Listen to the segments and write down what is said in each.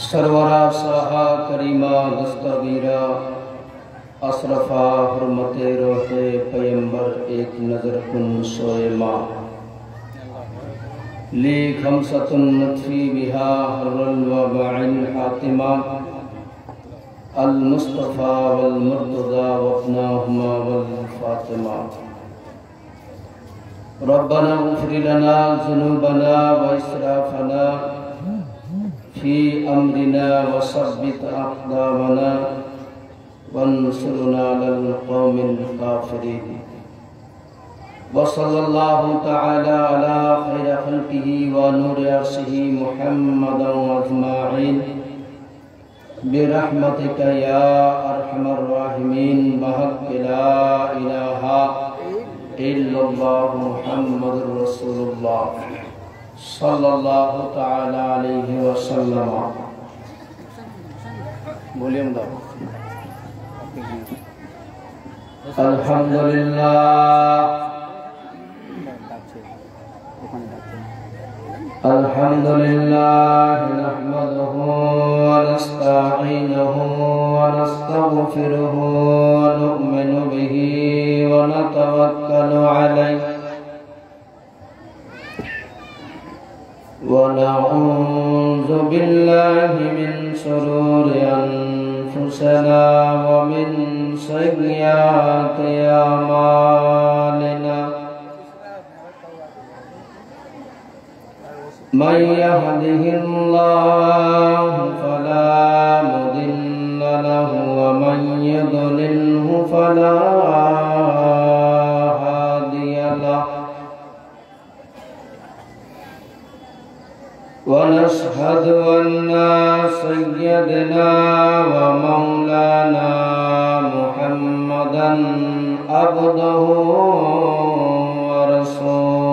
سرورہ صحا کریمہ دستگیرہ اشرفہ حرمت روح پیمبر ایک نظر کن سوئے ماں لی خمسۃ نطفی بہا حر الوبعن حاتمہ المصطفیٰ والمرتضی وابناہما والفاطمہ ربنا اغفر لنا ذنوبنا واسرافنا فی امرنا وثبت اقدامنا وانصرنا علی القوم الکافرین وصلی اللہ تعالی علی خیر خلقہ ونور عرشہ محمد اجمعین برحمتک یا ارحم الراحمین بحق لا الہ الا اللہ محمد رسول اللہ صلی اللہ تعالی علیہ وسلم. بولیے مدعو. الحمدللہ الحمدللہ نحمدہ ونستعینہ ونستغفرہ ونؤمن بہ ونتوکل علیہ ونعوذ باللہ من شرور انفسنا ومن سیئات اعمالنا من يهده الله فلا مضل له ومن يضلله فلا هادي له ونشهد أن سيدنا ومولانا محمدا عبده ورسوله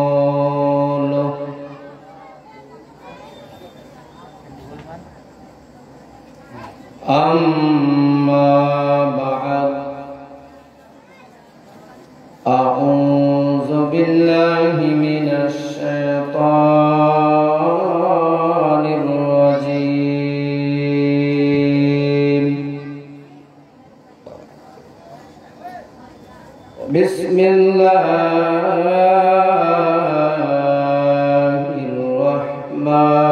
أما بعد أعوذ بالله من الشيطان الرجيم بسم الله الرحمن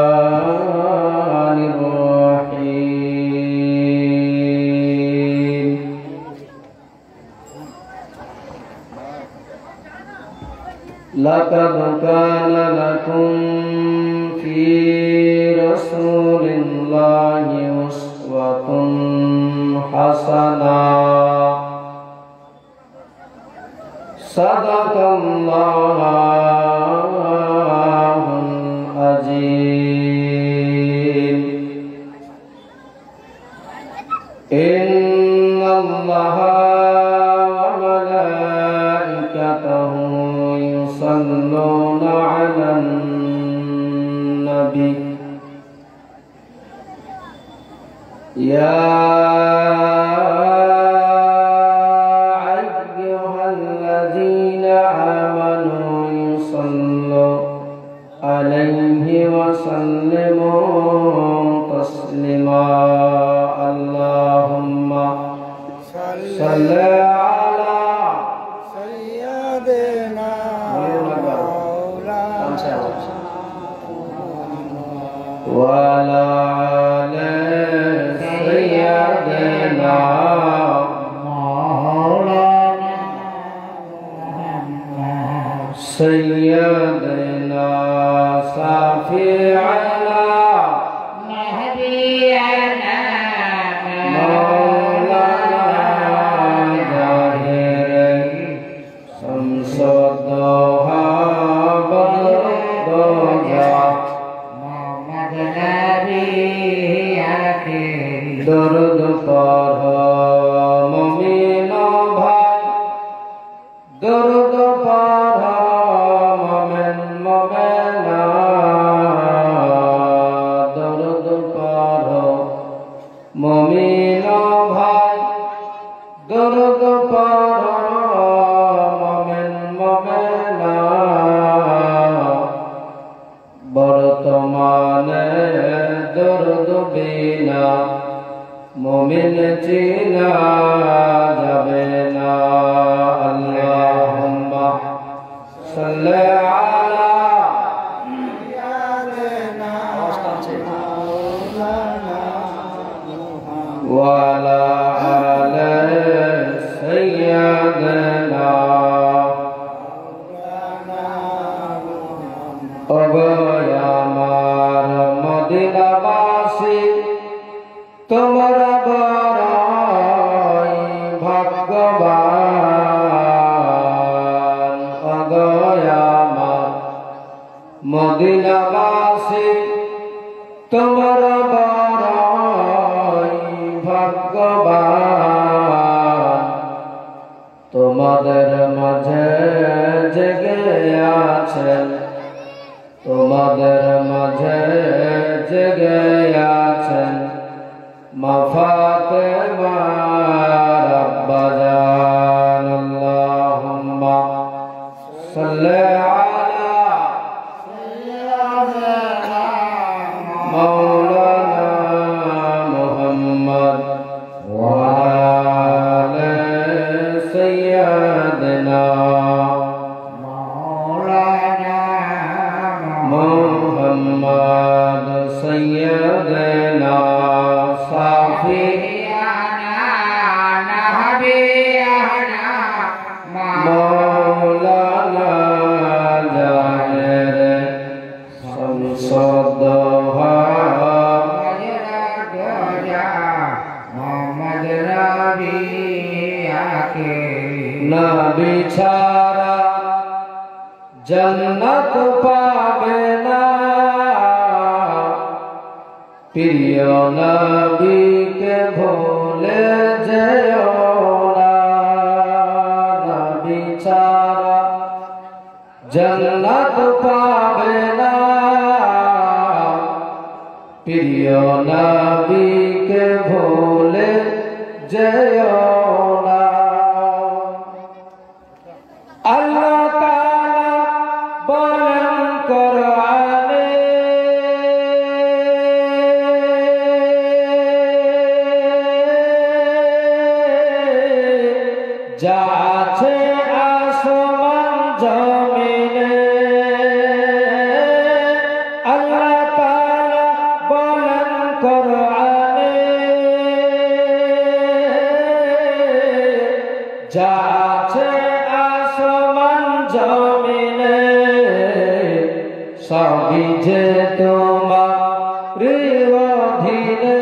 الرحيم. لقد كان لكم في رسول الله أسوة حسنة. صدق الله العظيم. إن الله وملائكته يصلون على النبي يا أيها الذين آمنوا صلوا عليه وسلموا تسليما. اللهم صل على سيدنا مولانا وعلى آل سيدنا مولانا سيدنا شفيعنا نبينا مولانا ظاهر شمس الضحى بدر الضجى محمد نبی آخر درد پڑھو مومن بھائی درد پڑھو مومن مومنہ درد پڑھو مومن بھائی درد پڑھو مومن مومنہ বিনা মুমিন চিনা যাবে না। আল্লাহুম্মা সাল্লি আলা ওয়া আলা আলি সাইয়্যিদিনা। আমার মদিনাবাসী তোমরা বড়ই ভাগ্যবান। আমার মদিনাবাসী তোমরা বড়ই ভাগ্যবান। তোমাদের মাঝে জেগে আছেন, তোমাদের মাঝে জেগে আছেন মা ফাতেমা রাব্বা জান। আল্লাহুম্মা সাল্লি আলা সাইয়্যিদিনা মাওলানা মুহাম্মদ ওয়া আলি সাইয়্যিদিনা محمد سيدنا صافينا نبينا مولانا ظاهر شمس الضحى محمد نبي نبي ছাড়া जन्नत पावे ना, प्रिय नबी के भूले जेओ ना। नबी छाड़ा जन्नत पावे ना, प्रिय नबी के भूले जेओ ना। अल्लाह বলেন কোরআনে, যা আছে আসমান জমিনে। আল্লাহ তাআলা বলেন কোরআনে, যা আছে আসমান জমিনে সবই যে তোমার অধীনে।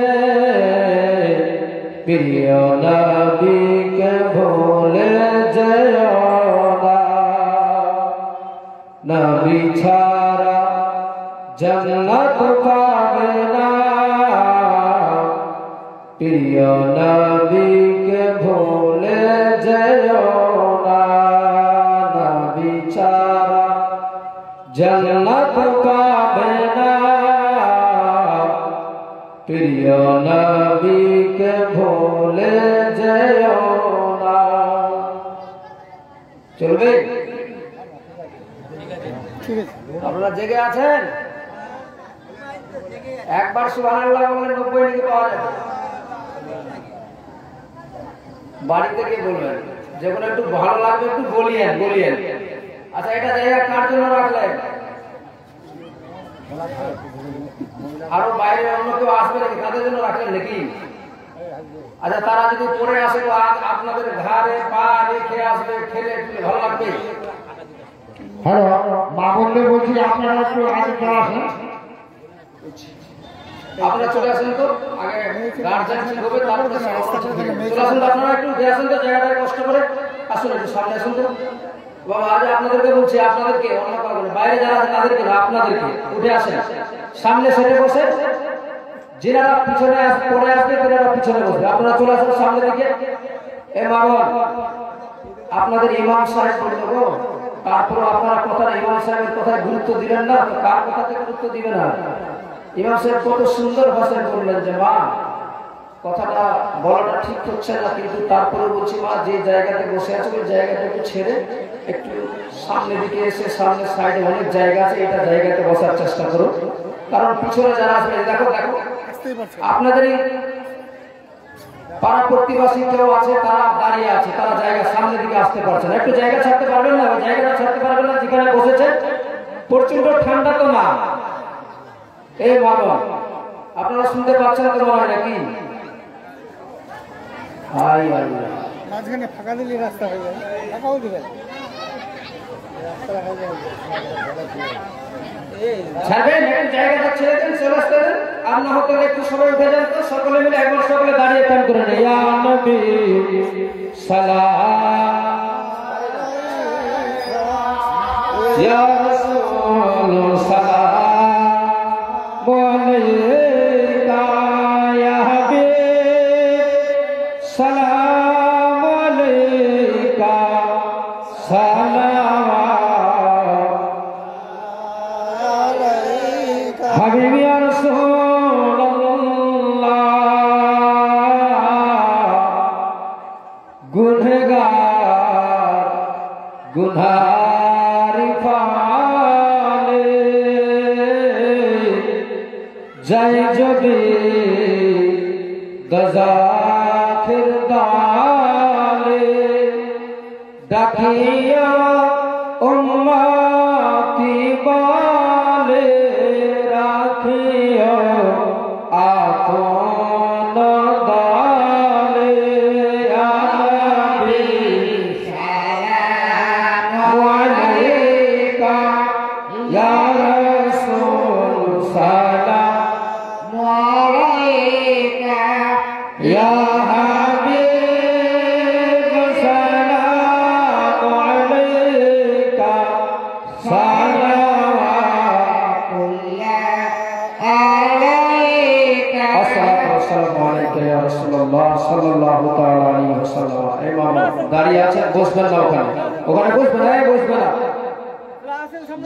প্রিয় নবীকে ভুলে যেও না, নবী ছাড়া জান্নাত পাবে না। প্রিয় নবীকে ভুলে যেও না, নবী ছাড়া जन्नत पावे ना। प्रिय नबी के भूले जेओ ना। चलবে? আপনারা জেগে আছেন? একবার সুবহানাল্লাহ বললে 90 নাকি পাওয়া যাবে। বাড়িতে গিয়ে বলবেন, যখন একটু ভালো লাগবে একটু বলিয়েন বলিয়েন। আচ্ছা, এটা জায়গা কার জন্য রাখলেন? আরো বাইরে অন্য কেউ আসবে নাকি? তাদের জন্য রাখলেন নাকি? আচ্ছা, তারা যদি পরে আসে তো আপনাদের ঘাড়ে পা রেখে আসবে, খেলে ভালো লাগবে। হ্যালো, মা বললে বলছি আপনারা একটু আগে চলে আসেন। আপনারা চলে আসেন তো, আগে গার্জেন ঠিক হবে, তারপরে চলে আসেন তো। আপনারা একটু দিয়ে আসেন তো, জায়গাটায় কষ্ট করে আসুন, একটু সামনে আসুন তো। বাবা, আজ আপনাদেরকে বলছি, আপনাদেরকে, অন্য কাউকে, বাইরে যারা আছে তাদেরকে না, আপনাদেরকে উঠে আসেন, সামনে সেটে বসে। যারা পিছনে পরে আসবে তারা পিছনে বসবে। আপনারা চলে আসুন সামনে দিকে। এ মামুন, আপনাদের ইমাম সাহেব বললো গো, তারপর আপনারা কথাটা ইমাম সাহেবের কথায় গুরুত্ব দিলেন না, কার কথাতে গুরুত্ব দিবেন না? ইমাম সাহেব কত সুন্দর ভাষায় বললেন যে মা, কথাটা বলাটা ঠিক হচ্ছে না, কিন্তু তারপরে বলছি মা, যে জায়গাতে বসে আছে ওই জায়গাটা একটু ছেড়ে একটু সামনের দিকে এসে, সামনে সাইডে অনেক জায়গা আছে, এটা জায়গাতে বসার চেষ্টা করো, কারণ পিছনে যারা আসবে, দেখো দেখো আপনাদের পাড়া প্রতিবাসী কেউ আছে, তারা দাঁড়িয়ে আছে, তারা জায়গা সামনের দিকে আসতে পারছে না। একটু জায়গা ছাড়তে পারবেন না? ওই জায়গাটা ছাড়তে পারবেন না যেখানে বসেছেন? প্রচন্ড ঠান্ডা তো না। এই বাবা, আপনারা শুনতে পাচ্ছেন তো মনে হয় নাকি? হাই আল্লাহ, মাঝখানে ফাঁকা দিলে রাস্তা হয়ে যাবে, ফাঁকাও দিবেন ছাড়বেন, একটু জায়গাটা ছেড়ে দেন, চলে আসতে দেন। আর না হতে একটু সবাই উঠে যান তো, সকলে মিলে একবার সকলে দাঁড়িয়ে প্যান করে নেই। ইয়া নবী সালাম, ইয়া রাসূল সালাম আলাইকা, ইয়া হাবিব সালাম আলাইকা, সালাম হাবিবি ইয়া রাসূলুল্লাহ। গুনহগার গুনহারি ফালে যাই যদি গজাখির দালে, ডাকিয়া উম্মতি বালে রাখিও আপন দালে। ইয়া নবী সালাম আলাইকা, ইয়া রাসূল সালাম আলাইকা, ইয়া হাবিব সালাম আলাইকা, সালাওয়াতুল্লাহ আলাইকা। আসসালাতু ওয়াসসালামু আলাইকা ইয়া রাসূলুল্লাহ সাল্লাল্লাহু তাআলা আলাইহি ওয়াসাল্লাম। ইমাম দাঁড়িয়ে আছেন, বসবেন না ওখানে, ওখানে বসবেন না, বসবেন না।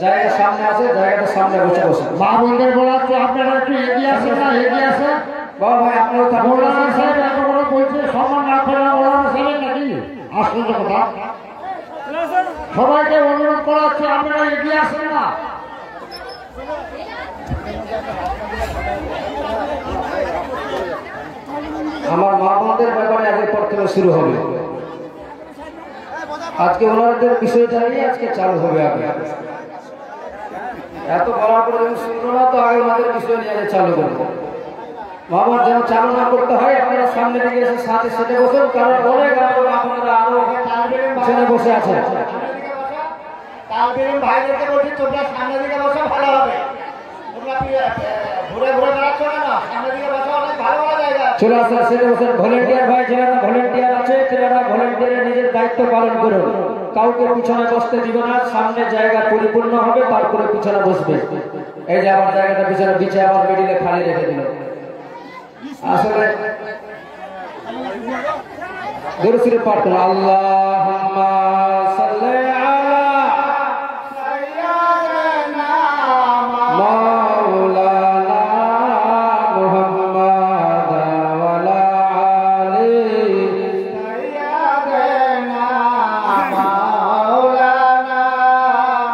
জায়গা সামনে আছে, জায়গাটা সামনে বসে বসে। মা বোনদের বলা হচ্ছে আপনারা একটু এগিয়ে আসেন না, এগিয়ে আসেন। বাবা ভাই, আপনারও থাকবেন। মৌলানা সাহেব এত বড় বলছে, সম্মান না করে মৌলানা সাহেব নাকি? আশ্চর্য কথা। সবাইকে অনুরোধ করা হচ্ছে আপনারা এগিয়ে আসেন না। আমার মা বোনদের ব্যাপারে আগের পর থেকে শুরু হবে। আজকে ওনাদের বিষয়টা নিয়ে আজকে চালু হবে। আগে এত বলার পরে যখন শুনলো না, তো আগে ওনাদের বিষয় নিয়ে আগে চালু করবো। মামার যেন চালু না করতে হয়, আপনারা সামনে দিকে এসে সাথে সেটে বসুন, কারণ অনেক আপনারা আরো পিছনে বসে আছেন। তালবিহীন ভাইদেরকে বলছি তোমরা সামনের দিকে বসো, ভালো হবে। তোমরা ঘুরে ঘুরে বেড়াচ্ছ কেন? সামনের দিকে বসো, অনেক ভালো ভালো জায়গা আছে। চলে আসেন, সেটে বসেন। ভলেন্টিয়ার ভাই, যারা ভলেন্টিয়ার আছে, যারা ভলেন্টিয়ারের নিজের দায়িত্ব পালন করুন। কাউকে পিছনে বসতে দিবে না, সামনে জায়গা পরিপূর্ণ হবে, তারপরে পিছনে বসবে। এই যে আমার জায়গাটা পিছনে বিছে আবার মিডিলে খালি রেখে দিল। আসলে দরুদ শরীফ পাঠ করুন। আল্লাহুম্মা সাল্লি আলা সাইয়্যিদিনা মাওলানা মুহাম্মাদ ওয়া আলা আলি সাইয়্যিদিনা মাওলানা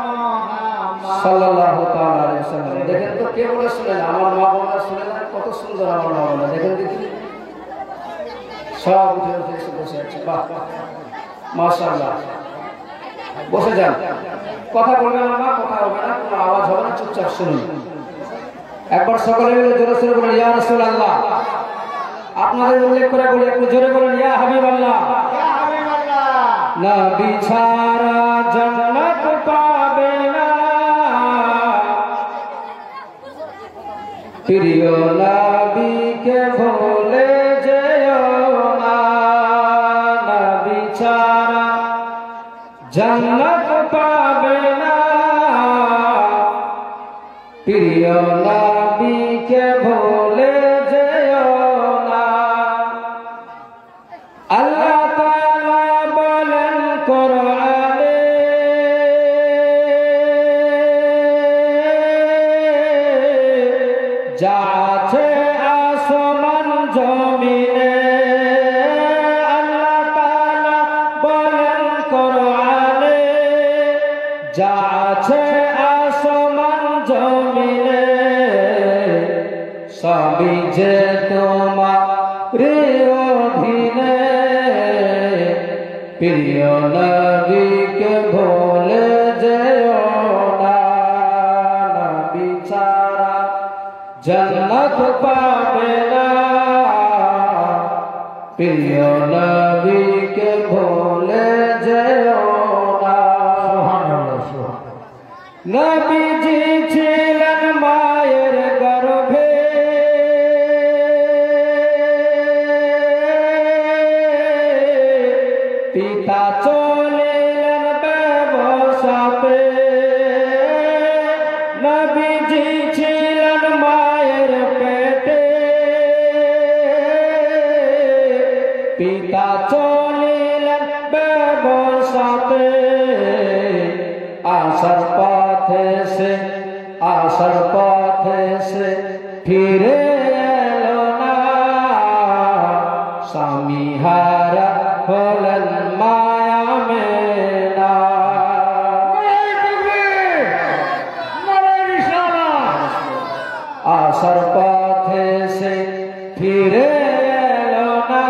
মুহাম্মাদ সাল্লাল্লাহু তাআলা আলাইহি ওয়াসাল্লাম। দেখেন তো কে বলে শুনেন? আমার মা বোনরা শুনে না? কত সুন্দর আমার মা বোনরা, দেখেন দেখি সব উঠে উঠে এসে বসে আছে। বাহ, মাশাআল্লাহ। বসে যান, কথা বলবেন না, কথা হবে না, কোনো আওয়াজ হবে না, চুপচাপ শুনুন। একবার সকলে মিলে জোরে সোরে বলেন ইয়া রাসূলুল্লাহ। আপনাদের উল্লেখ করে বলি, একটু জোরে বলেন ইয়া হাবিবাল্লাহ। নবী ছাড়া জান্নাত পাবে না, প্রিয় নবীকে ভুলে যেও না। নবী ছাড়া জান্নাত পাবে না, প্রিয় নবীকে ভুলে যেও না। আল্লাহ তাআলা বলেন কোরআনে, যা আছে আসমান জমিনে। আল্লাহ তাআলা বলেন কোরআনে, যা আছে আসমান জমিনে, সবই যে তোমার অধীনে প্রিয় নবীকে ভুলে যেও না, নবী ছাড়া জান্নাত পাবে না, প্রিয় নবীকে ভুলে যেও না। নবীজি ছিলেন মায়ের গর্ভে, পিতা চলিলেন ব্যবসাতে, নবীজি ছিলেন মায়ের পেটে, পিতা চলিলেন ব্যবসাতে, আসার পথে সে ফিরে এলো না, স্বামী হারা হলেন মায়া মেনা। আসার পথে সে ফিরে এলো না,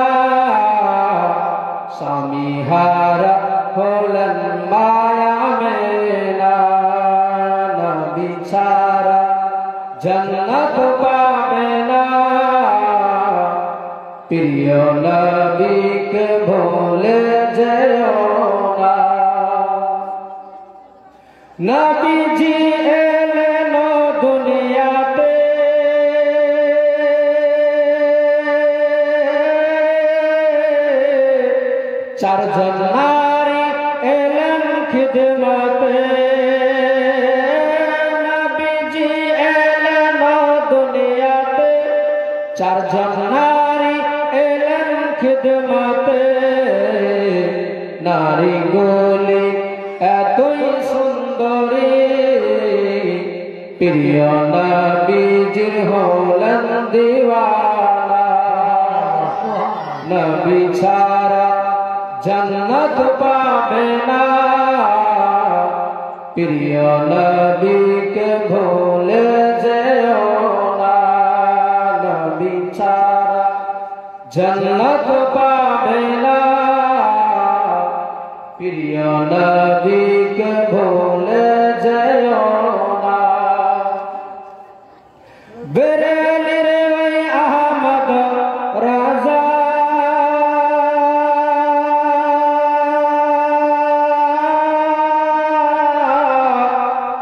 স্বামী হারা হলেন মায়া মেনা, নবী ছাড়া জান্নাত পাবে না, প্রিয় নবীকে ভুলে যেও না। নবীজি এলেন দুনিয়াতে, চারজন নারী এলেন খিদমতে, নবীজি এলেন দুনিয়াতে, চারজন নারী এলেন খিদমতে, নারী গুলি এতই সুন্দরী, প্রিয় নবীজির হলেন দিওয়ানা, নবী ছাড়া জান্নাত পাবে না, প্রিয় নবীকে ভুলে যেও না, নবী ছাড়া জান্নাত পাবে না, প্রিয় নবীকে ভুলে যেও না। বেরেলির ওই আহমদ রাজা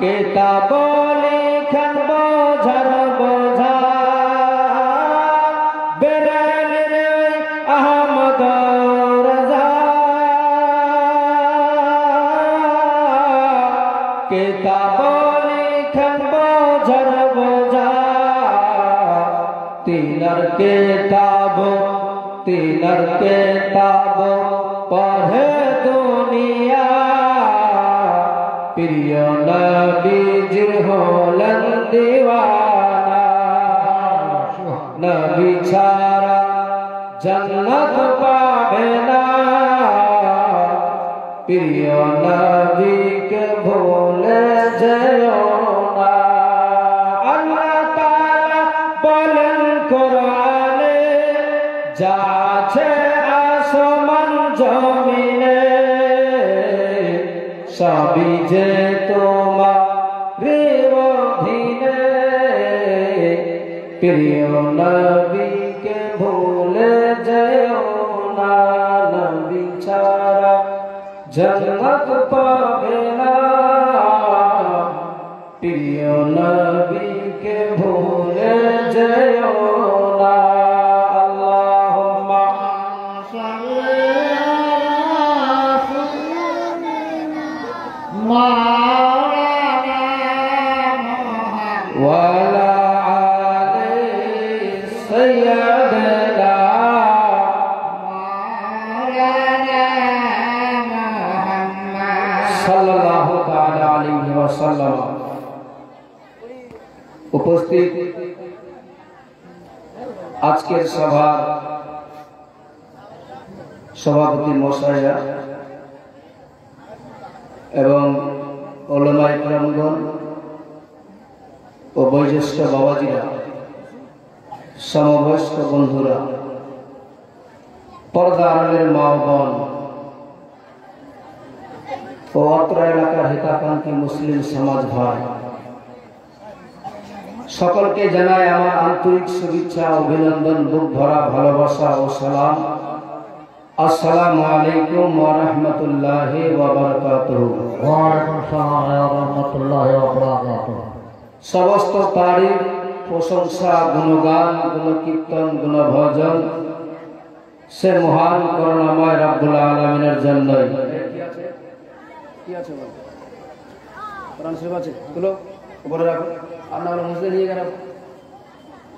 কিতাব লিখন বোঝার বোঝা, বেরেলির ওই আহমদ রাজা কিতাব লিখন বোঝার বোঝা, তিনার কেতাব পড়ে দুনিয়া, প্রিয় নবীজির হলেন দিওয়ানা, নবী ছাড়া জান্নাত পাবে না, প্রিয় নবীকে ভুলে যেও না। আল্লাহ তাআলা বলেন কোরআনে, যা আছে আসমান জমিনে, সবই যে তোমার অধীনে, প্রিয় নবীকে ভুলে যেও না, নবী ছাড়া জান্নাত পাবে না, প্রিয় নবীকে ভুলে যেও না। আল্লাহুম্মা ওয়ালা আলি সাইয়্যিদিনা সাল্লাল্লাহু তাআলা আলাইহি ওয়াসাল্লাম। উপস্থিত আজকের সভার সভাপতি মশাইরা এবং ওলামা ইকরামগণ ও বয়োজ্যেষ্ঠ বাবাজিরা, সমবয়স্ক বন্ধুরা, পর্দা আড়ালের মা ও বোন ও অত্র এলাকার হিতাকাঙ্ক্ষী মুসলিম সমাজ ভাই, সকলকে জানাই আমার আন্তরিক শুভেচ্ছা, অভিনন্দন, বুক ভরা ভালোবাসা ও সালাম। আসসালামু আলাইকুম ওয়া রাহমাতুল্লাহি ওয়া বারাকাতুহু। ওয়া আলাইকুম আসসালাম ওয়া রাহমাতুল্লাহি ওয়া বারাকাতুহু। সমস্ত তারিফ, প্রশংসা, গুণগান, গুণকীর্তন, গুণভজন সে মহান করুণাময় রব্বুল আলামিনের জন্যই। কি আছে বল? কোরআন শরীফ আছে, তুলো উপরে রাখো। আর না হলে মুছলে নিয়ে গেলাম,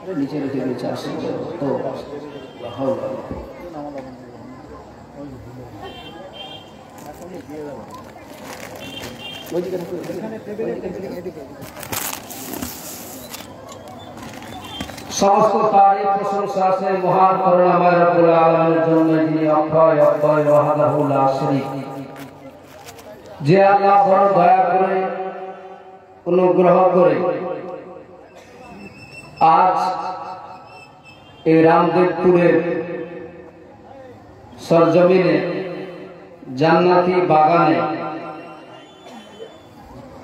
আরে নিচে রেখে নিচে আসে তো হাওলা। সমস্ত তারিফ, প্রশংসা আছে মহান করুণাময় রব্বুল আলামিনের জন্য, যিনি অক্ষয় অক্ষয় ওয়াহদাহু লা শারীক, যে আল্লাহ বড় দয়া করে অনুগ্রহ করে আজ এই রামদেবপুরের সরজমিনে জান্নাতি বাগানে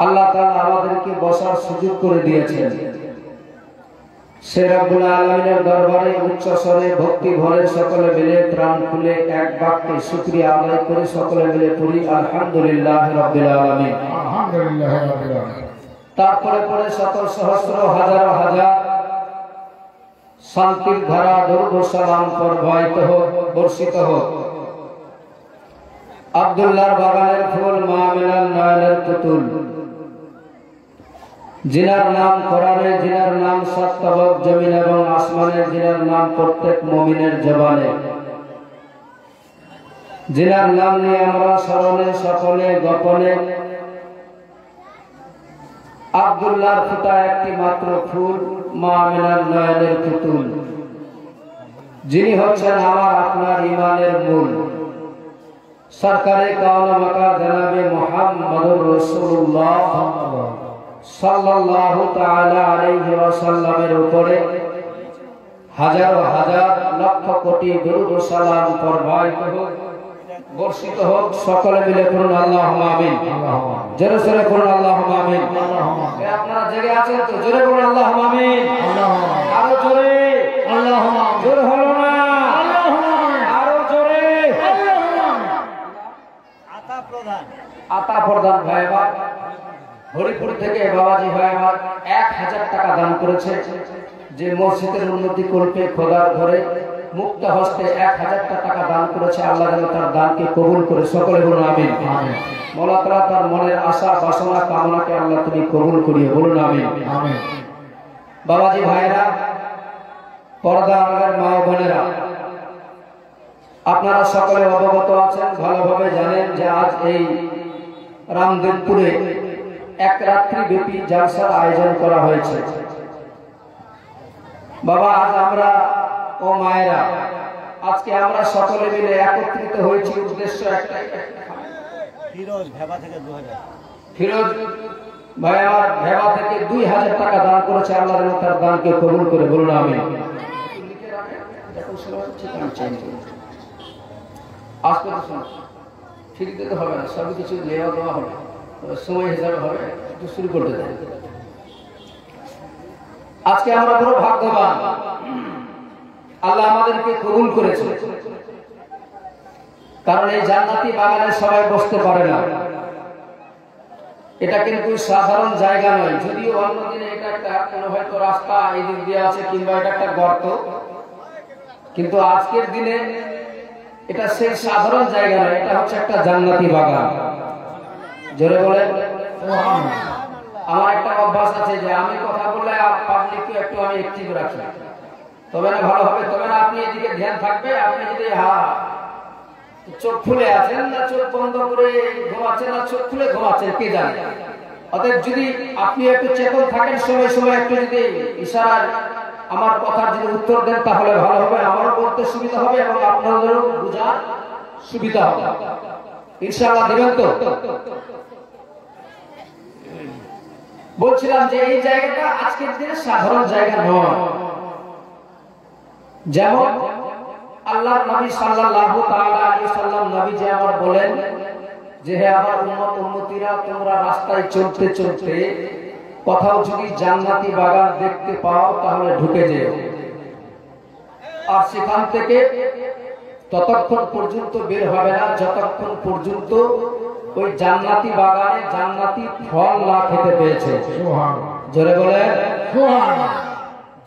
আল্লাহ তাআলা আমাদেরকে বসার সুযোগ করে দিয়েছেন। সে রব্বুল আলামিনের দরবারে উচ্চ স্বরে ভক্তি ভরে সকলে মিলে প্রাণ খুলে এক বাক্যে শুকরিয়া আদায় করে সকলে মিলে পড়ি আলহামদুলিল্লাহ রাব্বিল আলামিন। আলহামদুলিল্লাহ রাব্বিল আলামিন। তারপরে পরে শত সহস্র হাজার হাজার শান্তির ধারা দরুদ ও সালাম প্রবাহিত হোক, বর্ষিত হোক আব্দুল্লাহর বাগানের ফুল, মা আমিনার নয়নের পুতুল, জিনার নাম কোরআনে, জিনার নাম সাতবক জমিন এবং আসমানে, জিনার নাম প্রত্যেক মুমিনের জবানে, জিনার নাম নিয়ে আমরা স্মরণে সকলে গোপনে আব্দুল্লাহর ফুটা একটি মাত্র ফুল, মা আমিনার নয়নের পুতুল, যিনি হচ্ছেন আমার আপনার ইমানের মূল, সরকারে কাওন মাকা জনাবে মুহাম্মদুর রাসূলুল্লাহ সাল্লাল্লাহু তাআলা আলাইহি ওয়াসাল্লামের উপরে হাজারো হাজার লক্ষ কোটি দরুদ ও সালাম প্রবাহিত হোক, বর্ষিত হোক। সকলে মিলে করুন আল্লাহুম্মা আমিন। জোরে জোরে করুন আল্লাহুম্মা আমিন। আপনারা জেগে আছেন তো, জোরে করুন আল্লাহুম্মা আমিন। আরো জোরে আল্লাহুম্মা। জোরে হলো না, আরো জোরে। আতা প্রধান ভাই আমার হরিপুর থেকে বাবাজি ভাই আমার 1000 টাকা দান করেছে, যে মসজিদের উন্নতি করবে খোদার ঘরে মুক্ত হস্তে 1000 টাকা দান করেছে। আল্লাহ যেন তার দানকে কবুল করে, সকলে বলুন আমিন। মওলা তাআলা তার মনের আশা বাসনা কামনাকে আল্লাহ তুমি কবুল করিয়ে, বলুন আমিন। বাবাজি ভাইরা, পর্দা আড়ালের মা ও বোনেরা, আপনারা সকলে অবগত আছেন, ভালোভাবে জানেন যে আজ এই রামদেবপুরে এক রাত্রি ব্যাপী জালসার আয়োজন করা হয়েছে। বাবা, আজ আমরা ও মায়েরা, আজকে আমরা সকলে মিলে একত্রিত হয়েছি উদ্দেশ্য একটাই। ফিরোজ ভাই আমার ভেবা থেকে 2000 টাকা দান করেছে। আল্লাহ যেন তার দানকে কবুল করে, বলুন আমিন। আসতে ঠিক দিতে হবে না, সব কিছু নেওয়া দেওয়া হবে, সময় হিসাবে হবে, একটু শুরু করতে দেয়। আজকে আমরা বড় ভাগ্যবান, আল্লাহ আমাদেরকে কবুল করেছে, কারণ এই জান্নাতি বাগানে সবাই বসতে পারে না। এটা কিন্তু সাধারণ জায়গা নয়, যদিও অন্যদিনে এটা একটা কোনো হয়তো রাস্তা এই দিক দিয়ে আছে কিংবা এটা একটা গর্ত, কিন্তু আজকের দিনে এটা সেই সাধারণ জায়গা নয়, এটা হচ্ছে একটা জান্নাতি বাগান। জোরে বলেন। আমার একটা অভ্যাস আছে যে আমি কথা বললে পাবলিককে একটু আমি অ্যাক্টিভ রাখি, তবে না ভালো হবে, তবে না আপনি এদিকে ধ্যান থাকবে। আপনি যদি চোখ খুলে আছেন না চোখ বন্ধ করে ঘুমাচ্ছেন না চোখ খুলে ঘুমাচ্ছেন, কে জানে। অতএব যদি আপনি একটু চেতন থাকেন, সময় সময় একটু যদি ইশারার আমার কথার যদি উত্তর দেন, তাহলে ভালো হবে, আমারও বলতে সুবিধা হবে এবং আপনাদেরও বোঝার সুবিধা হবে। ইনশাআল্লাহ দিবেন তো? বলছিলাম যে এই জায়গাটা আজকের দিনে সাধারণ জায়গা নয়। যেমন আল্লাহর নবী সাল্লাল্লাহু তাআলা আলাইহি সাল্লাম নবী যে আমার বলেন যে হে আমার উম্মত উম্মতিরা, তোমরা রাস্তায় চলতে চলতে কোথাও যদি জান্নাতি বাগান দেখতে পাও তাহলে ঢুকে যেও, আর সেখান থেকে ততক্ষণ পর্যন্ত বের হবে না যতক্ষণ পর্যন্ত ওই জান্নাতি বাগানে জান্নাতি ফল না খেতে পেয়েছে। জোরে বলে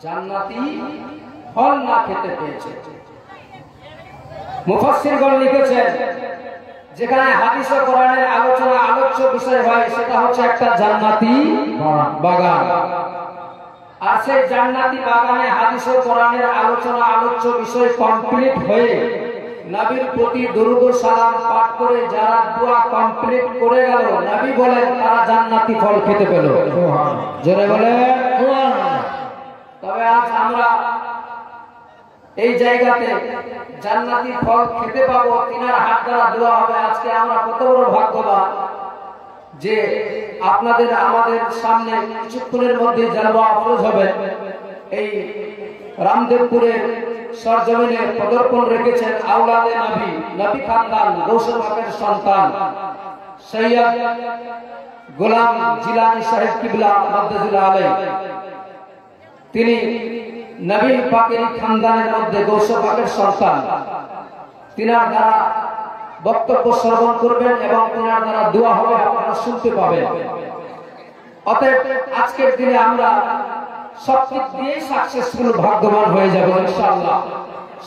জান্নাতি ফল না খেতে পেয়েছে। মুফাসসিরগণ লিখেছেন যেখানে হাদিস ও কোরআনের আলোচনা আলোচ্য বিষয় হয় সেটা হচ্ছে একটা জান্নাতি বাগান, আর সেই জান্নাতি বাগানে হাদিস ও কোরআনের আলোচনা আলোচ্য বিষয় কমপ্লিট হয়ে নবীর প্রতি দরুদ ও সালাম পাঠ করে যারা দোয়া কমপ্লিট করে গেল, নবী বলেন তারা জান্নাতি ফল খেতে পেল। জোরে বলে। তবে আজ আমরা এই জায়গাতে জান্নাতি ফল খেতে পাবো, তিনার হাত দ্বারা দোয়া হবে। আজকে আমরা কত বড় ভাগ্যবান যে আপনাদের আমাদের সামনে কিছুক্ষণের মধ্যে জালওয়া আফরোজ হবে। এই রামদেবপুরের সরজমিনে পদার্পণ রেখেছেন আওলাদে নবী, নবী খানদান, গৌসে পাকের সন্তান সৈয়দ গোলাম জিলানী সাহেব কিবলা মাদ্দাজুল্লাহ আলাইহি। তিনি নবী পাকের খানদানের মধ্যে গৌসে পাকের সন্তান। তিনার দ্বারা বক্তব্য শ্রবণ করবেন এবং তিনার দ্বারা দোয়া হবে, আপনারা শুনতে পাবেন। অতএব আজকের দিনে আমরা সব দিক দিয়ে সাকসেসফুল ভাগ্যবান হয়ে যাব ইনশাআল্লাহ।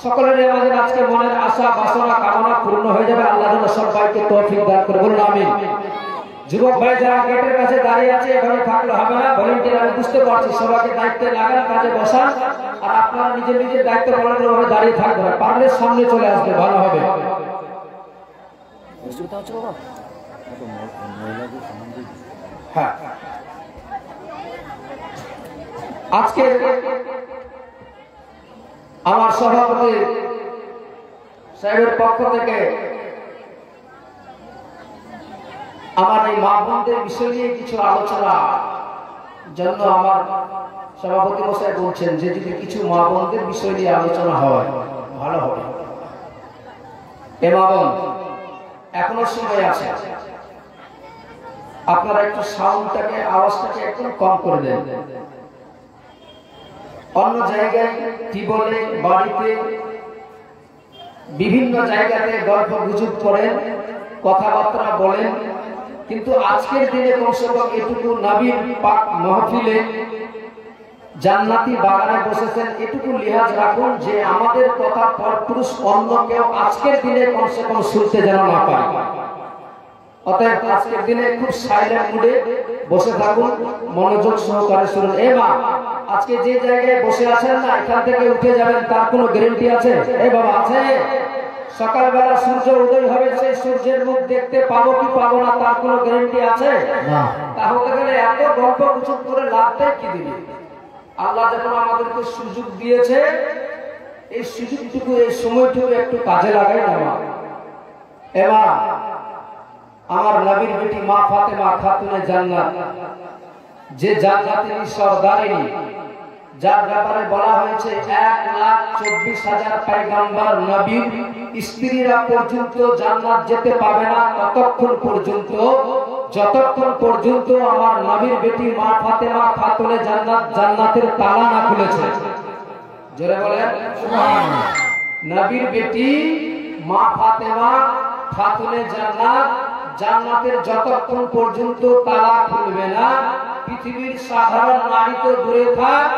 সকলের আমাদের আজকে মনের আশা বাসনা কামনা পূর্ণ হয়ে যাবে। আল্লাহ যেন সবাইকে তৌফিক দান করে, বলুন আমিন। যুবক ভাই যারা গেটের কাছে দাঁড়িয়ে আছে এভাবে থাকলে হবে না, ভলেন্টিয়ার আমি বুঝতে পারছি, সবাইকে দায়িত্বে লাগান, কাজে বসান, আর আপনারা নিজের নিজের দায়িত্ব পালনের ভাবে দাঁড়িয়ে থাকবেন। পারলে সামনে চলে আসবে, ভালো হবে। হ্যাঁ, আজকে আমার সভাপতি সাহেবের পক্ষ থেকে আমার এই মা বোনদের বিষয় নিয়ে কিছু আলোচনা জন্য আমার সভাপতি মশাই বলছেন যে যদি কিছু মা বোনদের বিষয় নিয়ে আলোচনা হয় ভালো হবে। এ মা বোন এখনো সময় আছে, আপনারা একটু সাউন্ডটাকে আওয়াজটাকে একটু কম করে দেন। অন্য জায়গায় টিবলে বাড়িতে বিভিন্ন জায়গাতে গল্প গুজব করেন, কথাবার্তা বলেন, কিন্তু আজকের দিনে কমসে কম এটুকু নবীর পাক মাহফিলে জান্নাতি বাগানে বসেছেন, এটুকু লিহাজ রাখুন যে আমাদের কথা পরপুরুষ অন্য কেউ আজকের দিনে কমসে কম শুনতে যেন না পায়। অতএব আজকের দিনে খুব সাইলেন্ট মুডে বসে থাকুন, মনোযোগ সহকারে শুনুন। এ মা, আজকে যে জায়গায় বসে আছেন না, এখান থেকে উঠে যাবেন তার কোনো গ্যারান্টি আছে? এ বাবা, আছে? সকালবেলা সূর্য উদয় হবে, সেই সূর্যের মুখ দেখতে পাবো কি পাবো না তার কোনো গ্যারান্টি আছে? তাহলে গেলে এত গল্প গুজব করে লাভটাই কি দিবে? আল্লাহ যখন আমাদেরকে সুযোগ দিয়েছে, এই সুযোগটুকু এই সময়টুকু একটু কাজে লাগাই না। এবার আমার নবীর বেটি মা ফাতেমা খাতুনে জান্নাত, যে জান্নাতের সরদারিনী, যার ব্যাপারে বলা হয়েছে 1,24,000 পয়গম্বর নবীর স্ত্রীরা পর্যন্ত জান্নাত যেতে পাবে না ততক্ষণ পর্যন্ত যতক্ষণ পর্যন্ত আমার নবীর বেটি মা ফাতেমা খাতুনে জান্নাত জান্নাতের তালা না খুলেছে। জোরে বলেন সুবহানাল্লাহ। নবীর বেটি মা ফাতেমা খাতুনে জান্নাত জান্নাতের যতক্ষণ পর্যন্ত তালা খুলবে না, পৃথিবীর সাধারণ নারী তো দূরে থাক,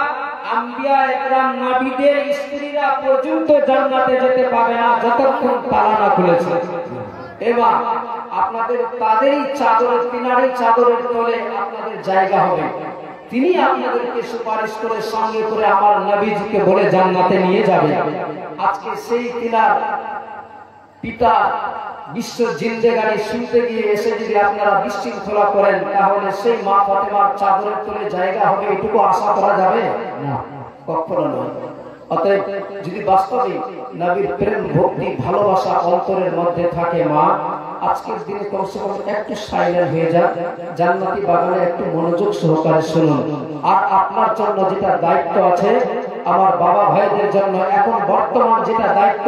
আম্বিয়া একরাম নবীদের স্ত্রীরা পর্যন্ত জান্নাতে যেতে পাবে না যতক্ষণ তালা না খুলেছে। এবার আপনাদের তাদেরই চাদরের, তিনারই চাদরের তলে আপনাদের জায়গা হবে। তিনি আপনাদেরকে সুপারিশ করে সঙ্গে করে আমার নবীজিকে বলে জান্নাতে নিয়ে যাবে। আজকে সেই তিনার পিতা বিশ্ব জিন্দেগানি শুনতে গিয়ে এসে যদি আপনারা বিশৃঙ্খলা করেন, তাহলে সেই মা ফাতেমার চাদরের তলে জায়গা হবে এটুকু আশা করা যাবে না, কখনো নয়। অতএব যদি বাস্তবে নবীর প্রেম ভক্তি ভালোবাসা অন্তরের মধ্যে থাকে, মা আজকের দিনে কমসে কম একটু সাইলেন্ট হয়ে যান, জান্নাতি বাগানে একটু মনোযোগ সহকারে শুনুন। আর আপনার জন্য যেটা দায়িত্ব আছে, আমার বাবা ভাইদের জন্য এখন বর্তমান যেটা দায়িত্ব,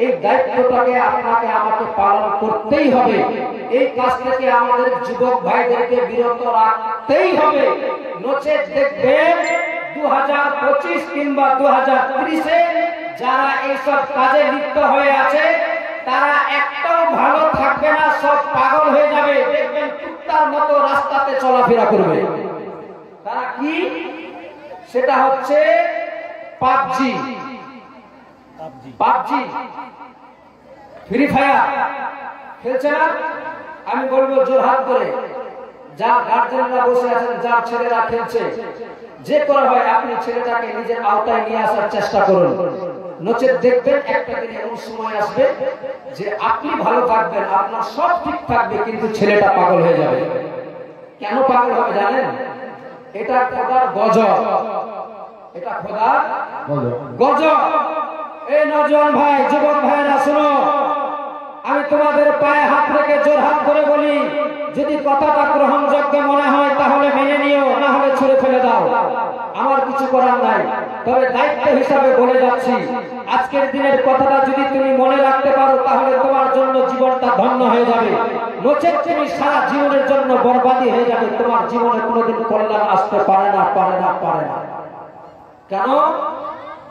এই দায়িত্বটাকে আপনাকে আমাকে পালন করতেই হবে। এই কাজ থেকে আমাদের যুবক ভাইদেরকে বিরত রাখতেই হবে। নচেত দেখবেন 2025 কিংবা 2030-এ যারা এইসব কাজে লিপ্ত হয়ে আছে তারা একটাও ভালো থাকবে না, সব পাগল হয়ে যাবে। দেখবেন কুত্তার মতো রাস্তাতে চলাফেরা করবে। তারা কি? সেটা হচ্ছে পাবজি, ফ্রি ফায়ার খেলছে না? আমি বলবো জোরহাত করে, যা গার্জেনরা বসে আছেন, যার ছেলেরা খেলছে, যে করে হয় আপনি ছেলেটাকে নিজের আওতায় নিয়ে আসার চেষ্টা করুন। নচেত দেখবেন একটা দিন এমন সময় আসবে যে আপনি ভালো থাকবেন, আপনার সব ঠিক থাকবে, কিন্তু ছেলেটা পাগল হয়ে যাবে। কেন পাগল হবে জানেন? এটা খোদার গজব, এটা খোদার গজব। এই নওজোয়ান ভাই, যুবক ভাইরা শোনো, আমি তোমাদের পায়ে হাত রেখে জোর হাত করে বলি, যদি কথাটা গ্রহণযোগ্য মনে হয় তাহলে মেনে নিও, না হলে ছুঁড়ে ফেলে দাও, আমার কিছু করার নাই। তবে দায়িত্ব হিসাবে বলে যাচ্ছি, আজকের দিনের কথাটা যদি তুমি মনে রাখতে পারো তাহলে তোমার জন্য জীবনটা ধন্য হয়ে যাবে। নচেত তুমি সারা জীবনের জন্য বরবাদি হয়ে যাবে। তোমার জীবনে কোনোদিন কল্যাণ আসতে পারে না। কেন?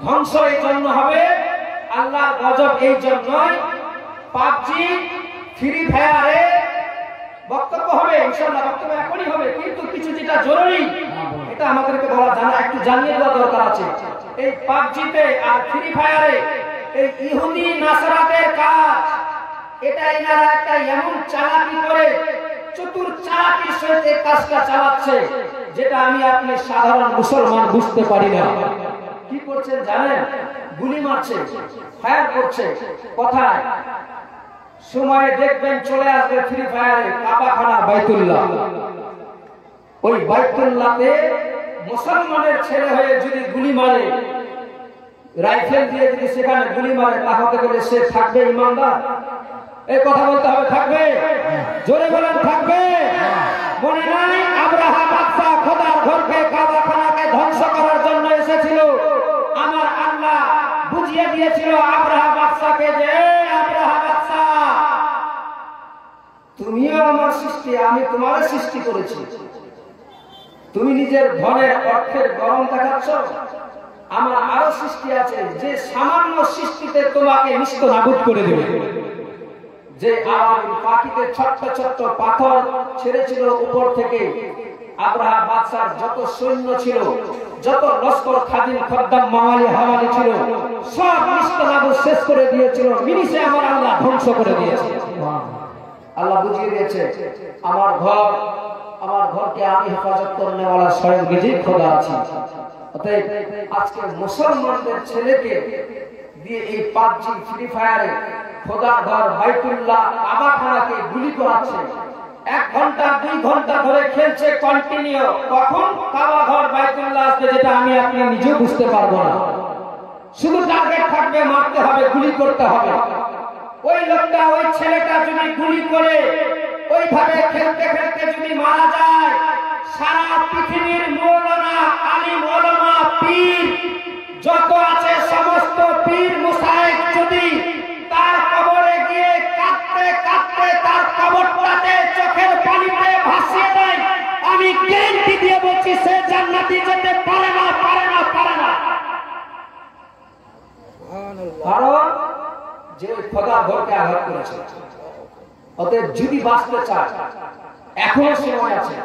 ধ্বংস এই জন্য হবে, আল্লাহর গজব এই জন্যই। পাবজি, ফ্রি ফায়ারে বক্তব্য হবে, ইনশাআল্লাহ বক্তব্য এখনই হবে, কিন্তু কিছু যেটা জরুরি এটা আমাদেরকে বলা জানা, একটু জানিয়ে দেওয়া দরকার আছে। এই পাবজিতে আর ফ্রি ফায়ারে এই ইহুদি নাসারাদের কাজ, এটা এনারা একটা এমন চালাকি করে, চতুর চালাকির সহিত এই কাজটা চালাচ্ছে, যেটা আমি আপনি সাধারণ মুসলমান বুঝতে পারি না। কি করছেন জানেন? গুলি মারছে, ফায়ার করছে। কোথায়? সময় দেখবেন চলে আসবে ফ্রি ফায়ারে কাবাখানা বাইতুল্লাহ। ওই বাইতুল্লাহতে মুসলমানের ছেলে হয়ে যদি গুলি মারে, রাইফেল দিয়ে যদি সেখানে গুলি মারে, তাহলে গেলে সে থাকবে ইমানদার? এই কথা বলতে হবে, থাকবে? জোরে বলেন, থাকবে? মনে নাই আব্রাহা বাদশা খোদার ঘরকে, কাবাখানাকে ধ্বংস করার জন্য এসেছিল। আমার আল্লাহ বুঝিয়ে দিয়েছিল আব্রাহা বাদশাকে যে, আব্রাহা বাদশা, তুমিও আমার সৃষ্টি, আমি তোমার সৃষ্টি করেছি। তুমি নিজের ধনের অর্থের গরম দেখাচ্ছ, আমার আরো সৃষ্টি আছে যে সামান্য সৃষ্টিতে তোমাকে নিস্ত নাবুদ করে দেবে। যে পাখিতে ছোট্ট ছোট্ট পাথর ছেড়েছিল উপর থেকে, আব্রাহা বাদশার যত সৈন্য ছিল, যত লস্কর খাদিম খদ্দাম মাওয়ালি হাওয়ালি ছিল, সব নিস্ত নাবুদ শেষ করে দিয়েছিল। মিনিটে আমার আল্লাহ ধ্বংস করে দিয়েছে। আল্লাহ বুঝিয়ে দিয়েছে, আমার ঘরকে আমি হেফাজত করনেওয়ালা স্বয়ং নিজেই খোদা আছি। অতএব আজকে মুসলমানদের ছেলেকে দিয়ে এই পাবজি, ফ্রি ফায়ারে খোদার ঘর বাইতুল্লাহ কাবাখানাকে গুলি করাচ্ছে। 1 ঘন্টা 2 ঘন্টা ধরে খেলছে কন্টিনিউ। কখন কাবা ঘর বাইতুল্লাহ আসবে যেটা আমি আপনি নিজেও বুঝতে পারবো না। শুধু টার্গেট থাকবে, মারতে হবে, গুলি করতে হবে। ওই লোকটা, ওই ছেলেটা যদি গুলি করে ওইভাবে খেলতে খেলতে যদি মারা যায়, সারা পৃথিবীর মৌলানা, আলিম, ওলামা, পীর যত আছে সমস্ত পীর মুশায়েখ যদি তার কবরে গিয়ে কাঁদতে কাঁদতে তার কবরটাতে চোখের পানিতে ভাসিয়ে দেয়, আমি গ্যারান্টি দিয়ে বলছি সে জান্নাতে যেতে পারে না। কারণ যে খোদার ঘরকে আঘাত করেছে। অতএব যদি বাঁচতে চায়, এখনো সময় আছে।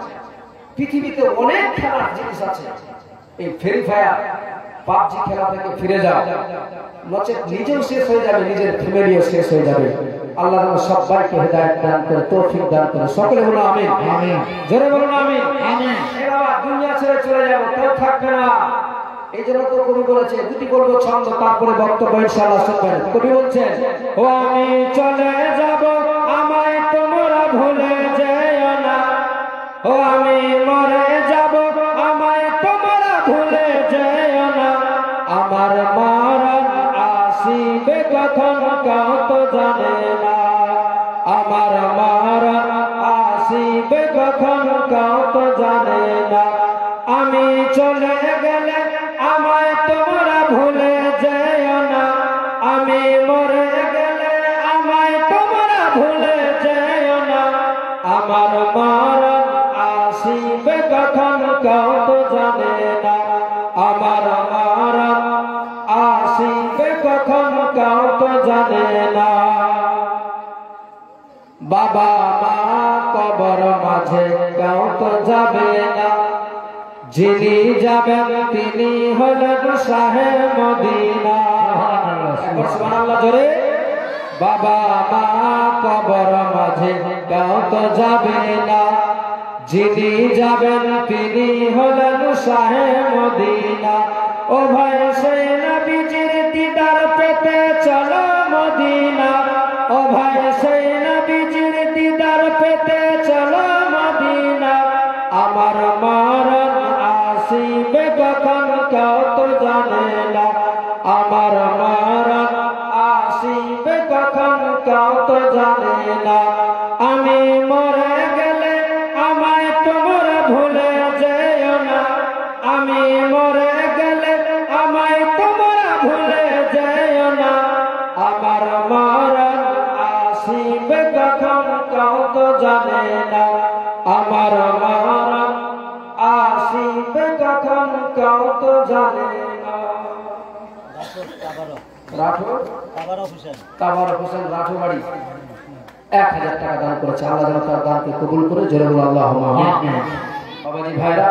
পৃথিবীতে অনেক খেলার জিনিস আছে। এই ফ্রি ফায়ার, পাবজি খেলা থেকে ফিরে যাও, নচেত নিজেও শেষ হয়ে যাবে, নিজের ফ্যামিলিও শেষ হয়ে যাবে। আল্লাহ যেন সবাইকে হেদায়েত দান করে, তৌফিক দান করে। সকলে বলো আমিন। আমিন। জোরে বলুন আমিন। আমিন। এরা দুনিয়া ছেড়ে চলে যাবে, কেউ থাকবে না। এই জন্য তো কবি বলেছে, দুটি বলবো ছন্দ, তারপরে বক্তব্য ইনশাআল্লাহ শুনবেন। কবি বলছেন, ও আমি চলে যাব, আমায় তোমরা ভুলে যেও না। ও আমি মরে যাব, আমায় তোমরা ভুলে যেও না। আমার মরণ আসিবে কখন কেউ তো জানে না। আমার মরণ আসিবে কখন কেউ তো জানে না। আমি চলে গেলে আমায় তোমরা আসিবে কখন কেউ তো জানে না, আমার মরণ আসিবে কখন কেউ তো জানে না। বাবা মা কবর মাঝে কেউ তো যাবে না, যিনি যাবেন তিনি হলেন শাহে মদিনা। সুবহানাল্লাহ জোরে। বাবা মা কবর মাঝে কেউ তো যাবে না, যিনি যাবেন তিনি হলেন শাহে মদিনা। ও ভাই সেই নবীজির দিদার পেতে চলো মদিনা, ও ভাই সেই নবীজির দিদার পেতে চলো মদিনা। আমার মরণ আসিবে কখন কেউ তো জানে না, আমার মরণ আসিবে কখন কেউ তো জানে না। আমি মরে গেলে আমায় তোমরা ভুলে যেও না, আমি মরে গেলে আমায় তোমরা ভুলে যেও না। আমার মরণ আসিবে কখন কেউ তো জানে না, আমার মরণ আসিবে কখন কেউ তো জানে না। রাঠোর কাবার হোসেন রাঠোর বাড়ি 1000 টাকা দান করেছে। আল্লাহ যেন তার দানকে কবুল করে জোরে বলুন আল্লাহুম্মা আমিন। বাবাজি ভাইরা,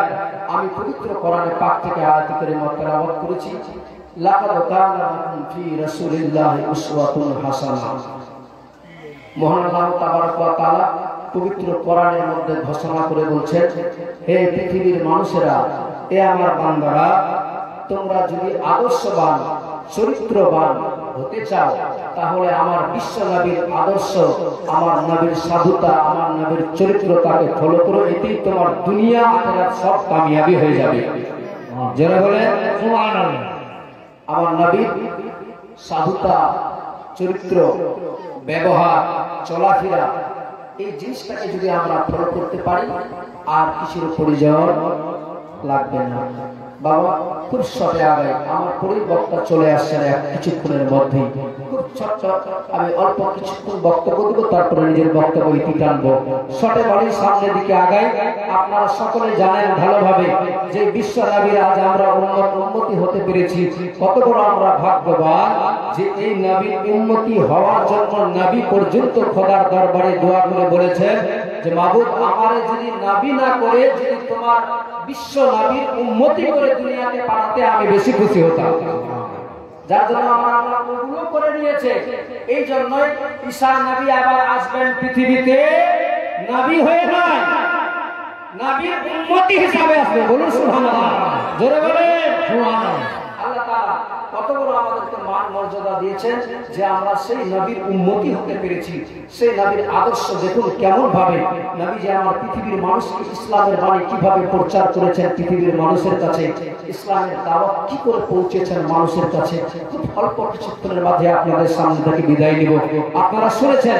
আমি পবিত্র কোরআনে পাক থেকে আয়াত কারিমা তেলাওয়াত করেছি। লাকাদ কানা লাকুম ফি রাসূলিল্লাহি উসওয়াতুন হাসানাহ। মহান আল্লাহ তাবারক ওয়া তাআলা পবিত্র কোরআনের মধ্যে ঘোষণা করে বলছেন, হে পৃথিবীর মানুষেরা, এ আমার বান্দারা, তোমরা যদি আদর্শবান চরিত্রবান হতে চাও, তাহলে আমার বিশ্ব নবীর আদর্শ, আমার নবীর সাধুতা, আমার নবীর চরিত্রটাকে ফলো করো। এতেই তোমার দুনিয়া আখিরাত সব কামিয়াবি হয়ে যাবে। যারা বলে সুবহানাল্লাহ। আমার নবীর সাধুতা, চরিত্র, ব্যবহার, চলাফেরা, এই জিনিসটাকে যদি আমরা ফলো করতে পারি, আর কিছুর প্রয়োজন লাগবে না। বাবা খুব শর্টে আগে আমার পরিবক্তা চলে আসছেন কিছুক্ষণের মধ্যেই। খুব ছোট্ট আমি অল্প কিছুক্ষণ বক্তব্য দেবো, তারপরে নিজের বক্তব্য ইতি টানবো। শর্টে বাড়ির সামনের দিকে আগাই। আপনারা সকলে জানেন ভালোভাবে যে বিশ্ব নবীর আজ আমরা উম্মতি হতে পেরেছি। কত বড় আমরা ভাগ্যবান যে এই নবীর উম্মতি হওয়ার জন্য নবী পর্যন্ত খোদার দরবারে দোয়া করে বলেছেন যে মাবুদ, আমারে যদি নবী না করে যদি তোমার বিশ্ব নবীর উম্মতি করে দুনিয়াতে পাঠাতে আমি বেশি খুশি হতাম। যার জন্য আমরা কবুল করে নিয়েছে। এই জন্যই ঈসা নবী আবার আসবেন পৃথিবীতে, নবী হয়ে নয়, নবীর উম্মতি হিসাবে আসবে। বলুন সুবহানাল্লাহ, জোরে বলেন সুবহানাল্লাহ। আল্লাহ তাআলা কত বড় আমাদেরকে মান মর্যাদা দিয়েছেন যে আমরা সেই নবীর উম্মতি হতে পেরেছি। সেই নবীর আদর্শ দেখুন কেমন ভাবে নবী যে আমার পৃথিবীর মানুষকে ইসলামের বাণী কিভাবে প্রচার করেছেন পৃথিবীর মানুষের কাছে, ইসলামের দাওয়াত কি করে পৌঁছেছেন মানুষের কাছে। খুব অল্প কিছুক্ষণের মধ্যে আপনাদের সামনে থেকে বিদায় নিব। আপনারা শুনেছেন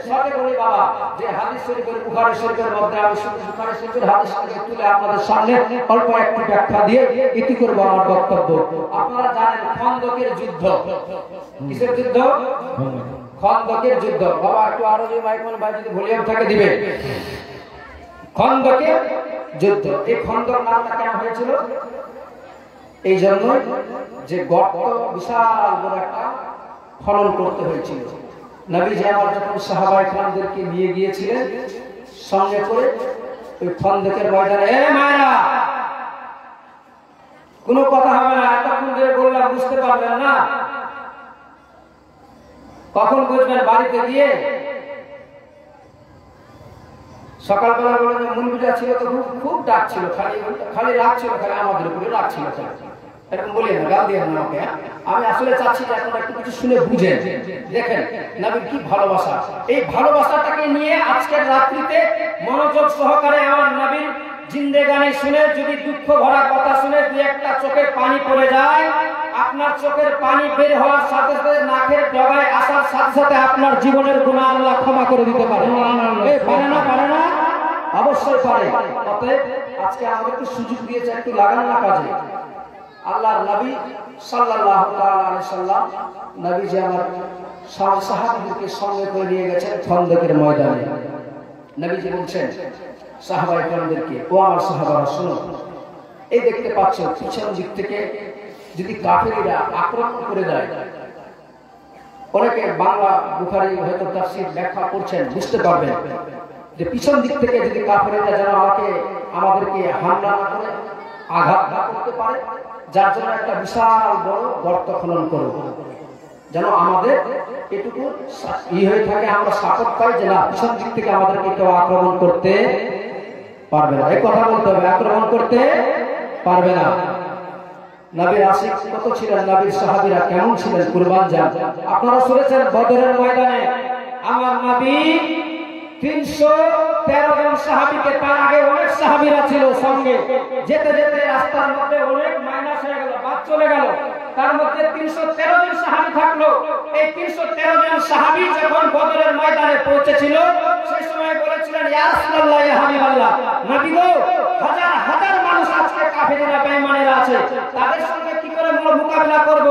সবে বলি বাবা যে হাদিস শরীফের, বুখারী শরীফের মধ্যে আমি বুখারী শরীফের হাদিস থেকে তুলে আপনাদের সামনে অল্প একটু ব্যাখ্যা দিয়ে ইতি করব আমার বক্তব্য। আপনারা জানেন খন্দকের যুদ্ধ। কিসের যুদ্ধ? খন্দকের যুদ্ধ। বাবা একটু আরো যে মাইক্রোফোন বাজিয়ে ভলিউম থাকে দিবে। খন্দকের যুদ্ধ। এই খন্দক নামটা কেন হয়েছিল? এই জন্য যে গর্ত বিশাল বড় একটা খনন করতে হয়েছিল। নবীজি আমার যখন সাহাবায়ে কেরামদেরকে নিয়ে গিয়েছিলেন সঙ্গে করে ওই খন্দকের ময়দানে, এ মায়েরা কোনো কথা হবে না, এতক্ষণ ধরে বললাম বুঝতে পারবেন না, কখন বুঝবেন বাড়িতে গিয়ে। সকালবেলা বলে যে মুরগিটা ছিল তো খুব ডাক ছিল, খালি রাগ ছিল, খালি আমাদের উপরে রাগ ছিল। এরকম বলি না, গাল দিয়ে না আমাকে। আমি আসলে চাচ্ছি যে এখন একটু কিছু শুনে বুঝেন। দেখেন নবীর কি ভালোবাসা। এই ভালোবাসাটাকে নিয়ে আজকের রাত্রিতে মনোযোগ সহকারে আমার নবীর জিন্দেগানি শুনে যদি দুঃখ ভরা কথা শুনে দুই একটা চোখের পানি পড়ে যায়, আপনার চোখের পানি বের হওয়ার সাথে সাথে নাকের ডগায় আসার সাথে সাথে আপনার জীবনের গুনাহ আল্লাহ ক্ষমা করে দিতে পারে। পারে না? পারে না? অবশ্যই পারে। অতএব আজকে আমাদেরকে সুযোগ দিয়েছে, একটু লাগান না কাজে। আল্লাহর নবী সাল্লাল্লাহু আলাইহি সাল্লাম, নবী যে আমার সাহাবীদেরকে সঙ্গে করে নিয়ে গেছেন খন্দকের ময়দানে। নবীজি বলছেন, সাহাবায়ে কেরামদেরকে, ও আমার সাহাবারা শোনো, এই দেখতে পাচ্ছ পিছন দিক থেকে যদি কাফেররা আক্রমণ করে দেয়, অনেকে বাংলা বুখারী হয়তো তাফসীর ব্যাখ্যা করছেন, বুঝতে পারবেন যে পিছন দিক থেকে যদি কাফেররা যেন আমাদেরকে হামলা না করে, আঘাত না করতে পারে, যার জন্য একটা বিশাল বড় গর্ত খনন করব, যেন আমাদের এটুকু হয়ে থাকে, আমরা সাপোর্ট পাই যে না পিছন দিক থেকে আমাদেরকে কেউ আক্রমণ করতে পারবে না। এই কথা বলতে হবে, আক্রমণ করতে পারবে না। নবীর আশিক কত ছিলেন, নবীর সাহাবীরা কেমন ছিলেন, কুরবান যান। আপনারা শুনেছেন বদরের ময়দানে আমার নবী 313 জন সাহাবীকে, তার আগে অনেক সাহাবীরা ছিল সঙ্গে, যেতে যেতে রাস্তার মধ্যে অনেক মাইনাস হয়ে গেল, বাদ চলে গেল, তার মধ্যে 313 জন সাহাবী থাকলো। এই 313 জন সাহাবী যখন বদরের ময়দানে পৌঁছেছিল, সেই সময় বলেছিলেন ইয়া রাসূলুল্লাহ, ইয়া হাবিবাল্লাহ, নবী গো, হাজার হাজার মানুষ আজকে কাফেররা বেঈমানেরা আছে, তাদের সঙ্গে কি করে মোকাবিলা করব?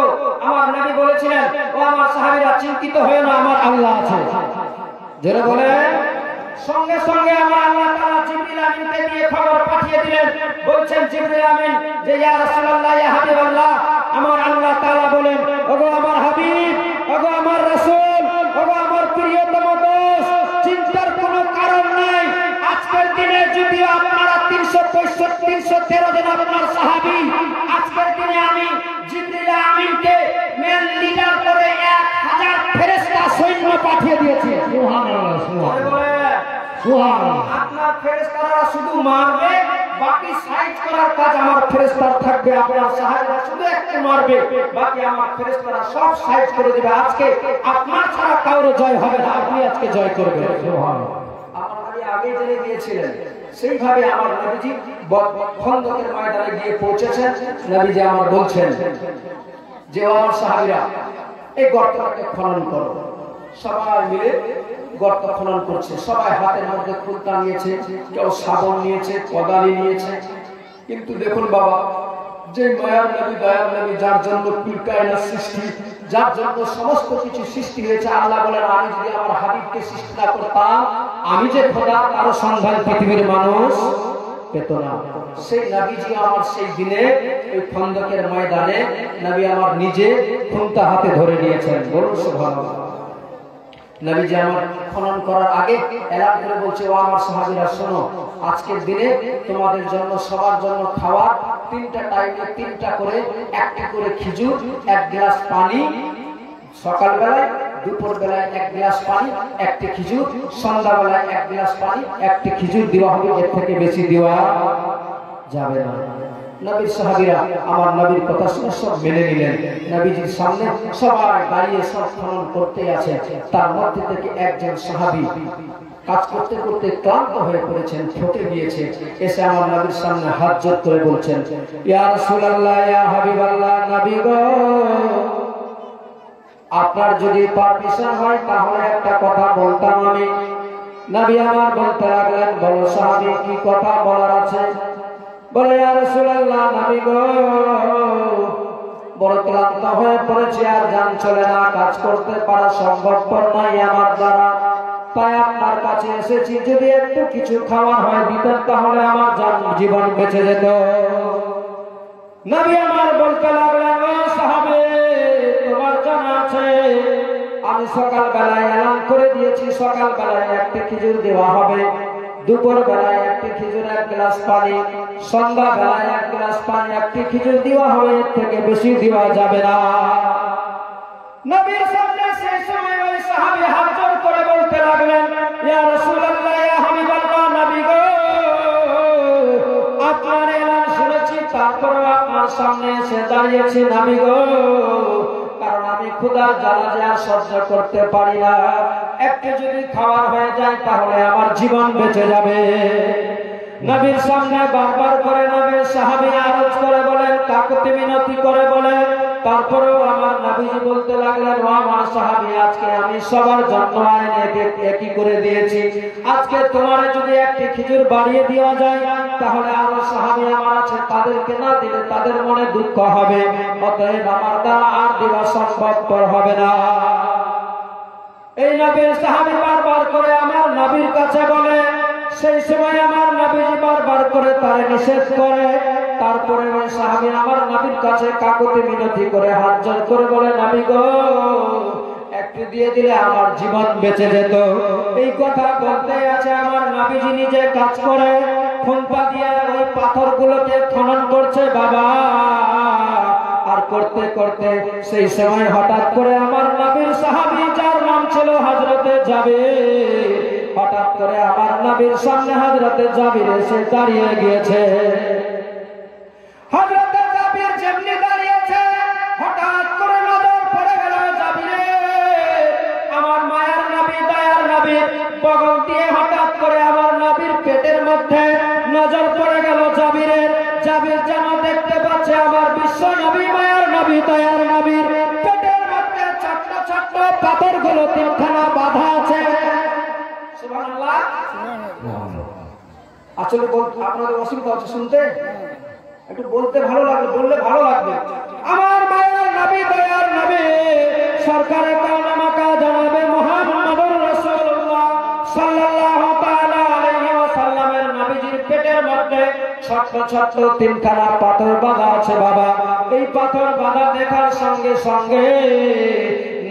আমার নবী বলেছিলেন, ও আমার সাহাবীরা, চিন্তিত হয়ো না, আমার আল্লাহ আছে। যারা বলে সঙ্গে সঙ্গে আমার আল্লাহ তাআলা জিবরিল আমিনকে দিয়ে খবর পাঠিয়ে দিলেন, বলছেন জিবরিল আমিন যে ইয়া রাসূলুল্লাহ, ইয়া হাবিবাল্লাহ, আমার আল্লাহ তাআলা বলেন, ওগো আমার হাবিব, ওগো আমার রাসূল, ওগো আমার প্রিয়তম দোস্ত, চিন্তার কোনো কারণ নাই। আজকের দিনে যদি আপনারা 313 জন আপনার সাহাবী, আজকের দিনে আমি জিবরিল আমিনকে মেন লিডার করে 1000 ফেরেশতা সৈন্য পাঠিয়ে দিয়েছি। সুবহানাল্লাহ, সুবহানাল্লাহ। আপনার ফেরেশতারা শুধু মারবে, বাকি সাইজ করার কাজ আমার ফেরেশতার থাকবে। আপনার সাহাবীরা শুধু একটু মারবে, বাকি আমার ফেরেশতারা সব সাইজ করে দেবে। আজকে আপনার ছাড়া কারো জয় হবে না, আপনি আজকে জয় করবেন। সুবহানাল্লাহ। আমার নবী আগে জেনে গিয়েছিলেন, সেইভাবে আমার নবীজি খন্দকের ময়দানে গিয়ে পৌঁছেছেন। নবীজি আমার বলছেন যে আমার সাহাবীরা এই গর্তটাকে খনন করো। সবাই মিলে গর্ত খনন করছে, সবাই হাতের মধ্যে খুলতা নিয়েছে, কেউ শাবল নিয়েছে, কোদালি নিয়েছে। কিন্তু দেখুন বাবা, যে মায়ার নবী, দয়ার নবী, যার জন্য কুলকায়নাত সৃষ্টি, যার জন্য সমস্ত কিছু সৃষ্টি হয়েছে, আল্লাহ বলেন আমি যদি আমার হাবিবকে সৃষ্টি না করতাম, আমি যে খোদা তার সন্ধান পৃথিবীর মানুষ পেত না। সেই নবীজি আমার সেই দিনে ওই খন্দকের ময়দানে নবী আমার নিজে খুন্তা হাতে ধরে নিয়েছেন। বলুন সুবহানাল্লাহ। নবীজি আমার খনন করার আগে এলান করে বলছে, ও আমার সাহাবীরা শোনো, আজকের দিনে তোমাদের জন্য সবার জন্য খাওয়া 3টা টাইমে 3টা করে, 1টি করে খেজুর, 1 গ্লাস পানি, সকালবেলায়, দুপুর বেলায় 1 গ্লাস পানি, 1টি খেজুর, সন্ধ্যাবেলায় 1 গ্লাস পানি, 1টি খেজুর দেওয়া হবে, এর থেকে বেশি দেওয়া যাবে না। নবীর সাহাবীরা আমার নবীর কথা শুনে সব মেনে নিলেন। নবীজির সামনে সবাই দাঁড়িয়ে সব খনন করতে আছে। তার মধ্যে থেকে একজন সাহাবী কাজ করতে করতে ক্লান্ত হয়ে পড়েছেন, থকে গিয়েছে, এসে আমার নবীর সামনে হাত জোড় করে বলছেন, ইয়া রাসূলুল্লাহ, ইয়া হাবিবাল্লাহ, নবী গো, আপনার যদি পারমিশন হয় তাহলে একটা কথা বলতাম আমি। নবী আমার বলতে লাগলেন, বলো সাহাবী, কি কথা বলার আছে? বলে ইয়া রাসূলুল্লাহ, নবী গো, বড় ক্লান্ত হয়ে পড়েছি, আর জান চলে না, কাজ করতে পারা সম্ভবপর নয় আমার দ্বারা, তাই আপনার কাছে এসেছি, যদি একটু কিছু খাওয়ার হয় দিতেন তাহলে আমার জীবন বেঁচে যেত। নবী আমার বলতে লাগলেন, ও সাহাবী, তোমার জানা আছে আমি সকাল বেলায় এলান করে দিয়েছি, সকাল বেলায় 1টি খেজুর দেওয়া হবে, দুপুর বেলায় 1টি খেজুর, 1 গ্লাস পানি, সন্ধ্যা বেলায় 1 গ্লাস পানি, 1টি খেজুর দেওয়া হবে, এর থেকে বেশি দেওয়া যাবে না। নবীর সামনে সেই সময় ওই সাহাবী হাত জোড় করে বলতে লাগলেন, ইয়া রাসূলুল্লাহ, ইয়া হাবিবাল্লাহ, নবী গো, আপনার এলান শুনেছি, তারপরে আপনার সামনে এসে দাঁড়িয়েছি নবী গো, কারণ আমি ক্ষুধার জ্বালা যে আর সহ্য করতে পারি না, একটু যদি খাওয়ার হয়ে যায় তাহলে আমার জীবন বেঁচে যাবে। নবীর সামনে বারবার করে নবীর সাহাবী আরজ করে বলেন, কাকুতি মিনতি করে বলেন। তারপরেও আমার নবীজি বলতে লাগলেন, ও আমার সাহাবী, আজকে আমি সবার জন্য আইন একই করে দিয়েছি, আজকে তোমার যদি 1টি খেজুর বাড়িয়ে দেওয়া যায় তাহলে আরো সাহাবী আমার আছে, তাদেরকে না দিলে তাদের মনে দুঃখ হবে, অতএব আমার দ্বারা আর দেওয়া সম্ভবপর হবে না। এই নবীর সাহাবী বারবার করে আমার নবীর কাছে বলে, সেই সময় আমার নবীজি বারবার করে তারে নিষেধ করে। তারপরে ওই সাহাবী আমার নবীর কাছে কাকুতি মিনতি করে হাত জোড় করে বলে, নবী গো, একটু দিয়ে দিলে আমার জীবন বেঁচে যেত। এই কথা বলতে আছে আমার নবীজি নিজে কাজ করে খুন্তা দিয়ে ওই পাথরগুলোকে খনন করছে বাবা। আর করতে করতে সেই সময় হঠাৎ করে আমার নবীর সাহাবী, যার নাম ছিল হযরতে জাবির, হঠাৎ করে আমার নবীর সামনে হযরতে জাবির এসে দাঁড়িয়ে গিয়েছে। হযরতে জাবির যেমনি দাঁড়িয়েছে, হঠাৎ করে নজর পড়ে গেল জাবিরের। আমার মায়ের নবী, দয়ার নবী বগল দিয়ে হঠাৎ করে আমার নবীর পেটের মধ্যে নজর পড়ে গেল জাবিরের। জাবির যেন দেখতে পাচ্ছে আমার বিশ্ব নবী, মায়ের নবী, দয়ার নবীর পেটের মধ্যে ছোট্ট ছোট্ট পাথরগুলো তিনখানা বাঁধা আছে। সুবহানাল্লাহ। আসলে আপনাদের অসুবিধা হচ্ছে শুনতে, একটু বলতে ভালো লাগবে, বললে ভালো লাগবে। আমার মায়ের নবী, দয়ার নবী সরকারে কাউনে মাকা জনাবে মুহাম্মদুর রাসূলুল্লাহ সাল্লাল্লাহু তাআলা আলাইহি ওয়াসাল্লামের নবীজির পেটের মধ্যে ছোট্ট ছোট্ট তিনখানা পাথর বাঁধা আছে বাবা। এই পাথর বাঁধা দেখার সঙ্গে সঙ্গে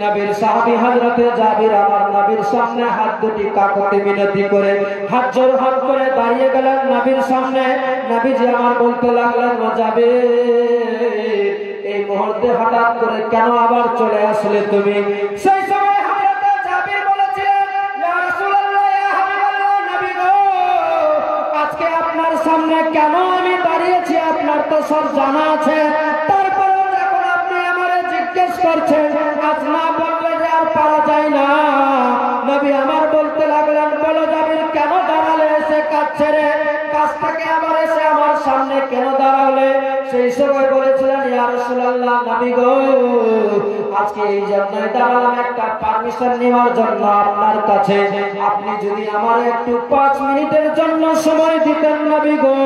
নবীর সাহাবী হযরতে জাবির আমার নবীর সামনে হাত দুটি কাকুতি মিনতি করে হাত জোড় হাত করে দাঁড়িয়ে গেলেন নবীর সামনে। নবীজি আমার বলতে লাগলেন, ও জাবির, এই মুহূর্তে হঠাৎ করে কেন আবার চলে আসলে তুমি? সেই সময় হযরতে জাবির বলেছিলেন, ইয়া রাসূলুল্লাহ, ইয়া হাবিবাল্লাহ, নবী গো, আজকে আপনার সামনে কেন আমি দাঁড়িয়েছি আপনার তো সব জানা আছে। তারপরেও যখন আপনি আমারে জিজ্ঞেস করছেন, আজ না বললে যে আর পারা যায় না। নবী আমার বলতে লাগলেন, বলো জাবির, কেন দাঁড়ালে? এসে কাজ ছেড়ে কাজ থেকে আবার এসে আমার সামনে কেন দাঁড়ালে? সেই সময় বলেছিলেন, ইয়া রাসূলুল্লাহ, নবী গো, আজকে এই জন্যই দাঁড়ালাম একটা পারমিশন নেওয়ার জন্য আপনার কাছে। আপনি যদি আমার একটু 5 মিনিটের জন্য সময় দিতেন নবী গো,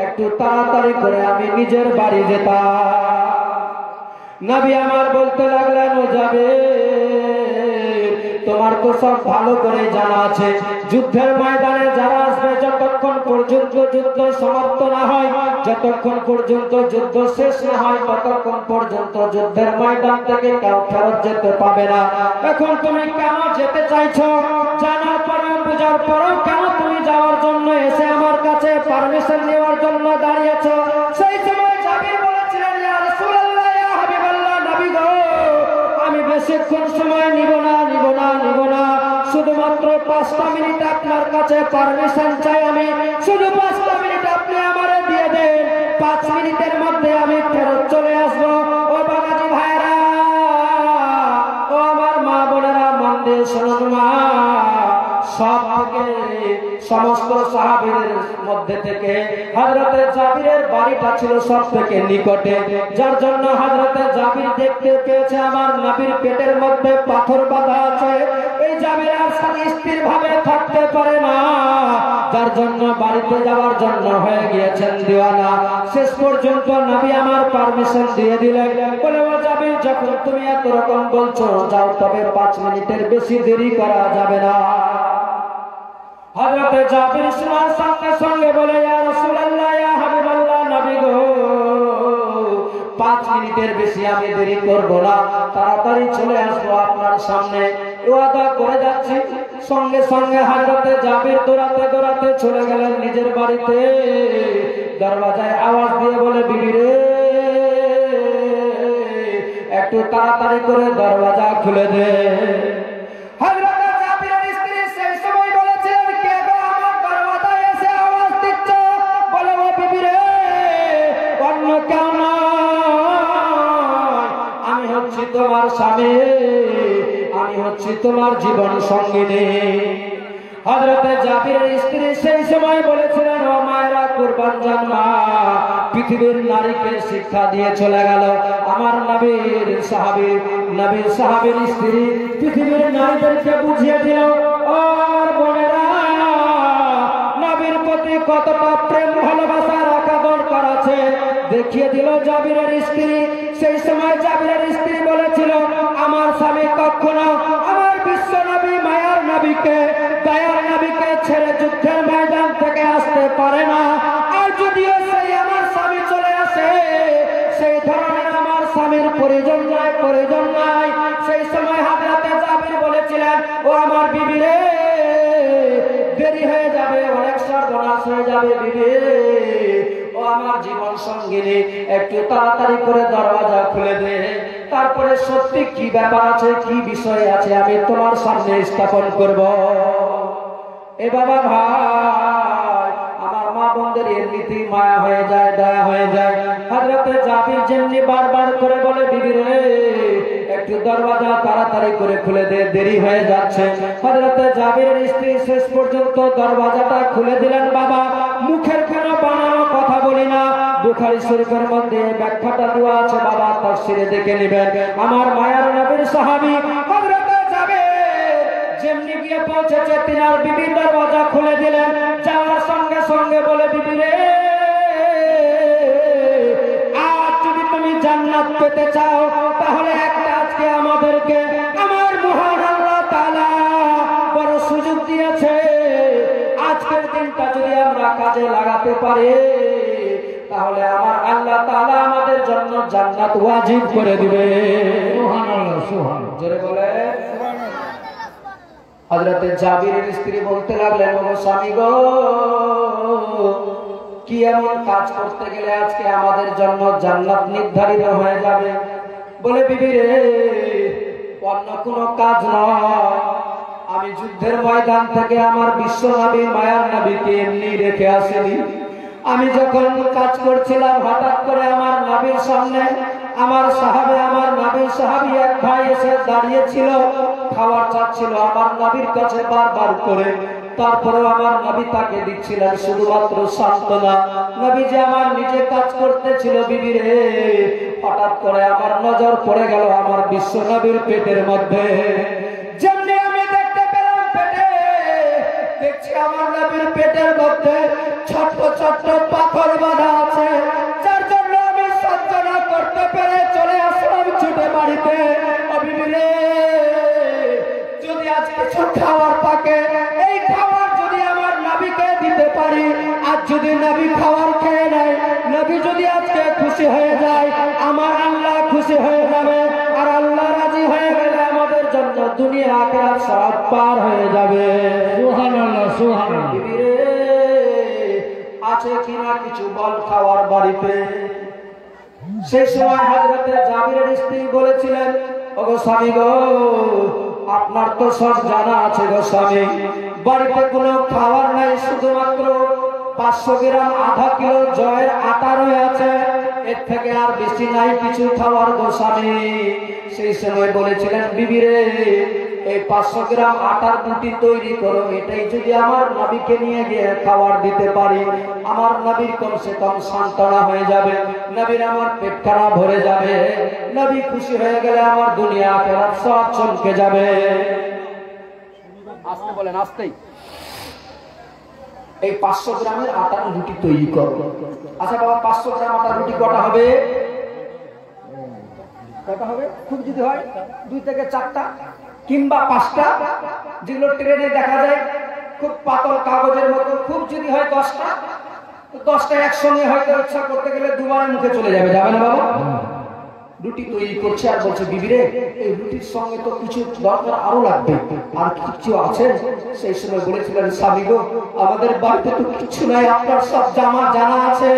একটু তাড়াতাড়ি করে আমি নিজের বাড়ি যেতাম। নবী আমার বলতে লাগলেন, ও জাবির, তোমার তো সব ভালো করে জানা আছে, যুদ্ধের ময়দানে যারা আসবে, যতক্ষণ পর্যন্ত যুদ্ধ সমাপ্ত না হয়, যতক্ষণ পর্যন্ত যুদ্ধ শেষ না হয়, ততক্ষণ পর্যন্ত যুদ্ধের ময়দান থেকে কেউ ফেরত যেতে পাবে না। এখন তুমি কেন যেতে চাইছো? জানার পরেও বুঝার পরেও কেন তুমি যাওয়ার জন্য এসে আমার কাছে পারমিশন নেওয়ার জন্য দাঁড়িয়েছো? সেই সময় জাবির বলেছিলেন, ইয়া রাসূলুল্লাহ, ইয়া হাবিবাল্লাহ, নবী গো, আমি বেশিক্ষণ সময় নিব না, শুধুমাত্র 5টা মিনিট আপনার কাছে পারমিশন চাই আমি। শুধু 5টা মিনিট আপনি আমারে দিয়ে দেন, 5 মিনিটের মধ্যে আমি ফেরত চলে আসবো। ও বাবাজি ভাইরা, ও আমার মা বোনেরা, মন দিয়ে শুনুন মা। সমস্ত সাহাবীদের মধ্যে থেকে হযরতে জাবিরের বাড়িটা ছিল সব থেকে নিকটে, যার জন্য হযরতে জাবির দেখতে পেয়েছে আমার নবীর পেটের মধ্যে পাথর বাঁধা আছে। এই জাবির আর স্থির ভাবে থাকতে পারে না, যার জন্য বাড়িতে যাওয়ার জন্য হয়ে গিয়েছেন দিওয়ানা। শেষ পর্যন্ত নবী আমার পারমিশন দিয়ে দিলেন, বলে, ও জাবির, যখন তুমি এত রকম বলছো, যাও, তবে 5 মিনিটের বেশি দেরি করা যাবে না। হযরতে জাবির শোনার সঙ্গে সঙ্গে বলে, ইয়া রাসূলুল্লাহ, ইয়া হাবিবাল্লাহ, নবী গো, 5 মিনিটের বেশি আমি দেরি করব না, তাড়াতাড়ি চলে আসবো আপনার সামনে, ওয়াদা করে যাচ্ছি। সঙ্গে সঙ্গে হযরতে জাবির দৌড়াতে দৌড়াতে চলে গেলেন নিজের বাড়িতে। দরজায় আওয়াজ দিয়ে বলে, বিবি রে, একটু তাড়াতাড়ি করে দরজা খুলে দে। হযরতে জাবিরের স্ত্রী সেই সময় বলেছিলেন, কে গো আমার দরজায় এসে আওয়াজ দিচ্ছ? বলে, ও বিবি রে, অন্য কেউ নয়, আমি হচ্ছি তোমার স্বামী, আমি হচ্ছি তোমার জীবন সঙ্গিনী। হযরতে জাবিরের স্ত্রী সেই সময় বলেছিলেন, ও মায়েরা, কুরবান যান মা, পৃথিবীর নারীকে শিক্ষা দিয়ে চলে গেল আমার নবীর সাহাবীর স্ত্রী পৃথিবীর নারীদেরকে বুঝিয়ে দিল, ও আমার বোনেরা, নবীর প্রতি কতটা প্রেম ভালোবাসা রাখা দরকার আছে দেখিয়ে দিল জাবিরের স্ত্রী। সেই সময় জাবিরের স্ত্রী বলেছিল, আমার স্বামী কখনো আমার বিশ্ব নবী, মায়ার নবীকে, দয়ার নবীকে ছেড়ে যুদ্ধের ময়দান থেকে আসতে পারে না। আর যদিও সেই আমার স্বামী চলে আসে, সেই ধরনের আমার স্বামীর প্রয়োজন নাই। সেই সময় হযরতে জাবির বলেছিলেন, ও আমার বিবি রে, দেরি হয়ে যাবে, অনেক সর্বনাশ হয়ে যাবে বিবি, ও আমার জীবন সঙ্গিনী, একটু তাড়াতাড়ি করে দরওয়াজা খুলে দে। তারপরে সত্যি কি ব্যাপার আছে, কি বিষয় আছে, আমি তোমার সামনে স্থাপন করব। এ বাবা ভাই, আমার মা বোনদের এমনিতেই মায়া হয়ে যায়, দয়া হয়ে যায়। হযরতে জাবির যেমনি বারবার করে বলে, বিবি রে, একটু দরওয়াজা তাড়াতাড়ি করে খুলে দে, দেরি হয়ে যাচ্ছে। হযরতে জাবিরের স্ত্রী শেষ পর্যন্ত দরওয়াজাটা খুলে দিলেন। বাবা, মুখের কোনো বানানো কথা বলি না, বুখারী শরীফের মধ্যে ব্যাখ্যাটা দেওয়া আছে, বাবা তাফসীরে দেখে নেবেন। আমার মায়ার নবীর সাহাবী হযরতে জাবির যেমনি গিয়ে পৌঁছেছে, তিনার বিবি দরওয়াজা খুলে দিলেন। যাওয়ার সঙ্গে সঙ্গে বলে, বিবি রে, আজ যদি তুমি জান্নাত পেতে চাও, তাহলে একটা আজকে আমাদেরকে আমার মহান আল্লাহ তাআলা বড় সুযোগ দিয়েছে। আজকের দিনটা যদি আমরা কাজে লাগাতে পারি, তাহলে আমার আল্লাহ তাআলা আমাদের জন্য জান্নাত ওয়াজিব করে দিবে। সুবহানাল্লাহ, সুবহানাল্লাহ। জোরে বলে। হযরতে জাবিরের স্ত্রী বলতে লাগলেন, ও স্বামী গো, কি এমন কাজ করতে গেলে আজকে আমাদের জন্য জান্নাত নির্ধারিত হয়ে যাবে? বলে, বিবি রে, অন্য কোনো কাজ নয়, আমি যুদ্ধের ময়দান থেকে আমার বিশ্ব নবী মায়ার নবীকে এমনি রেখে আসিনি। আমি যখন কাজ করছিলাম, হঠাৎ করে আমার নবীর সামনে আমার নবীর সাহাবী এক ভাই এসে দাঁড়িয়েছিল, খাবার চাচ্ছিল আমার নবীর কাছে বারবার করে। তারপরেও আমার নবী তাকে দিচ্ছিলেন শুধুমাত্র সান্ত্বনা। নবী যে আমার নিজে কাজ করতেছিল, বিবি রে, হঠাৎ করে আমার নজর পড়ে গেল আমার বিশ্ব নবীর পেটের মধ্যে। যেমনি আমি দেখতে পেলাম পেটে, দেখছি আমার নবীর পেটের মধ্যে ছোট্ট ছোট্ট পাথর বাঁধা আছে, যার জন্য আমি সহ্য না করতে পেরে চলে আসলাম ছুটে বাড়িতে। বিবি রে, যদি আজ কিছু খাবার থাকে, এই খাবার যদি আমার নবীকে দিতে পারি, আর যদি নবী খাবার খেয়ে নেয়, নবী যদি আজকে খুশি হয়ে যায়, আমার আল্লাহ খুশি হয়ে যাবে। আর আল্লাহ রাজি হয়ে গেলে আমাদের জন্য দুনিয়া আখিরাত সব পার হয়ে যাবে। সুবহানাল্লাহ, সুবহানাল্লাহ। বিবি রে, আছে কিনা কিছু বল খাওয়ার বাড়িতে? সেই সময় হযরতে জাবিরের স্ত্রী বলেছিলেন, ওগো স্বামী গো, আপনার তো সব জানা আছে গো স্বামী, বাড়িতে কোনো খাবার নাই, শুধুমাত্র 500 গ্রাম আধা কিলো জয়ের আটা রয়েছে, এর থেকে আর বেশি নাই কিছু খাবার গো স্বামী। সেই সময় বলেছিলেন, বিবি রে, এই 500 গ্রাম আটার রুটি তৈরি করো, এটাই যদি আমার নবীকে নিয়ে গিয়ে খাবার দিতে পারি, আমার নবীর কমসে কম সান্ত্বনা হয়ে যাবে, নবীর আমার পেটখানা ভরে যাবে, নবী খুশি হয়ে গেলে আমার দুনিয়া আখিরাত সব চমকে যাবে। আসতে বলেন, আসতেই। এই 500 গ্রামের আটার রুটি তৈরি করো। আচ্ছা বাবা, 500 গ্রাম আটার রুটি কটা হবে? কটা হবে? খুব যদি হয় 2 থেকে 4টা কিংবা 5টা, যেগুলো ট্রেনে দেখা যায় খুব পাতল কাগজের মতো। খুব যদি হয় 10টা, 10টা একসঙ্গে হয়তো ইচ্ছা করতে গেলে দুবারের মুখে চলে যাবে, যাবে না বাবা? রুটি তৈরি করছে আর বলছে, বিবি রে, এই রুটির সঙ্গে তো কিছু দরকার আরো লাগবে, আর কিছু আছে? সেই সময় বলেছিলেন, স্বামী গো, আমাদের বাড়িতে তো কিছু নাই, আপনার সব জানা আছে,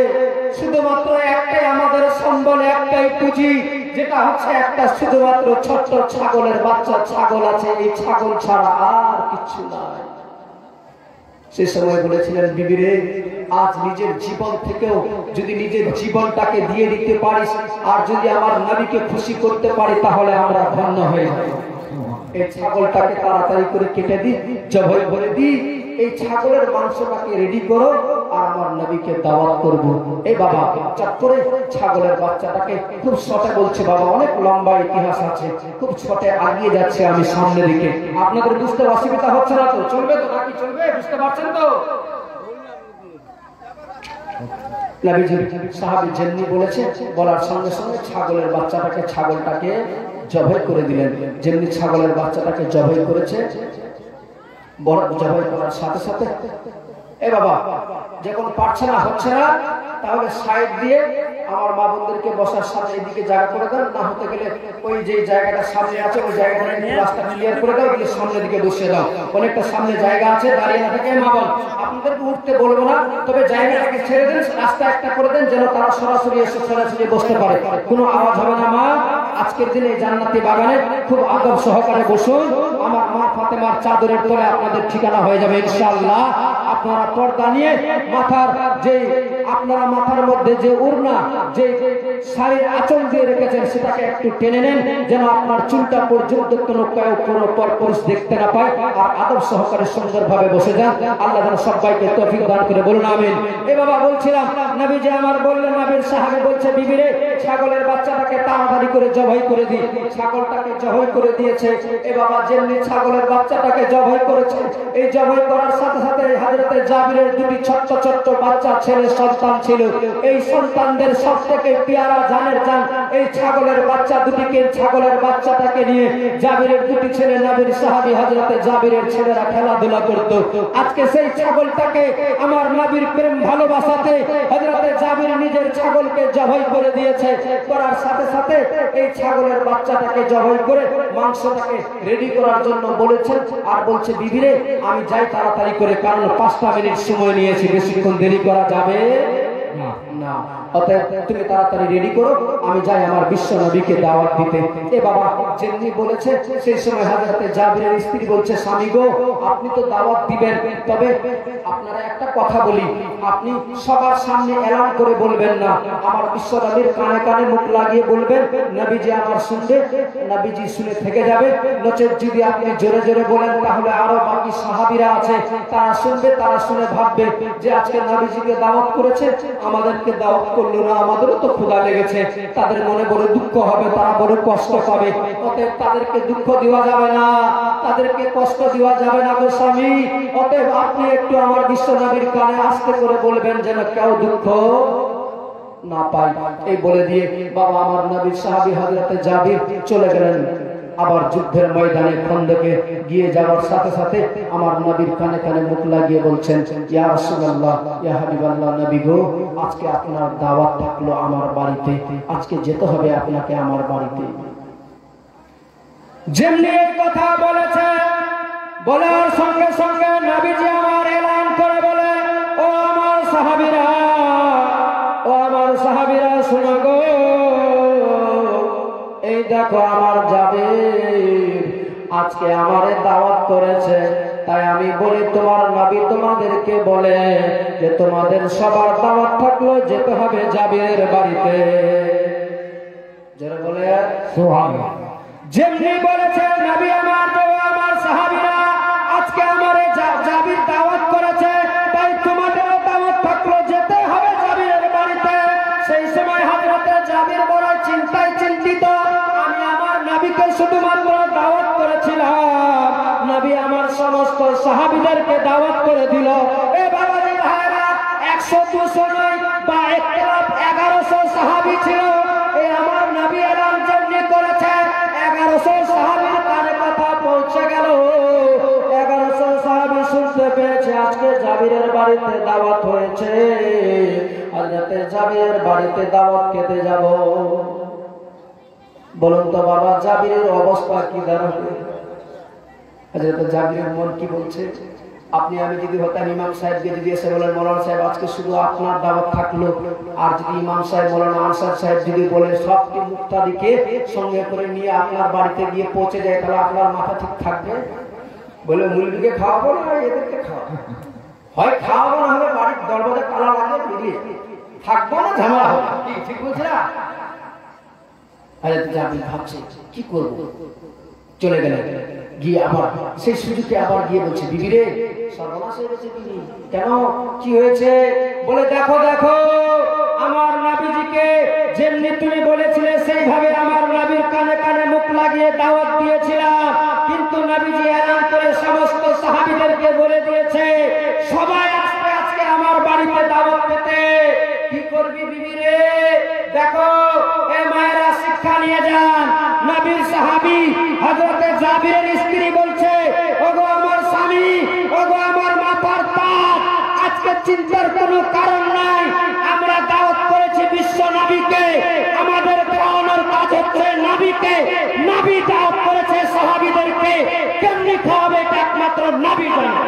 শুধুমাত্র একটাই আমাদের সম্বল, একটাই পুঁজি, যেটা হচ্ছে একটা শুধুমাত্র ছোট্ট ছাগলের বাচ্চা ছাগল আছে, এই ছাগল ছাড়া আর কিছু নাই। সে সময় বলেছিলেন, বিবি রে, আজ নিজের জীবন থেকেও যদি নিজের জীবনটাকে দিয়ে দিতে পারিস, আর যদি আমার নবীকে খুশি করতে পারি, তাহলে আমরা ধন্য হয়ে যাব। এই ছাগলটাকে তাড়াতাড়ি করে কেটে দি, জবাই করে দি, এই ছাগলের মাংসটাকে রেডি করো, আর আমার নবীকে দাওয়াত করব। এই বাবা চট করে ছাগলের বাচ্চাটাকে খুব শর্টে বলছে, বাবা অনেক লম্বা ইতিহাস আছে, খুব শর্টে আগিয়ে যাচ্ছে আমি সামনের দিকে। আপনাদের বুঝতে অসুবিধা হচ্ছে না তো? চলবে তো নাকি? চলবে, বুঝতে পারছেন তো? নবীজি সাহাবী যেমনি বলেছে, বলার সঙ্গে সঙ্গে ছাগলটাকে জবাই করে দিলেন। যেমনি ছাগলের বাচ্চাটাকে জবাই করেছে, বড় জবাই করার সাথে সাথে এ বাবা যখন পারছে না হচ্ছে না, তাহলে সাইড দিয়ে আমার মা বোনদেরকে বসার সাথে এদিকে জায়গা করে দেন, না হতে গেলে ওই যে জায়গাটা সামনে আছে ওই জায়গাটা নিয়ে রাস্তা ক্লিয়ার করে দাও, দিয়ে সামনের দিকে বসিয়ে দাও। অনেকটা সামনে জায়গা আছে, দাঁড়িয়ে না থেকে মা বোন আপনাদেরকে উঠতে বলবো না, তবে জায়গাটাকে ছেড়ে দেন, রাস্তা একটা করে দেন যেন তারা সরাসরি এসে সরাসরি বসতে পারে, কোনো আওয়াজ হবে না। মা আজকের দিনে জান্নাতি বাগানে খুব আদব সহকারে বসুন, আমার মা ফাতেমার চাদরের তলে আপনাদের ঠিকানা হয়ে যাবে ইনশাআল্লাহ। আপনারা পর্দা নিয়ে মাথার যে আপনারা মাথার মধ্যে যে ওড়না যে শাড়ির আঁচল দিয়ে রেখেছেন সেটাকে একটু টেনে নেন, যেন আপনার চুলটা পর্যন্ত কোনো পরপুরুষ দেখতে না পায়, আর আদব সহকারে সুন্দরভাবে বসে যান। আল্লাহ যেন সবাইকে তৌফিক দান করে, বলুন আমিন। এ বাবা বলছিলাম নবী যে আমার বললেন, নবীর সাহাবী বলছে বিবি রে ছাগলের বাচ্চাটাকে তাড়াতাড়ি করে জবাই করে দি। ছাগলটাকে জবাই করে দিয়েছে। এ বাবা যেমনি ছাগলের বাচ্চাটাকে জবাই করেছে, এই জবাই করার সাথে সাথে হযরতে জাবিরের দুটি ছোট্ট ছোট্ট বাচ্চা ছেলে সন্তান ছিল। এই সন্তানদের সবথেকে পেয়ারা জানের জান এই ছাগলের বাচ্চা দুটিকে, ছাগলের বাচ্চাটাকে নিয়ে জাবিরের দুটি ছেলে নবীর সাহাবী হযরতে জাবিরের ছেলেরা খেলাধুলা করত। আজকে সেই ছাগলটাকে আমার নবীর প্রেম ভালোবাসাতে হযরতে জাবির নিজের ছাগলকে জবাই করে দিয়েছে। করার সাথে সাথে এই ছাগলের বাচ্চাটাকে জবাই করে মাংসটাকে রেডি করার জন্য বলেছেন, আর বলছে বিবি রে আমি যাই তাড়াতাড়ি করে, কারণ 5টা মিনিট সময় নিয়েছি, বেশিক্ষণ দেরি করা যাবে না। অতএব তুমি তাড়াতাড়ি রেডি করো, আমি যাই আমার বিশ্ব নবীকে দাওয়াত দিতে। এ বাবা যেমনি বলেছে সেই সময় হযরতে জাবিরের স্ত্রী বলছে, স্বামী গো আপনি তো দাওয়াত দিবেন, তবে আপনারা একটা কথা বলি, আপনি সবার সামনে এলান করে বলবেন না, আমার বিশ্ব নবীর কানে কানে মুখ লাগিয়ে বলবেন, নবীজি আমার শুনবে, নবীজি শুনে থেকে যাবে। নচেত যদি আপনি জোরে জোরে বলেন তাহলে আরো বাকি সাহাবীরা আছে, তারা শুনবে, তারা শুনে ভাববে যে আজকে নবীজিকে দাওয়াত করেছে, আমাদেরকে দাওয়াত করলো না, আমাদেরও তো ক্ষুধা লেগেছে। তাদের মনে বড় দুঃখ হবে, তারা বড় কষ্ট পাবে। অতএব তাদেরকে দুঃখ দেওয়া যাবে না, তাদেরকে কষ্ট দেওয়া যাবে না গো স্বামী। অতএব আপনি একটু আমার বিশ্ব নবীর কানে আস্তে করে বলবেন যেন কেউ দুঃখ না পায়। এই বলে দিয়ে বাবা আমার নবীর সাহাবী হযরতে জাবির চলে গেলেন। আবার যুদ্ধের ময়দানে খন্দকে গিয়ে যাওয়ার সাথে সাথে আমার নবীর কানে কানে মুখ লাগিয়ে বলছেন, ইয়া রাসূলুল্লাহ, ইয়া হাবিবাল্লাহ, নবী গো আজকে আপনার দাওয়াত থাকলো আমার বাড়িতে, আজকে যেতে হবে আপনাকে আমার বাড়িতে। যেমনি এই কথা বলেছে, বলার সঙ্গে সঙ্গে নবীজি আমার এলান করে বলে, ও আমার সাহাবীরা, ও আমার সাহাবীরা শোনো গো, এই দেখো আমার জাবির আজকে আমারে দাওয়াত করেছে, তাই আমি বলি তোমার নবী তোমাদেরকে বলে যে তোমাদের সবার দাওয়াত থাকলো, যেতে হবে জাবিরের বাড়িতে। যারা বলে সুবহানাল্লাহ। যেমনি বলেছে নবী আমার, তো আমার সাহাবীরা আজকে আমারে জাবির দাওয়াত করেছে, তাই তোমাদেরও দাওয়াত থাকলো, যেতে হবে জাবিরের বাড়িতে। সেই সময় হযরতে জাবির বড় চিন্তায় চিন্তিত, আমি আমার নবীকে শুধুমাত্র দাওয়াত করেছিলাম, নবী আমার সমস্ত সাহাবীদেরকে দাওয়াত করে দিল। এ বাবাজি ভাইরা 100-200 নয় বা 1100 সাহাবী ছিল। এই আমার নবী এলান যেমনি করেছে 1100 সাহাবীর কানে কথা পৌঁছে গেল। 1100 সাহাবী শুনতে পেয়েছে আজকে জাবিরের বাড়িতে দাওয়াত হয়েছে, হযরতে জাবিরের বাড়িতে দাওয়াত খেতে যাব। বলুন তো বাবা জাবিরের অবস্থা কি দাঁড়াবে? হযরতে জাবিরের মন কি বলছে? আপনি আমি যদি হতাম ইমাম সাহেবকে যদি এসে বলেন, মৌলানা সাহেব আজকে শুধু আপনার দাওয়াত থাকলো, আর যদি ইমাম সাহেব মৌলানা আনসার সাহেব যদি বলে সবটি মুক্তাদিকে সঙ্গে করে নিয়ে আপনার বাড়িতে গিয়ে পৌঁছে যায়, তাহলে আপনার মাথা ঠিক থাকবে? বলে মুরগিকে খাওয়াবো না এদেরকে খাওয়াবো, হয় খাওয়াবো না হলে বাড়ির দরজা তালা লাগিয়ে বেরিয়ে থাকবো না, ঝামেলা হবে। ঠিক বলছে না? আমি ভাবছি কি করবো, চলে গেলেন। গিয়ে আবার সেই সুযোগে আবার গিয়ে বলছে, বিবি রে সর্বনাশ হয়ে গেছে। বিবি কেন, কি হয়েছে? বলে দেখো দেখো আমার নবীজিকে যেমনি তুমি বলেছিলে সেইভাবে আমার নবীর কানে কানে মুখ লাগিয়ে দাওয়াত দিয়েছিলাম, কিন্তু নবীজি এলান করে সমস্ত সাহাবীদেরকে বলে দিয়েছে সবাই আসবে আজকে আমার বাড়িতে দাওয়াত পেতে। কি করবি বিবি রে? দেখো এ মায়েরা শিক্ষা নিয়ে যান। নবীর সাহাবী হযরতে জাবিরের স্ত্রী বলছে, ওগো আমার স্বামী আজকে চিন্তার কোনো কারণ নাই। আমরা দাওয়াত করেছি বিশ্ব নবীকে, আমাদের খাওয়ানোর কাজ হচ্ছে নবীকে। নবী দাওয়াত করেছে সাহাবীদেরকে, কেমনি খাওয়াবে এটা একমাত্র নবী জানে।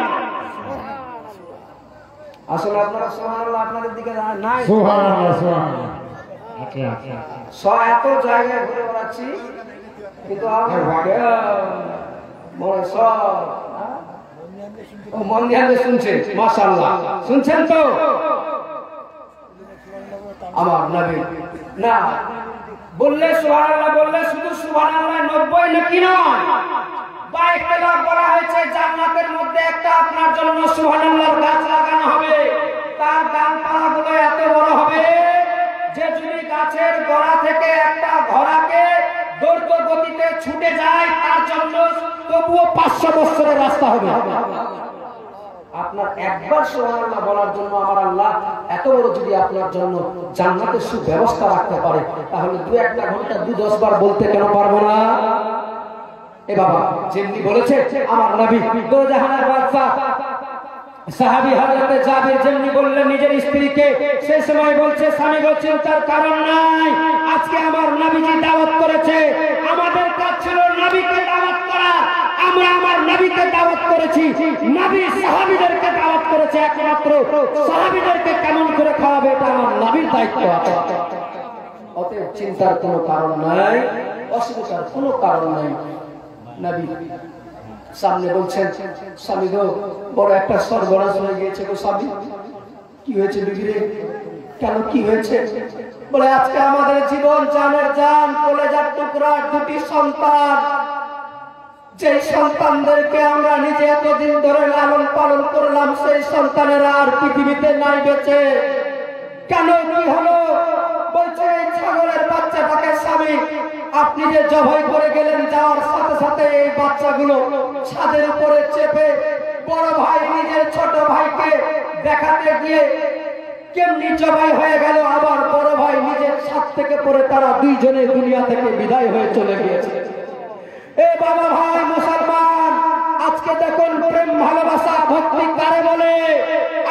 আসলে আপনারা সুবহানাল্লাহ আপনাদের দিকে নাই। সুবহানাল্লাহ সুবহানাল্লাহ। আচ্ছা আচ্ছা এত জায়গায় ঘুরে বেড়াচ্ছি কিন্তু মন দিয়ে শুনছে, মাশাআল্লাহ শুনছেন তো আমার নবী। না বললে সুবহানাল্লাহ, বললে শুধু সুবহানাল্লাহ 90 নাকি নয়, বা ইখতিলাফ করা হয়েছে জান্নাতের মধ্যে একটা আপনার জন্য সুবহানাল্লাহর গাছ লাগানো হবে। তার ডালপালাগুলো এত বড় হবে যে যদি গাছের গোড়া থেকে একটা ঘোড়াকে দ্রুত গতিতে ছুটে যায় তার জন্য তবুও 500 বছরের রাস্তা হবে। আপনার একবার সুবহানাল্লাহ বলার জন্য আমার আল্লাহ এত বড় যদি আপনার জন্য জান্নাতের সুব্যবস্থা রাখতে পারে, তাহলে 2-1 ঘন্টা 2-10 বার বলতে কেন পারবো না? এ বাবা যেমনি বলেছে আমার নবী দো জাহানের বাদশা সাহাবী হযরত জাবির যেমনি বললেন নিজের স্ত্রীকে, সেই সময় বলছে স্বামী গো চিন্তার কারণ নাই, আজকে আমার নবীজি দাওয়াত করেছে, আমাদের কাজ ছিল নবীকে দাওয়াত করা, আমরা আমার নবীকে দাওয়াত করেছি, নবী সাহাবীদেরকে দাওয়াত করেছে, একমাত্র সাহাবীদেরকে কেমন করে খাওয়াবে এটা আমার নবীর দায়িত্ব আছে। অতএব চিন্তার কোনো কারণ নাই, অসুবিধার কোনো কারণ নাই। নবী সামনে বলছেন স্বামী গো বড় একটা সর্বনাশ হয়ে গিয়েছে গো স্বামী। কি হয়েছে বিবি রে? কেন কি হয়েছে? বলে আজকে আমাদের জীবন জানের জান কলেজার টুকরা 2টি সন্তান, যে সন্তানদেরকে আমরা নিজে এতদিন ধরে লালন পালন করলাম, সেই সন্তানেরা আর পৃথিবীতে নাই বেঁচে। কেন কি হলো? বলছে এই ছাগলের বাচ্চাটাকে স্বামী আপনি যে জবাই করে গেলেন, যাওয়ার সাথে সাথে এই বাচ্চাগুলো ছাদের উপরে চেপে বড় ভাই নিজের ছোট ভাইকে দেখাতে গিয়ে কেমনি জবাই হয়ে গেল, আবার বড় ভাই নিজের ছাদ থেকে পড়ে তারা দুইজনে দুনিয়া থেকে বিদায় হয়ে চলে গিয়েছে। এ বাবা ভাই মুসলমান, আজকে দেখুন প্রেম ভালোবাসা ভক্তি কারে বলে।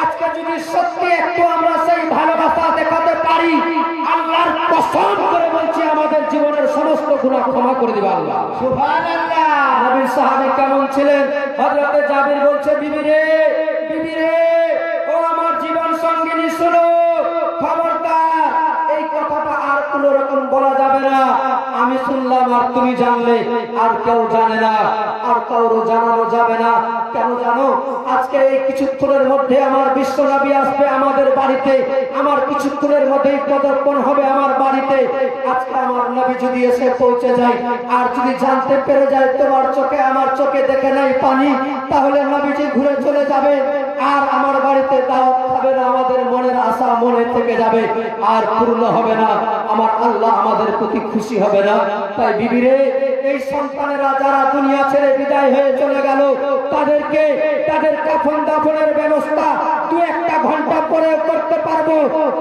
আজকে যদি সত্যি একটু আমরা সেই ভালোবাসা দেখাতে পারি, আল্লাহর কসম করে বলছি আমাদের জীবনের সমস্ত গুনাহ ক্ষমা করে দিবে আল্লাহ। সুবহানাল্লাহ। নবীর সাহাবী কেমন ছিলেন? হযরত জাবির বলছে বিবি রে, বিবি রে, ও আমার জীবন সঙ্গিনী শোনো, খবরদার এই কথাটা আর কোনো রকম বলা যাবে না। আমি শুনলাম আর তুমি জানলে, আর কেউ জানে না, আর কারো জানানো যাবে না। কেন জানো? আজকে এই কিছুক্ষণের মধ্যে আমার বিশ্ব নবী আসবে আমাদের বাড়িতে, আমার কিছুক্ষণের মধ্যেই পদার্পণ হবে আমার বাড়িতে। আজকে আমার নবী যদি এসে পৌঁছে যায় আর যদি জানতে পেরে যায় তোমার চোখে আমার চোখে দেখে নাই পানি, তাহলে নবীজি ঘুরে চলে যাবে আর আমার বাড়িতে দাওয়াত খাবে না। আমাদের মনের আশা মনে থেকে যাবে আর পূর্ণ হবে না, আমার আল্লাহ আমাদের প্রতি খুশি হবে না। তাই বিবি রে, এই সন্তানেরা যারা দুনিয়া ছেড়ে বিদায় হয়ে চলে গেল, তাদেরকে তাদের কাফন দাফনের ব্যবস্থা 2-1 ঘন্টা পরে করতে পারবো,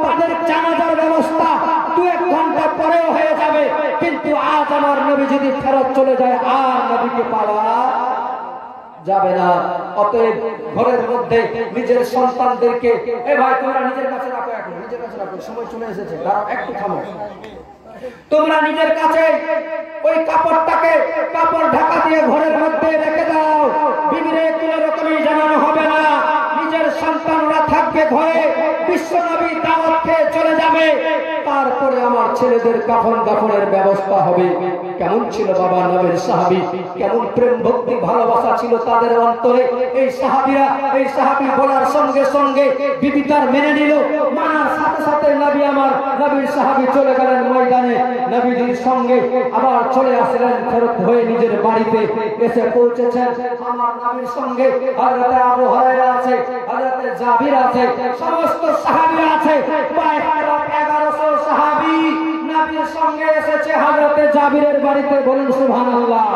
তাদের জানাজার ব্যবস্থা 2-1 ঘন্টা পরেও হয়ে যাবে। কিন্তু আজ আমার নবী যদি ফেরত চলে যায় আর নবীকে পাওয়া যাবে না। অতএব ঘরের মধ্যে নিজের সন্তানদেরকে, এ ভাই তোমরা নিজের কাছে রাখো, এখন নিজের কাছে রাখো, সময় চলে এসেছে, দাঁড়াও একটু থামো। তোমরা নিজের কাছে ওই কাপড়টাকে কাপড় ঢাকা দিয়ে ঘরের মধ্যে রেখে দাও। বিবিরে কোনো রকমই জানানো হবে না, নিজের সন্তানরা থাকবে ঘরে, বিশ্ব নবী দাওয়াত খেয়ে চলে যাবে, তারপরে আমার ছেলেদের কাফন দাফনের ব্যবস্থা হবে। কেমন ছিল বাবা নবীর সাহাবী, কেমন প্রেম ভক্তি ভালোবাসা ছিল তাদের অন্তরে। এই সাহাবীরা, এই সাহাবী বলার সঙ্গে সঙ্গে বিবি তার মেনে নিল, মানার সাথে সাথে নবী আমার নবীর সাহাবী চলে গেলেন ময়দানে, নবীজির সঙ্গে আবার চলে আসলেন ফেরত হয়ে নিজের বাড়িতে এসে পৌঁছেছেন। আমার নবীর সঙ্গে হযরত আবু হুরায়রা আছে, হযরত জাবির আছে, সমস্ত সাহাবীরা আছে, প্রায় 1100 সাহাবী নবীর সঙ্গে এসেছে হযরত জাবিরের বাড়িতে। বলুন সুবহানাল্লাহ।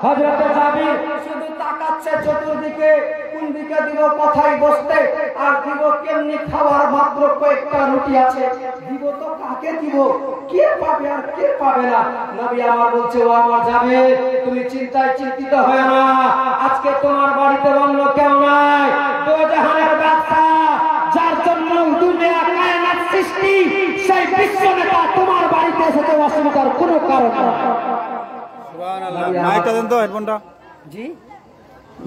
হযরত জাবির শুধু তাকাচ্ছে চতুর্দিকে, কোন দিকে দিব কথাই বসতে, আর দিব কেমনি খাওয়ার মাত্র কয়েকটা রুটি আছে, দিব তো কাকে দিব, কে পাবে আর কে পাবে না। নবী আমার বলছে, ও আমার জাবির, তুমি চিন্তায় চিন্তিত হয় না, আজকে তোমার বাড়িতে অন্য কেউ নাই, দো জাহানের বাদশা দুনিয়া কায়নাত সৃষ্টি সেই বিশ্ব নেতা তোমার বাড়িতে এসেছে, অসুবিধার কোনো কারণ নেই। সুবহানাল্লাহ। মাইকটা দেন তো, হেডফোনটা। জি,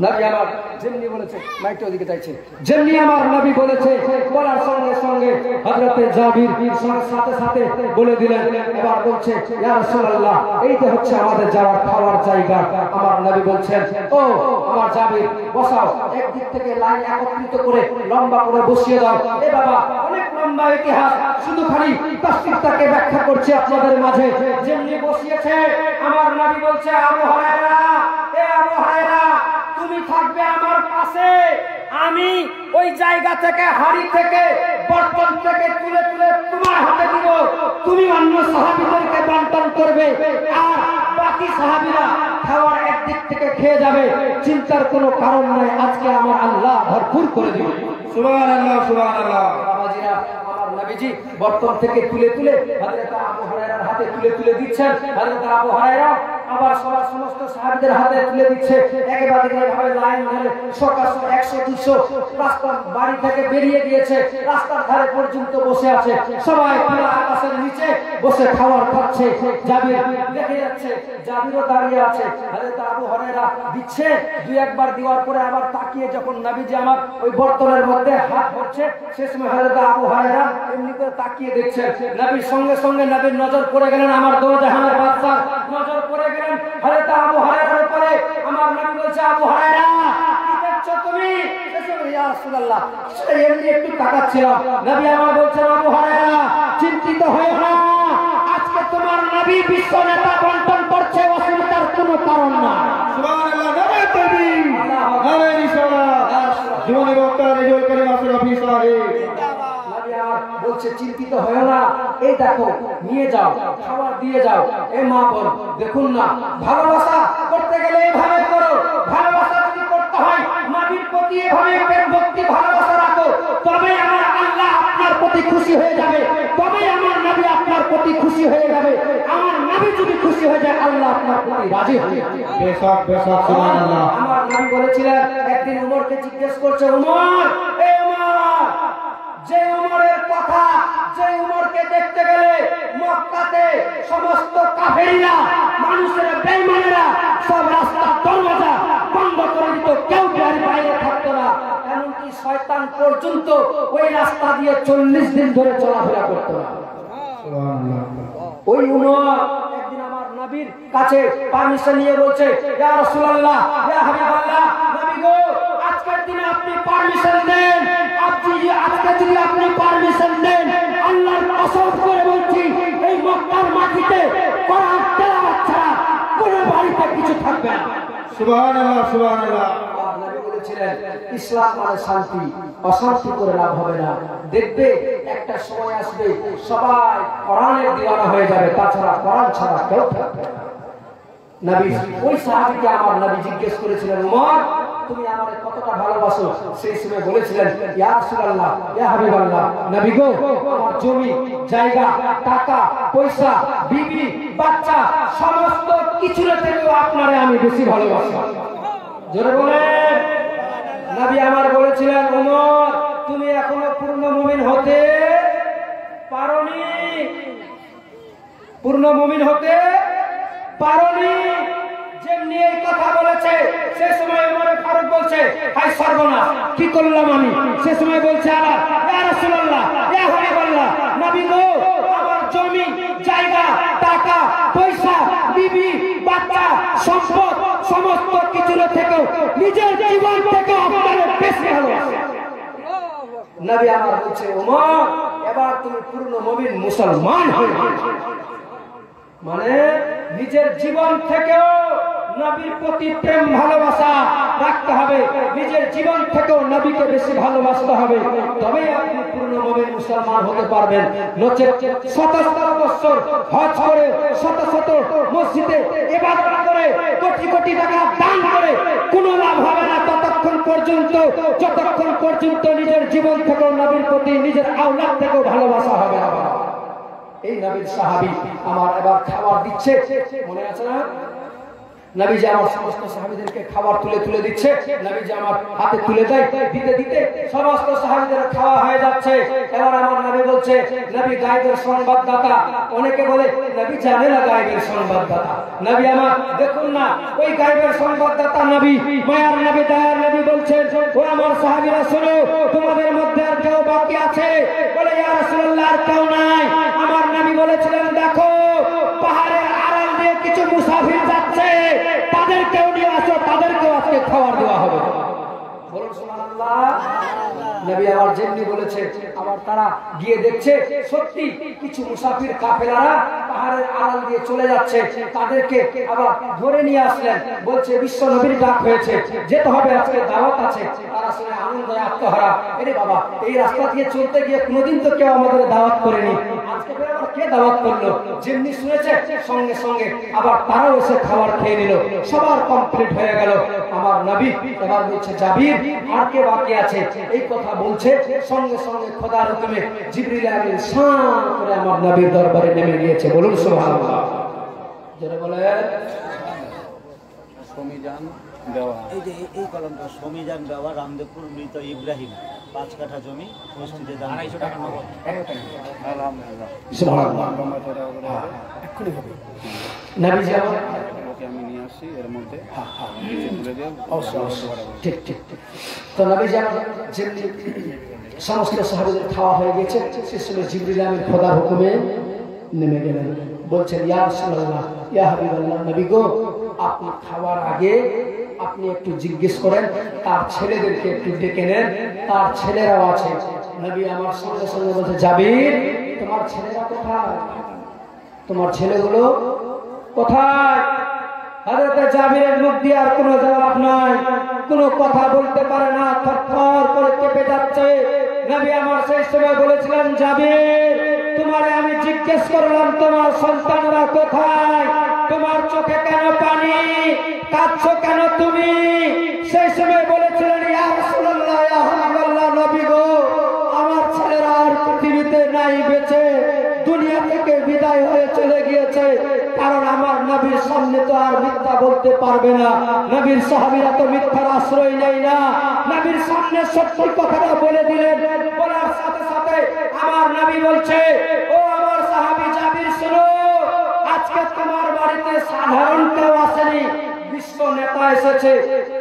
নবী আমার যেমনি বলেছে, মাইকটা ওদিকে চাইছে, যেমনি আমার নবী বলেছে, বলার সঙ্গে সঙ্গে হযরতে জাবির সাথে সাথে বলে দিলেন। এবার বলছে, ইয়া রাসূলুল্লাহ, এইটা হচ্ছে আমাদের যাওয়ার খাওয়ার জায়গা। আমার নবী বলছেন, ও আমার জাবির, বসাও, একদিক থেকে লাইন একত্রিত করে লম্বা করে বসিয়ে দাও। এ বাবা, অনেক লম্বা ইতিহাস, শুধু খালি তাফসীরটাকে ব্যাখ্যা করছি আপনাদের মাঝে। যেমনি বসিয়েছে, আমার নবী বলছে, আবু হুরায়রা, এ আবু হুরায়রা, তুমি থাকবে আমার পাশে, আমি ওই জায়গা থেকে, হাড়ি থেকে, বর্তন থেকে তুলে তুলে তোমার হাতে দিব, তুমি অন্য সাহাবীদেরকে বন্টন করবে, আর বাকি সাহাবীরা খাওয়ার একদিক থেকে খেয়ে যাবে। চিন্তার কোনো কারণ নাই, আজকে আমার আল্লাহ ভরপুর করে দিবে। সুবহানাল্লাহ, সুবহানাল্লাহ। বাবাজিরা, আমার নবীজি বর্তন থেকে তুলে তুলে হযরত আবু হুরায়রার হাতে তুলে তুলে দিচ্ছেন। হযরত আবু হুরায়রা আবার সবার সমস্ত সাহাবীদের হাতে তুলে দিচ্ছে। একেবারে এইভাবে লাইন ধরে 100-200 রাস্তার বাড়ি থেকে বেরিয়ে গিয়েছে, রাস্তার ধারে পর্যন্ত বসে আছে। সবাই পুরো আকাশের নিচে বসে খাবার খাচ্ছে। জাবির দেখে যাচ্ছে, জাবিরও দাঁড়িয়ে আছে। হযরত আবু হুরায়রা দিচ্ছে, দুই একবার দেওয়ার পরে আবার তাকিয়ে যখন নবীজি আমার ওই বর্তনের মধ্যে হাত ধরছে, সেই সময় হযরত আবু হুরায়রা এমনি করে তাকিয়ে দেখছেন। নবীর সঙ্গে সঙ্গে নবীর নজর পড়ে গেলেন, আমার দো জাহানের বাদশাহ নজর পড়ে গেলেন হযরত আবু হুরায়রার উপরে। আমার নবী বলছে, আবু হুরায়রা, কি দেখছো তুমি? ইয়া রাসূলুল্লাহ, এমনি একটু তাকাচ্ছিলাম। নবী আমার বলছেন, আবু হুরায়রা, চিন্তিত হয়ো না, আজকে তোমার নবী বিশ্ব নেতা বন্টন করছে, অসুবিধার কোনো কারণ না। সুবহানাল্লাহ। নারে তাকবীর, নারে রিসালাত। জীবনী বক্তা রেজুল করিম আশরাফি সাহেব বলছে, চিন্তিত হয়ো না, এই দেখো, নিয়ে যাও, খাবার দিয়ে যাও। এ মা বোন, দেখুন না, ভালোবাসা করতে গেলে এইভাবে করো। ভালোবাসা যদি করতে হয়, নবীর প্রতি এভাবে প্রেম ভক্তি ভালোবাসা রাখো, তবে আমার আল্লাহ আপনার প্রতি খুশি হয়ে যাবে, তবে আমার নবী আপনার প্রতি খুশি হয়ে যাবে। আমার নবী যদি খুশি হয়ে যায়, আল্লাহ আপনার প্রতি রাজি হয়ে যাবে। বেশক, বেশক। সুবহানাল্লাহ। আমার নবী বলেছিলেন, একদিন উমরকে জিজ্ঞেস করছে, উমর, এ উমর, যে উমরের কথা, যে উমরকে দেখতে গেলে মক্কাতে সমস্ত কাফেররা, মানুষের বেঈমানেরা সব রাস্তার দরজা বন্ধ করে দিত, কেউ বাইরে থাকতো না, এমনকি শয়তান পর্যন্ত ওই রাস্তা দিয়ে 40 দিন ধরে চলাফেরা করতো না। ওই উমর একদিন আমার নবীর কাছে পারমিশন নিয়ে বলছে, ইয়া রাসূলুল্লাহ, ইয়া হাবিবাল্লাহ, নবী গো, আজকের দিনে আপনি পারমিশন দেন, আজকে যদি আপনি পারমিশন দেন, আল্লাহর কসম করে বলছি, এই মক্কার মাটিতে কোরআন তেলাওয়াত ছাড়া কোনো বাড়িতে কিছু থাকবে না। সুবহানাল্লাহ, সুবহানাল্লাহ। নবী বলেছিলেন, ইসলাম মানে শান্তি, অশান্তি করে লাভ হবে না। দেখবে একটা সময় আসবে, সবাই কোরআনের দিওয়ানা হয়ে যাবে, তাছাড়া কোরআন ছাড়া কেউ থাকবে না। নবী ওই সাহাবীকে আমার নবী জিজ্ঞেস করেছিলেন, উমর, তুমি আমাকে কতটা ভালোবাসো? সেই সময় বলেছিলেন, ইয়া রাসূলুল্লাহ, ইয়া হাবিবাল্লাহ, নবী গো, আমার জমি জায়গা, টাকা পয়সা, বিবি বাচ্চা, সমস্ত কিছুর থেকেও আপনারে আমি বেশি ভালোবাসি। জোরে বলেন। নবী আমার বলেছিলেন, উমর, তুমি এখনো পূর্ণ মুমিন হতে পারোনি, পূর্ণ মুমিন হতে পারোনি। যেমনি এই কথা বলেছে, সে সময় ওমর ফারুক বলছে, হায় সর্বনাশ, কি করলাম আমি? সে সময় বলছে আবার, ইয়া রাসূলুল্লাহ, ইয়া হাবিবাল্লাহ, নবী গো, আমার জমি জায়গা, টাকা পয়সা, বিবি বাচ্চা, সম্পদ, সমস্ত কিছুর থেকেও, নিজের জীবন থেকে আপনার বেশি ভালোবাসি। নবী আমার বলছে, ওমর, এবার তুমি পূর্ণ মুমিন মুসলমান হয়ে গেছো। মানে নিজের জীবন থেকেও নবীর প্রতি প্রেম ভালোবাসা রাখতে হবে, নিজের জীবন থেকেও নবীকে বেশি ভালোবাসতে হবে, তবেই আপনি পূর্ণ মুমিন মুসলমান হতে পারবেন। নচেত শত শত বছর হজ করে, শত শত মসজিদে ইবাদত করে, কোটি কোটি টাকা দান করে কোনো লাভ হবে না ততক্ষণ পর্যন্ত, যতক্ষণ পর্যন্ত নিজের জীবন থেকেও নবীর প্রতি, নিজের আওলাদ থেকেও ভালোবাসা হবে না। এই নবীর সাহাবী আমার এবার খাবার দিচ্ছে, মনে আছে না? নবীজি আমার সমস্ত সাহাবীদেরকে খাবার তুলে তুলে দিচ্ছে, নবীজি আমার হাতে তুলে দেয়, দিতে দিতে সমস্ত সাহাবীদের খাওয়া হয়ে যাচ্ছে। এবার আমার নবী বলছে, নবী গায়েবের সংবাদদাতা। অনেকে বলে নবী জানে না গায়েবের সংবাদদাতা। নবী আমার দেখুন না, ওই গায়েবের সংবাদদাতা নবী, মায়ার নবী, দয়ার নবী বলছেন, ও আমার সাহাবীরা শোনো, তোমাদের মধ্যে আর কেউ বাকি আছে? বলে ইয়া রাসূলুল্লাহ আর কেউ নাই। আমার নবী বলেছিলেন, দেখো পাহাড়ের আড়াল দিয়ে কিছু মুসাফির যাচ্ছে, তাদেরকেও নিয়ে আসো, তাদেরকেও আজকে খাবার দেওয়া হবে। বলুন সুবহানাল্লাহ। নবী আমার যেমনি বলেছে, আবার তারা গিয়ে দেখছে সত্যি কিছু মুসাফির কাফেলারা পাহাড়ের আড়াল দিয়ে চলে যাচ্ছে, তাদেরকে আবার ধরে নিয়ে আসলেন। বলছে বিশ্ব নবীর ডাক হয়েছে, যেতে হবে, আজকে দাওয়াত আছে। তারা শুনে আনন্দে আত্মহারা, এরে বাবা, এই রাস্তা দিয়ে চলতে গিয়ে কোনোদিন তো কেউ আমাদের দাওয়াত করেনি, আজকে আবার কে দাওয়াত করলো? যেমনি শুনেছে সঙ্গে সঙ্গে আবার তারাও এসে খাবার খেয়ে নিল, সবার কমপ্লিট হয়ে গেল। আমার নবী এবার বলছে, জাবির আর কে বাকি আছে? এই কথা বলছে, সঙ্গে সঙ্গে খোদার হুকুমে জিবরিল আমিন শান করে আমার নবীর দরবারে নেমে গিয়েছে। বলুন সুবহানাল্লাহ। যারা বলে সমীজান দেওয়া, এই যে এই কলমটা সমীজান দেওয়া, রামদেবপুর মৃত ইব্রাহিম, 5 কাঠা জমি, মসজিদে দান 250 টাকা নগদ। আলহামদুলিল্লাহ। সুবহানাল্লাহ। এক্ষুনি হবে। নবীজি আমার ওকে আমি নিয়ে আসছি, এর মধ্যে তুলে দেব। ঠিক ঠিক ঠিক। তো নবীজি আমার যেমনি সমস্ত সাহাবীদের খাওয়া হয়ে গেছে, সে সময় জিবরিল আমিন খোদার হুকুমে নেমে গেলেন। বলছেন, ইয়া রাসূলুল্লাহ, ইয়া হাবিবাল্লাহ, নবী গো, আপনি খাওয়ার আগে আপনি একটু জিজ্ঞেস করেন, তার ছেলেদেরকে একটু ডেকে নেন, তার ছেলেরাও আছে। নবী আমার সঙ্গে সঙ্গে বলছে, জাবির তোমার ছেলেরা কোথায়? তোমার ছেলেগুলো কোথায়? হযরত জাবিরের মুখ দিয়ে আর কোনো জবাব নাই, কোনো কথা বলতে পারে না, থরথর করে কেঁপে যাচ্ছে। নবী আমার সেই সময় বলেছিলেন, জাবির তোমারে আমি জিজ্ঞেস করলাম তোমার সন্তানরা কোথায়? তোমার চোখে কেন পানি? কাঁদছো কেন তুমি? সেই সময় বলেছিলেন, ইয়া রাসূলুল্লাহ, ইয়া হাবিবাল্লাহ, নবী গো, আমার ছেলেরা আর পৃথিবীতে নাই বেঁচে, দুনিয়া থেকে বিদায় হয়ে চলে গিয়েছে। কারণ আমার নবীর সামনে তো আর মিথ্যা বলতে পারবে না, নবীর সাহাবীরা তো মিথ্যার আশ্রয় নেয় না। নবীর সামনে সত্যি কথাটা বলে দিলেন। বলার সাথে সাথে আমার নবী বলছে, ও আমার সাহাবী জাবির শোনো, আজকে তোমার বাড়িতে সাধারণ কেউ আসেনি, বিশ্ব নেতা এসেছে।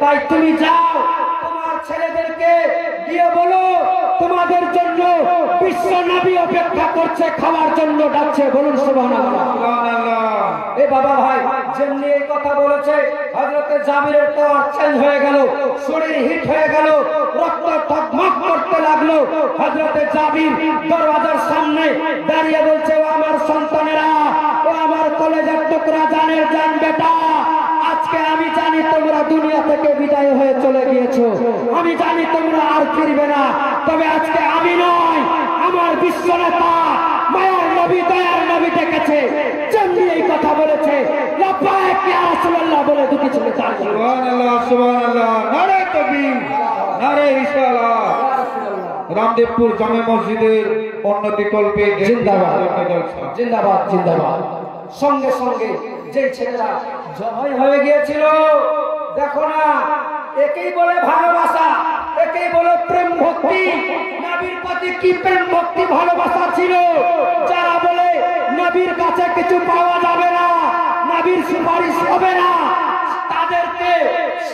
তাই তুমি যাও, তোমার ছেলেদেরকে গিয়ে বলো তোমাদের জন্য বিশ্ব নবী অপেক্ষা করছে, খাওয়ার জন্য ডাকছে। বলুন সুবহানাল্লাহ। এ বাবা ভাই, যেমনি এই কথা বলেছে, হযরত জাবিরের তো চেঞ্জ হয়ে গেল, শরীর হিট হয়ে গেল, রক্ত টকমক করতে লাগলো। হযরত জাবির দরওয়াজার সামনে দাঁড়িয়ে বলছে, ও আমার সন্তানেরা, ও আমার কলেজের টুকরা, জানের জান বেটা, আজকে আমি জানি তোমরা দুনিয়া থেকে বিদায় হয়ে চলে গিয়েছো, আমি জানি তোমরা আর ফিরবে না, তবে আজকে আমি নয়, আমার বিশ্ব নেতা মায়ার নবী, দয়ার নবী ডেকেছে। যেমনি এই কথা বলেছে, লাব্বাইক ইয়া রাসূলুল্লাহ বলে দুটি ছেলে চালিয়ে সুবহানাল্লাহ, সুবহানাল্লাহ, নারে তাকবীর, নারে রিসালাত। রামদেবপুর জামে মসজিদের উন্নতি কল্পে জিন্দাবাদ, জিন্দাবাদ, জিন্দাবাদ। সঙ্গে সঙ্গে যে ছেলেরা জয় হয়ে গিয়েছিল, দেখো না, একেই বলে ভালোবাসা, একেই বলে প্রেম ভক্তি। নবীর প্রতি কি প্রেম ভক্তি ভালোবাসা ছিল। যারা বলে নবীর কাছে কিছু পাওয়া যাবে না, নবীর সুপারিশ হবে না, তাদেরকে,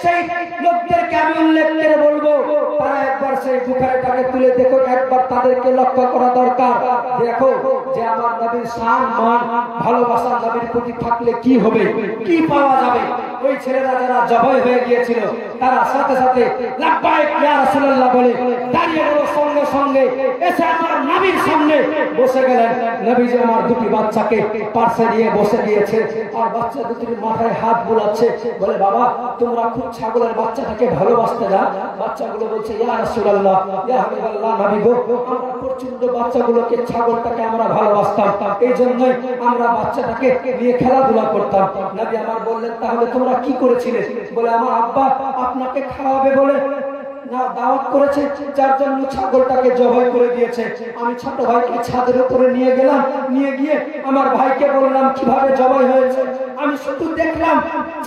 সেই লোকদেরকে আমি উল্লেখ করে বলবো, তারা একবার সেই বুখারীটাকে তুলে দেখো, একবার তাদেরকে লক্ষ্য করা দরকার। দেখো যে আমার নবীর শান, মান, ভালোবাসা নবীর প্রতি থাকলে কি হবে, কি পাওয়া যাবে। ওই ছেলেরা যারা জবাই হয়ে গিয়েছিল, তারা সাথে সাথে লাব্বাইক ইয়া রাসূলুল্লাহ বলে দাঁড়িয়ে গেল, সঙ্গে সঙ্গে এসে আমার নবীর সামনে বসে গেলেন। নবীজি আমার দুটি বাচ্চাকে পাশে নিয়ে বসে দিয়েছে, আর বাচ্চা দুটির মাথায় হাত বুলাচ্ছে, বলে বাবা তোমরা খুব ছাগলের বাচ্চাটাকে ভালোবাসতে না? বাচ্চাগুলো বলছে, ইয়া রাসূলুল্লাহ, ইয়া হাবিবাল্লাহ, নবী গো, আমরা প্রচন্ড বাচ্চাগুলোকে, ছাগলটাকে আমরা ভালোবাসতাম, এই জন্যই আমরা বাচ্চাটাকে নিয়ে খেলাধুলা করতাম। নবী আমার বললেন, তাহলে তোমরা কি করেছিলে? বলে আমার আব্বা আপনাকে খাওয়াবে বলে না দাওয়াত করেছে, যার জন্য ছাগলটাকে জবাই করে দিয়েছে। আমি ছোট ভাইকে ছাদের উপরে নিয়ে গেলাম, নিয়ে গিয়ে আমার ভাইকে বললাম কিভাবে জবাই হয়েছে। আমি শুধু দেখলাম,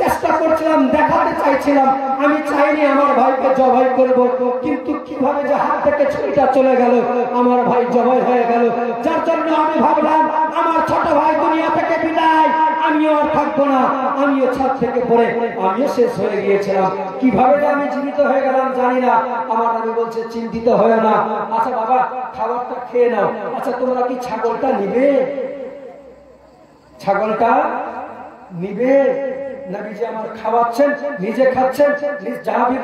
চেষ্টা করছিলাম, দেখাতে চাইছিলাম। আমি চাইনি আমার ভাইকে জবাই করব, কিন্তু কিভাবে যে হাত থেকে ছুরিটা চলে গেল, আমার ভাই জবাই হয়ে গেল। যার জন্য আমি ভাবলাম আমার ছোট ভাই দুনিয়া থেকে বিদায়, আমিও আর থাকবো না। আমিও ছাদ থেকে পড়ে আমিও শেষ হয়ে গিয়েছিলাম। কিভাবে যে আমি জীবিত হয়ে গেলাম জানি না। আমার নবী বলছে চিন্তিত হয় না। আচ্ছা বাবা, খাবারটা খেয়ে নাও। আচ্ছা তোমরা কি ছাগলটা নিবে? ছাগলটা নিবে? নবীজি আমার খাওয়াচ্ছেন, নিজে খাচ্ছেন,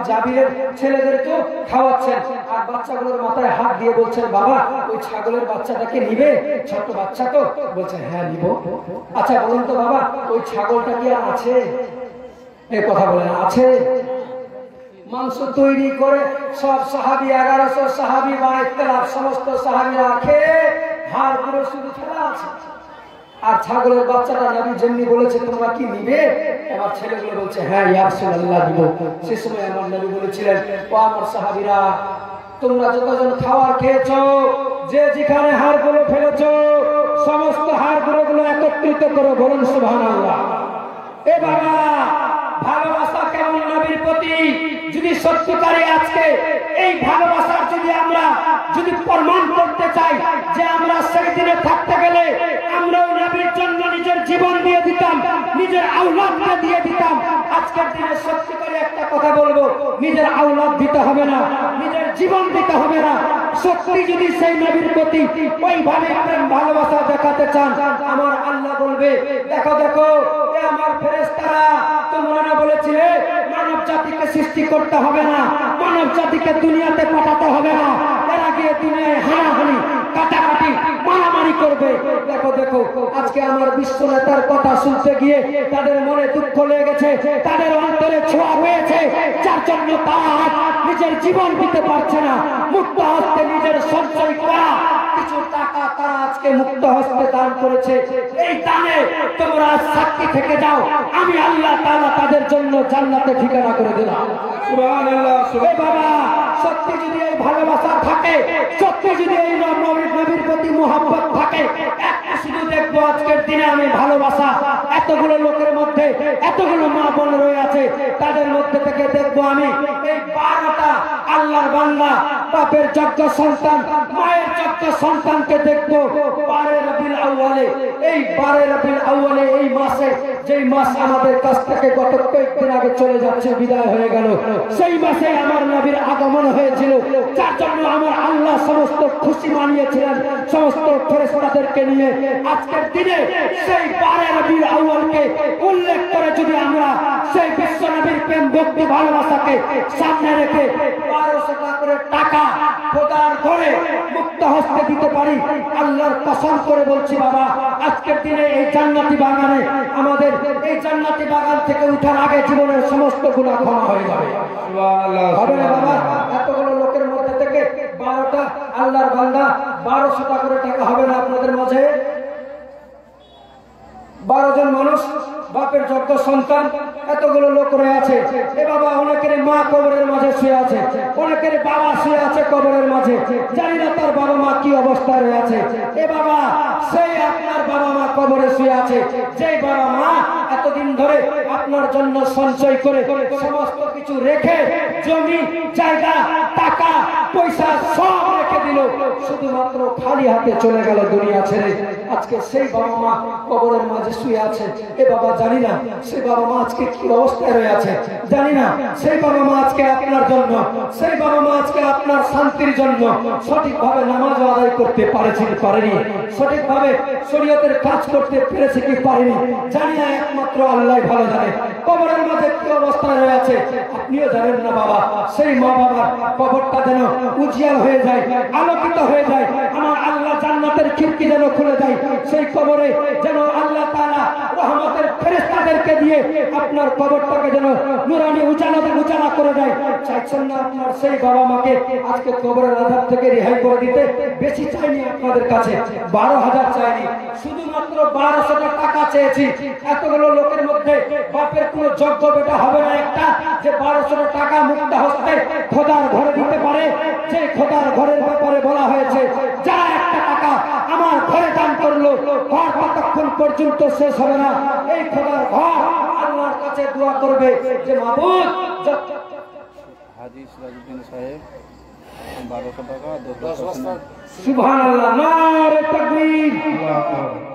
জাবিরের ছেলেদেরকে খাওয়াচ্ছেন, আর বাচ্চাগুলোর মাথায় হাত দিয়ে বলছেন বাবা ওই ছাগলের বাচ্চাটাকে নিবে? ছোট বাচ্চা তো বলছে হ্যাঁ নিব। আচ্ছা বলুন তো বাবা ওই ছাগলটা কি আর আছে? এই কথা বলেন, আছে? মাংস তৈরি করে সব সাহাবী 1100 সাহাবী বা ইখতিলাফ সমস্ত সাহাবীরা খেয়ে হাড় গুলো শুধু ফেলা আছে। আর ছাগলের বাচ্চাটা নবী যেমনি বলেছে তোমরা কি নিবে? আমার ছেলেগুলো বলছে হ্যাঁ ইয়া রাসূলুল্লাহ দিব। সে সময় আমার নবী বলেছিলেন ও আমার সাহাবীরা, তোমরা যতজন খাবার খেয়েছো, যে যেখানে হাড়গুলো ফেলেছো, সমস্ত হাড়গুলো একত্রিত করো, বলুন সুবহানাল্লাহ। এ বাবা, ভালোবাসা কেমন নবীর প্রতি? যদি সত্যিকারে আজকে এই ভালোবাসার আমরা যদি প্রমাণ করতে চাই যে আমরা সেই দিনে থাকতে গেলে আমরাও নবীর জন্য নিজের জীবন দিয়ে দিতাম, নিজের আওলাদকে দিয়ে দিতাম। আজকের দিনে সত্যিকারে একটা কথা বলবো, নিজের আওলাদ দিতে হবে না, নিজের জীবন দিতে হবে না। সত্যি যদি সেই নবীর প্রতি ওইভাবে প্রেম ভালোবাসা দেখাতে চান, আমার আল্লাহ বলবে দেখো দেখো এ আমার ফেরেশতারা, তোমরা না বলেছিলে মানব জাতিকে সৃষ্টি করতে হবে না, মানব জাতিকে দুনিয়াতে পাঠাতে হবে না, এরা গিয়ে দুনিয়ায় হানাহানি কাটাকাটি মারামারি করবে। দেখো দেখো আজকে আমার বিশ্ব নেতার কথা শুনতে গিয়ে তাদের মনে দুঃখ লেগেছে, তাদের অন্তরে ছোঁয়া হয়েছে, যার জন্য তারা নিজের জীবন দিতে পারছে না। মুক্ত হস্তে নিজের সঞ্চয় করা কিছু টাকা তারা আজকে মুক্ত হস্তে দান করেছে। এই দানে তোমরা সাক্ষী থেকে যাও, আমি আল্লাহ তাআলা তাদের জন্য জান্নাতে ঠিকানা করে দিলাম। সুবহানাল্লাহ। এই বাবা, সত্যি যদি এই ভালোবাসা থাকে, সত্যি যদি এই নবীর প্রতি মুহাব্বত থাকে, একটা শুধু দেখবো আজকের দিনে আমি ভালোবাসা এতগুলো লোকের মধ্যে, এতগুলো মা বোন রয়ে আছে, তাদের মধ্যে থেকে দেখবো আমি এই 12টা আল্লাহর বান্দা, বাপের যোগ্য সন্তান, মায়ের যোগ্য সন্তানকে দেখবো 12 রবিউল আউয়ালে। এই 12 রবিউল আউয়ালে এই মাসে, যেই মাস আমাদের কাছ থেকে গত কয়েকদিন আগে চলে যাচ্ছে, বিদায় হয়ে গেল, সেই মাসে আমার নবীর আগমন হয়েছিল, যার জন্য আমার আল্লাহ সমস্ত খুশি মানিয়েছিলেন সমস্ত ফেরেশতাদেরকে নিয়ে। আজকের দিনে সেই 12 রবিউল আউয়ালকে উল্লেখ করে যদি আমরা সেই বিশ্ব নবীর প্রেম ভক্তি ভালোবাসাকে সামনে রেখে 1200 করে টাকা খোদার ঘরে মুক্ত হস্তে দিতে পারি, আল্লাহর কসম করে বলছি বাবা, আজকের দিনে এই জান্নাতি বাগানে, আমাদের এই জান্নাতি বাগান থেকে উঠার আগে জীবনের সমস্ত গুনাহ ক্ষমা হয়ে যাবে। সুবহানাল্লাহ। হবে না বাবা? এতগুলো লোকের মধ্যে থেকে 12টা আল্লাহর বান্দা 1200 করে টাকা হবে না আপনাদের মাঝে? 12 জন মানুষ, বাপের যোগ্য সন্তান, এতগুলো লোক রয়ে আছে। এ বাবা, অনেকের মা কবরের মাঝে শুয়ে আছে, অনেকের বাবা শুয়ে আছে কবরের মাঝে, জানি না তার বাবা মা কি অবস্থায় রয়ে আছে। এ বাবা, সেই আপনার বাবা মা কবরে শুয়ে আছে, যেই বাবা মা এতদিন ধরে আপনার জন্য সঞ্চয় করে সমস্ত কিছু রেখে, জমি জায়গা টাকা পয়সা সব রেখে দিল, শুধুমাত্র খালি হাতে চলে গেল দুনিয়া ছেড়ে। আজকে সেই বাবা মা কবরের মাঝে শুয়ে আছে। এ বাবা, জানি না সেই বাবা মা আজকে কি অবস্থায় রয়ে আছে, জানি না সেই বাবা মা আজকে আপনার জন্য, সেই বাবা মা আজকে আপনার শান্তির জন্য সঠিকভাবে নামাজ আদায় করতে পারেছে কি পারেনি, সঠিকভাবে শরীয়তের কাজ করতে পেরেছে কি পারেনি, জানি না, একমাত্র আল্লাহ ভালো জানে। কবরের মাঝে কি অবস্থায় রয়ে আছে আপনিও জানেন না বাবা। সেই মা বাবার কবরটা যেন উজিয়ার হয়ে যায়, আলোকিত হয়ে যায়, আমার আল্লাহ জান্নাতের খিড়কি যেন খুলে দেয়, সেই কবরে যেন আল্লাহ তাআলা রহমতের ফেরেশতাদেরকে দিয়ে আপনার কবরটাকে যেন নূরানি উজালা করে দেয়। চাইছেন না আপনার সেই বাবা মাকে আজকে কবরের আযাব থেকে রেহাই করে দিতে? বেশি চাইনি আপনাদের কাছে, 12,000 চাইনি, শুধুমাত্র 1200 টাকা চেয়েছি। এতগুলো লোকের মধ্যে বাপের কোনো যোগ্য বেটা হবে না একটা যে 1200 টাকা মুক্ত হস্তে খোদার ঘরে দিতে পারে? যে খোদার ঘরের ব্যাপারে বলা হয়েছে, যারা একটা টাকা আমার ঘরে দান করলো, ঘর পর্যন্ত শেষ হবে না। এই খোদার ঘর আল্লাহর কাছে দোয়া করবে যে মাবুদ, হাজি সিরাজউদ্দিন সাহেব 1200 টাকা 10 সুবহানাল্লাহ, নারে তাকবীর,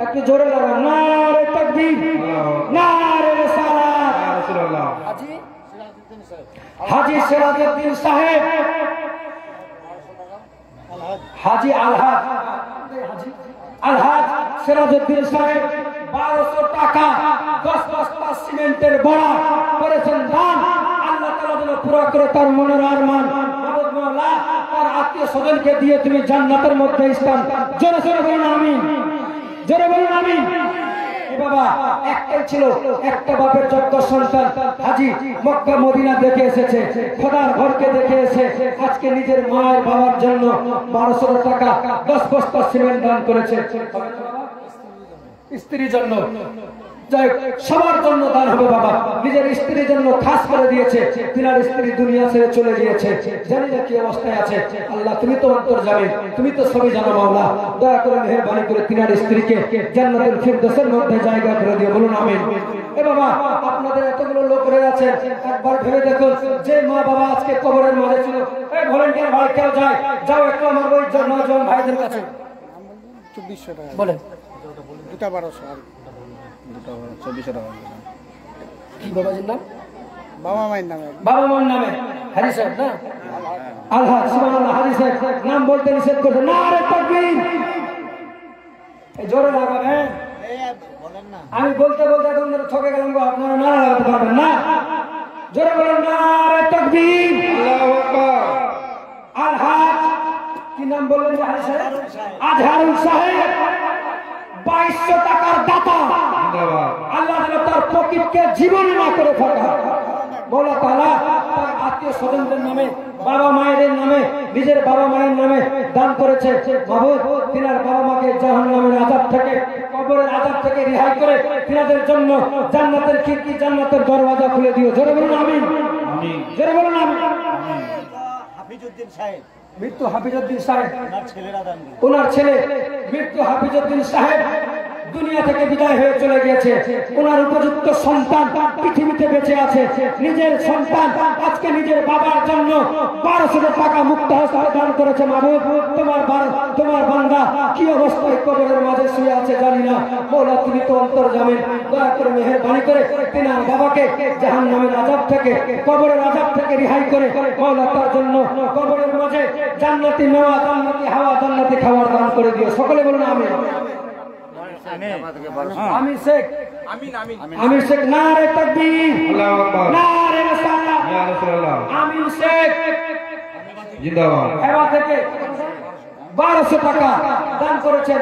একটু জোরে লাগান, নারে তাকবীর, নারে রিসালাত। হাজি সিরাজউদ্দিন সাহেব, হাজি আলহাজ সিরাজউদ্দিন সাহেব 1200 টাকা 10 বস্তা সিমেন্টের বড়া করেছেন দান। আল্লাহ তাআলা যেন পুরো করে তার মনের আরমান মাবুদ মাওলা তার আত্মীয় স্বজনকে দিয়ে তুমি জান্নাতের মধ্যে স্থান। জোরে জোরে বলুন আমিন, জোরে বলুন আমিন। এ বাবা একটাই ছিল, একটা বাপের 14 সন্তান। হাজি মক্কা মদিনা দেখে এসেছে, খোদার ঘরকে দেখে এসে আজকে নিজের মায়ের বাবার জন্য 1200 টাকা 10 বস্তা সিমেন্ট দান করেছে। স্ত্রীর জন্য, যাই সবার জন্য দান হবে বাবা। নিজের স্ত্রীর জন্য খাস করে দিয়েছে, তিনার স্ত্রী দুনিয়া ছেড়ে চলে গিয়েছে, জানি না কি অবস্থায় আছে। আল্লাহ তুমি তো অন্তর জানেন, তুমি তো সবই জানো মাওলা। দয়া করে মেহেরবানি করে তিনার স্ত্রীকে জান্নাতুল ফিরদৌসের মধ্যে জায়গা করে দিও, বলুন আমিন। এ বাবা আপনাদের এতগুলো লোক রয়ে আছে, একবার ভেবে দেখুন যে মা বাবা আজকে কবরের মাঝে ছিল। এই ভলান্টিয়ার ভাই কেউ যায়, যাও একটু আমার ওই নজওয়ান ভাইদের কাছে 2400 টাকা বলেন। দুটা 1200 আর দুটা 2400 টাকা। কি বাবাজির নাম? বাবা মায়ের নামে। বাবা মার নামে হাজি সাহেব না? আল্লাহ সুবহানাল্লাহ, হাজি সাহেব নাম বলতে নিষেধ করছে। নারে তাকবীর, এই জোরে লাগাবেন। আমি বলতে বলতে তোমরা ঠকে গেলাম গো, আপনারা নারা লাগাতে পারবেন না। জোরে বলেন নারে তাকবীর, আল্লাহু আকবার। আলহাজ কি নাম বললেন যে হাজি সাহেব? আজহারুল সাহেব 2200 টাকার দাতা। আল্লাহ যেন তার পকেটকে জীবন না করে ফাঁকা। মওলা তাআলা তার আত্মীয় স্বজনদের নামে, বাবা মায়ের নামে, নিজের বাবা মায়ের নামে দান করেছে। মাবুদ তিনার বাবা মাকে জাহান্নামের আযাব থেকে, কবরের আযাব থেকে রেহাই করে তিনাদের জন্য জান্নাতের খিড়কি, জান্নাতের দরওয়াজা খুলে দিও। জোরে বলুন আমিন, আমিন। জোরে বলুন আমিন। হাফিজউদ্দিন সাহেব, মৃত্যু হাফিজউদ্দিন সাহেব, ওনার ছেলেরা দান দিল। ওনার ছেলে মৃত্যু হাফিজউদ্দিন সাহেব দুনিয়া থেকে বিদায় হয়ে চলে গিয়েছে। ওনার উপযুক্ত সন্তান পৃথিবীতে বেঁচে আছে। নিজের সন্তান আজকে নিজের বাবার জন্য 1200 টাকা মুক্ত হস্তে দান করেছে। মাবুদ তোমার বান্দা কি অবস্থায় কবরের মাঝে শুয়ে আছে জানি না, মওলা তুমি তো অন্তর জানেন। দয়া করে মেহেরবানি করে তিনার বাবাকে জাহান্নামের আযাব থেকে, কবরের আযাব থেকে রেহাই করে মওলা তার জন্য কবরের মাঝে জান্নাতি মেওয়া, জান্নাতি হাওয়া, জান্নাতি খাবার দান করে দিও। সকলে বলুন আমিন। আমির শেখ, আমির শেখ নারে তাকবীর, আল্লাহু আকবার, নারে রিসালাত, ইয়া রাসূলুল্লাহ। আমির শেখ জিন্দাবাদ। হেবা থেকে 1200 টাকা দান করেছেন।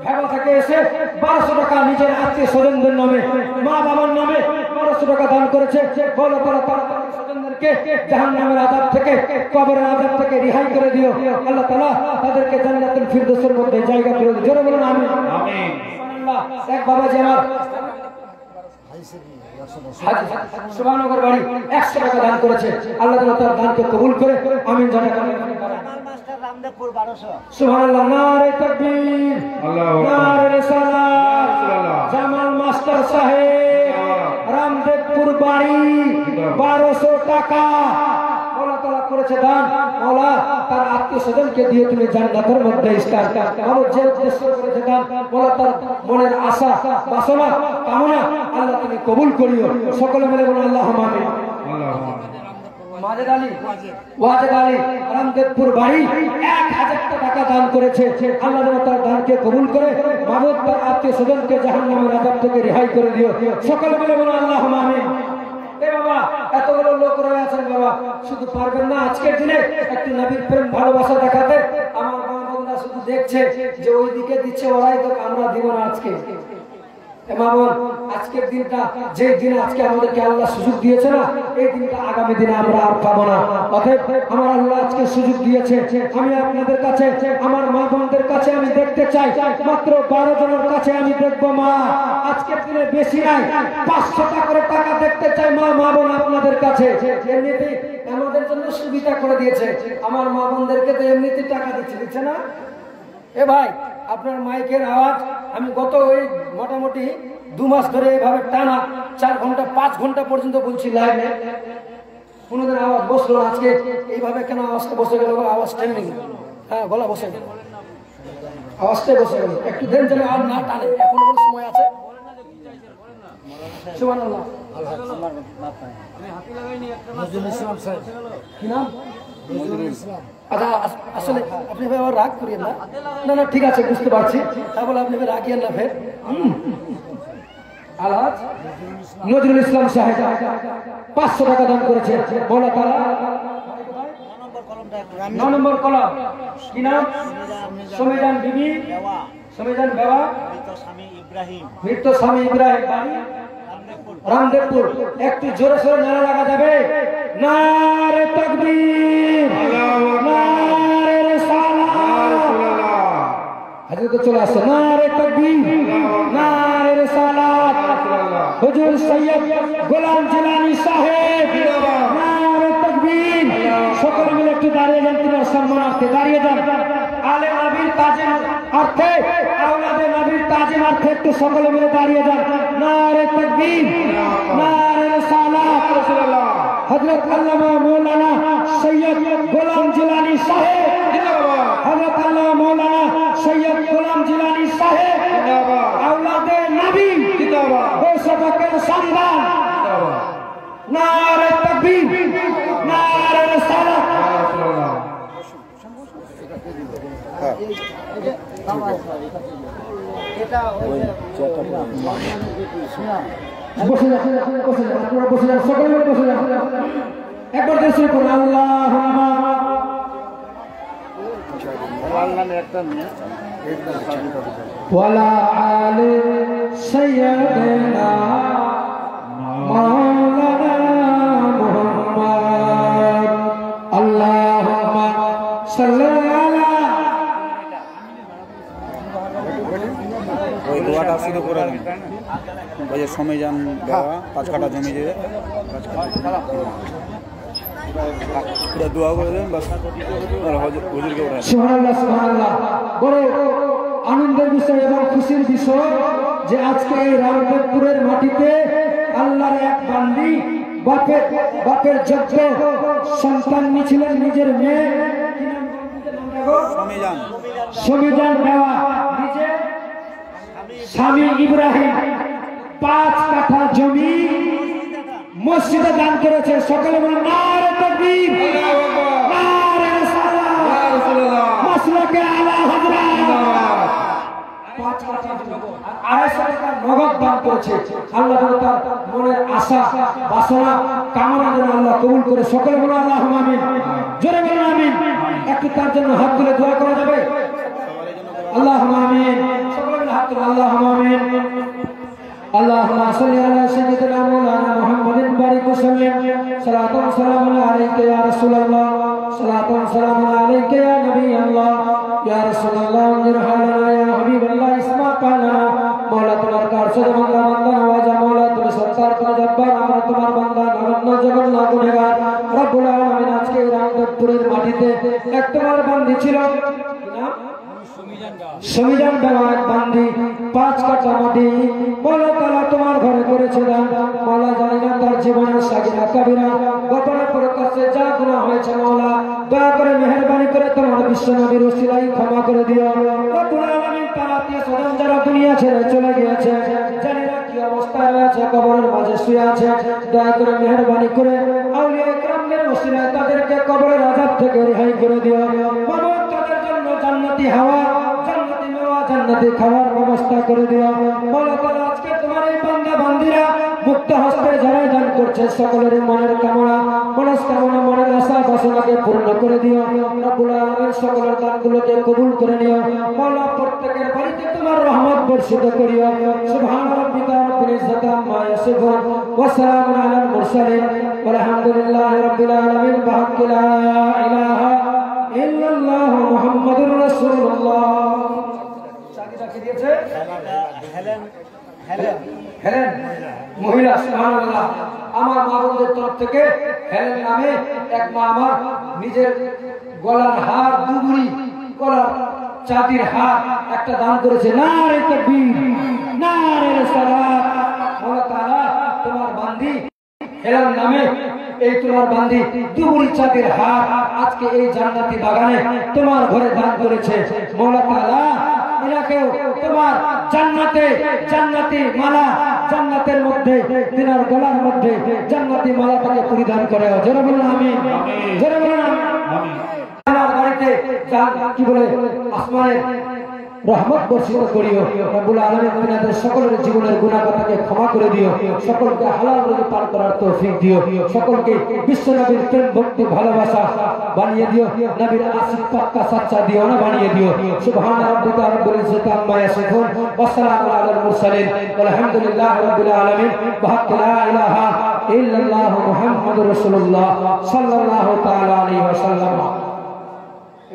হেবা থেকে এসে 1200 টাকা নিজের আত্মীয় স্বজনদের নামে, মা বাবার নামে 1200 টাকা দান করেছে। বলো তারা স্বজনদেরকে জাহান্নামের আযাব থেকে, কবরের আযাব থেকে রেহাই করে দিও। আল্লাহ তাআলা তাদেরকে জান্নাতুল ফিরদৌসের মধ্যে জায়গা করে দিও। জোরে বলুন আমিন, আমিন। সুবহানাল্লাহ। এক বাবাজি আমার সুবহানগর বাড়ি 100 টাকা দান করেছে। আল্লাহ তাআলা তার দানকে কবুল করে আমিন জানা করেন। মাস্টার রামদেবপুর 1200। সুবহানাল্লাহ, নারে তাকবীর, আল্লাহু আকবার, নারে রিসালাত। জামাল মাস্টার সাহেব রামদেবপুর বাড়ি 1200 টাকা আল্লাহ তাআলা করেছে দান। মওলা তার আত্মীয় স্বজনকে দিয়ে তুমি জান্নাতের মধ্যে স্থান। আমার যে উদ্দেশ্য করেছে দান, মওলা তার মনের আশা, বাসনা, কামনা আল্লাহ তুমি কবুল করিও। সকলে মিলে বলুন আল্লাহুম্মা আমিন। ওয়াজেদ আলী রামদেবপুর বাড়ি 1000 টাকা দান করেছে। আল্লাহ যেন তার দানকে কবুল করে মাবুদ তার আত্মীয় স্বজনকে জাহান্নামের আযাব থেকে রেহাই করে দিও। সকলে মিলে বলুন আল্লাহুম্মা আমিন। এ বাবা এতগুলো লোক রয়ে আছেন বাবা, শুধু পারবেন না আজকের দিনে একটু নবীর প্রেম ভালোবাসা দেখাতে। আমার বাবা শুধু দেখছে যে ওইদিকে দিচ্ছে, ওরাই তো, আমরা দিব না আজকে। আজকের দিনটা, যে দিন আজকে আমাদেরকে আল্লাহ সুযোগ দিয়েছে না, এই দিনটা আগামী দিনে আমরা আর পাবো না। অতএব আমার আল্লাহ আজকে সুযোগ দিয়েছে। আমি আপনাদের কাছে, আমার মা বোনদের কাছে আমি দেখতে চাই, মাত্র 12 জনের কাছে আমি দেখবো মা। আজকের দিনে বেশি নাই, 500 টাকা দেখতে চাই মা বোন আপনাদের কাছে। এমনিতেই আমাদের জন্য সুবিধা করে দিয়েছে, আমার মা বোনদেরকে তো এমনিতেই টাকা দিচ্ছে না। এ ভাই আপনার মাইকের আওয়াজ আমি গত ওই মোটা মোটামুটি 2 মাস ধরে এইভাবে টানা 4 ঘন্টা 5 ঘন্টা পর্যন্ত বলছি লাইভে, কোনোদিন আওয়াজ বসলো না। আজকে এইভাবে কেন আওয়াজটা বসে গেল? আওয়াজ টাইমিং, হ্যাঁ গলা বসে গেল, আওয়াজটাই বসে গেল। একটু দেন যেন আর না টানে, এখনো কোনো সময় আছে। সুবহানাল্লাহ। কি নাম? আচ্ছা, আসলে আপনি ভাই আবার রাগ করিয়েন না। না না ঠিক আছে, বুঝতে পারছি। তাহলে আপনি ভাই রাগিয়েন না ফের। আলহাজ নজরুল ইসলাম সাহেব 500 টাকা দান করেছে। মৌলা তাআলা 9 নম্বর কলম। কি নাম? সমিজান বিবি, সমিজান বেওয়া, মৃত স্বামী ইব্রাহিম, বাড়ি রামদেবপুর। একটু জোরে সোরে নারা লাগা যাবে? নারে তাকবীর, নারে রিসালাত। হাজির তো চলে আসছে। নারে তাকবীর, নারে রিসালাত। হুজুর সৈয়দ গোলাম জিলানী সাহেব, নারে তাকবীর। সকলে মিলে একটু দাঁড়িয়ে যান, তিনার সম্মানার্থে দাঁড়িয়ে যান। আলে নবীর তাজিম অর্থে, আওলাদে নবীর তাজিম অর্থে একটু সকলে মিলে দাঁড়িয়ে যান। নারে তাকবীর, নারে রিসালাত। হযরত আল্লামা মাওলানা সৈয়দ গোলাম জিলানী সাহেব, হযরত আল্লামা মাওলানা সৈয়দ গোলাম জিলানী সাহেব, আওলাদে নবী, গৌসে-পাকের সন্তান। নারে তাকবীর, নারে রিসালাত। বসে যান, বসে যান, আপনারা বসে যান, সকলে মিলে বসে যান। একবার দেশে করুন আল্লাহুম্মা ওয়ালা আলি সাইয়্যিদিনা মাওলানা মুহাম্মদ। আল্লাহুম্মা সাল্লি আলা। ওই দোয়াটা শুরু করে দেন। ওই যে সমিজান দেওয়া 5 কাঠা জমি দিয়ে পুরো দোয়া করে দেন, বাস হুজুরকে উঠায়। সুবহানাল্লাহ, সুবহানাল্লাহ। বড় আনন্দের বিষয় এবং খুশির বিষয় যে আজকে এই রামদেবপুরের মাটিতে আল্লাহর এক বান্দি বাপের যোগ্য সন্তান নিয়েছিলেন, নিজের মেয়ে সমিজান দেওয়া, নিজের স্বামী ইব্রাহিম 5 কাঠা জমি মসজিদে দান করেছে। সকলে বলেন নারে তাকবীর, নারে রিসালাত, মাসলাকে আলা হযরত। 5 কাঠা জমি 250 টাকা নগদ দান করেছে। আল্লাহ তার মনের আশা বাসনা কামনা যেন আল্লাহ কবুল করে। সকলে বলেন আল্লাহুম্মা আমিন, জোরে বলেন আমিন। একটু তার জন্য হাত তুলে দোয়া করা যাবে? আল্লাহুম্মা আমিন। সকলে মিলে হাত তুলে আল্লাহুম্মা আমিন। اللهم صل على سيدنا مولانا محمد بارك وسلم صلاة وسلام عليك يا رسول الله صلاة وسلام عليك يا نبي الله يا رسول الله انظر حالنا يا حبيب الله اسمع قالنا مولا تمہار کار سے بندہ بندہ نوازا مولا تمہیں ستار کا جبار আমরা তোমার বান্দা নগণ্য জঘন্য গুনাহগার রব্বুল আলামিন। আজকে রামদেবপুরের মাটিতে এক তোমার বান্দি ছিল, সমিজান দেওয়া এক বান্দি 5 কাঠা মাটি মৌলা তাআলা তোমার ঘরে করেছে দান। মৌলা জানি না তার জীবনের সাগিরা কাবিরা গোপনে প্রকাশ্যে যা গুনাহ হয়েছে মৌলা দয়া করে মেহেরবানি করে তোমার বিশ্ব নবীর ওসিলায় ক্ষমা করে দিও। রব্বুল আলামিন তার আত্মীয় স্বজন যারা দুনিয়া ছেড়ে চলে গিয়েছে, জানি না কি অবস্থায় রয়েছে, কবরের মাঝে শুয়ে আছে, দয়া করে মেহেরবানি করে আউলিয়া ইকরামদের ওসিলায় তাদেরকে কবরের আযাব থেকে রেহাই করে দিও। মাবুদ তাদের জন্য জান্নাতি হাওয়া, জান্নাতি মেওয়া, জান্নাতি খাওয়ার ব্যবস্থা করে দিও। মৌলা তাআলা আজকে তোমার এই বান্দা বান্দিরা মুক্ত হস্তে যারা দান করছে সকলের মনের কামনা মনস্কামনা মনের আশা বাসনাকে পূর্ণ করে দিও। রব্বুল আলামিন সকলের দানগুলোকে কবুল করে নিও। মৌলা প্রত্যেকের বাড়িতে তোমার রহমত বর্ষিত করিও। সুবহান রাব্বিকা রাব্বিল ইজ্জাতি আম্মা ইয়াসিফুন ওয়া সালামুন আলাল মুরসালিন ওয়ালহামদুলিল্লাহি রাব্বিল আলামিন। বিহাক্কি লা ইলাহা ইল্লাল্লাহ মুহাম্মাদুর রাসূলুল্লাহ। চাকরিটা কি দিয়েছে? হেলেন মহিলা। সুবহানাল্লাহ। আমার মা বোনদের তরফ থেকে হেলেন নামে এক মা আমার নিজের গলার হার, দুবুড়ি গলার চাঁদির হার একটা দান করেছে। নারে তাকবীর, নারে হেলাল নামে এই তোমার বান্দি দুবুল চাঁদের হার আজকে এই জান্নাতি বাগানে তোমার ঘরে দান করেছে। মওলা তাআলা এনাকেও তোমার জান্নাতি মালা, জান্নাতের মধ্যে তিনার গলার মধ্যে জান্নাতি মালাটাকে পরিধান করে। জোরে বলুন আমিন, জোরে বলুন আমিন। আমার বাড়িতে কি বলে আসমানের রহমত বর্ষিত করিও। রব্বুল আলামিন তিনাদের সকলের জীবনের গুনাহ কথাকে ক্ষমা করে দিও, সকলকে হালাল রুজি পার করার তৌফিক দিও, সকলকে বিশ্ব নবীর প্রেম ভক্তি ভালোবাসা বানিয়ে দিও, নবীর আশিক পাক্কা সাচ্চা দিও না বানিয়ে দিও। সুবহান রাব্বিকা রাব্বিল ইজ্জাতি আম্মা ইয়াসিফুন ওয়া সালামুন আলাল মুরসালিন আলহামদুলিল্লাহি রাব্বিল আলামিন। বিহাক্কি লা ইলাহা ইল্লাল্লাহ মুহাম্মাদুর রাসূলুল্লাহ সাল্লাল্লাহু তাআলা আলাইহি ওয়াসাল্লাম।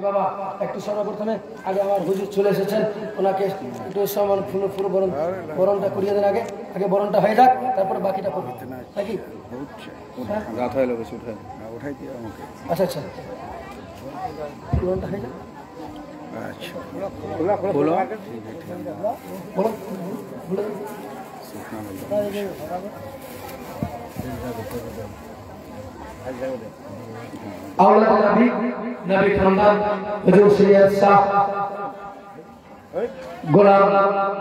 বাবা একটু সর্বপ্রথমে আগে আমার হুজুর চলে এসেছেন, ওনাকে একটু সম্মান পুরো বরণটা করিয়ে দেন। আগে বরণটা হয়ে যাক, তারপরে বাকিটা করবে নাকি? রাত হয়ে বেশি উঠাই দিয়ে আমাকে। আচ্ছা আচ্ছা, বরণটা হয়ে যাক। আচ্ছা বলো বলো औलाद नबी नबी खानदान हुजूर सैयद शाह গোলাম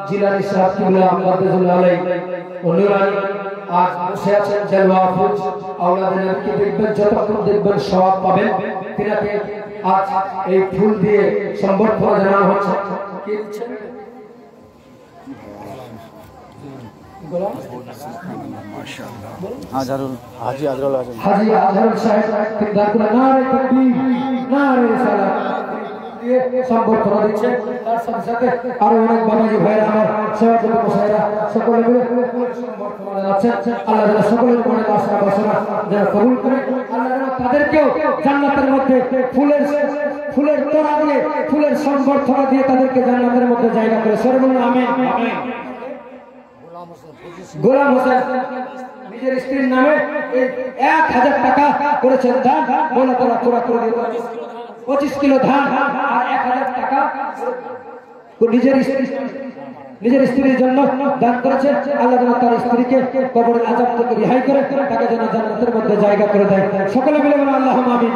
জিলানী সাহেব কিবলা মদদুল্লাহ আলাইহি ও নুরানি আজ বসে আছেন জলওয়া ফুজ। আওলাদ নবীকে দেখবেন, যতক্ষণ দেখবেন সওয়াব পাবেন। তিনাকে আজ এই ফুল দিয়ে সম্বর্ধনা জানানো হচ্ছে। কি দিচ্ছেন? গোলাম মাশাআল্লাহ হাজি আজহারুল সাহেব কিরদারপুর নারে তাকবীর নারে সালাত দিয়ে সম্বর্ধনা দিচ্ছেন। তার সাথে সাথে আরো অনেক বাবাজি ভাইরা আমার সভাপতি মশাইরা সকলে মিলে সম্বর্ধনা জানাচ্ছেন। আল্লাহ যেন সকলের মনে আশা বাসনা যেন কবুল করে, আল্লাহ যেন তাদেরকেও জান্নাতের মধ্যে ফুলের তোড়া দিয়ে ফুলের সম্বর্ধনা দিয়ে তাদেরকে জান্নাতের মধ্যে জায়গা করে। সরে বলুন আমিন। গোলাম হোসেন নিজের স্ত্রীর নামে 1000 টাকা করেছেন দান। মনে করা তোরা করে দিয়ে 25 কিলো ধান আর 1000 টাকা নিজের স্ত্রীর জন্য দান করেছেন। আল্লাহ যেন তার স্ত্রীকে কবরের আযাব থেকে রেহাই করে তাকে যেন জান্নাতের মধ্যে জায়গা করে দেয়। সকলে মিলে বলুন আল্লাহুম্মা আমিন।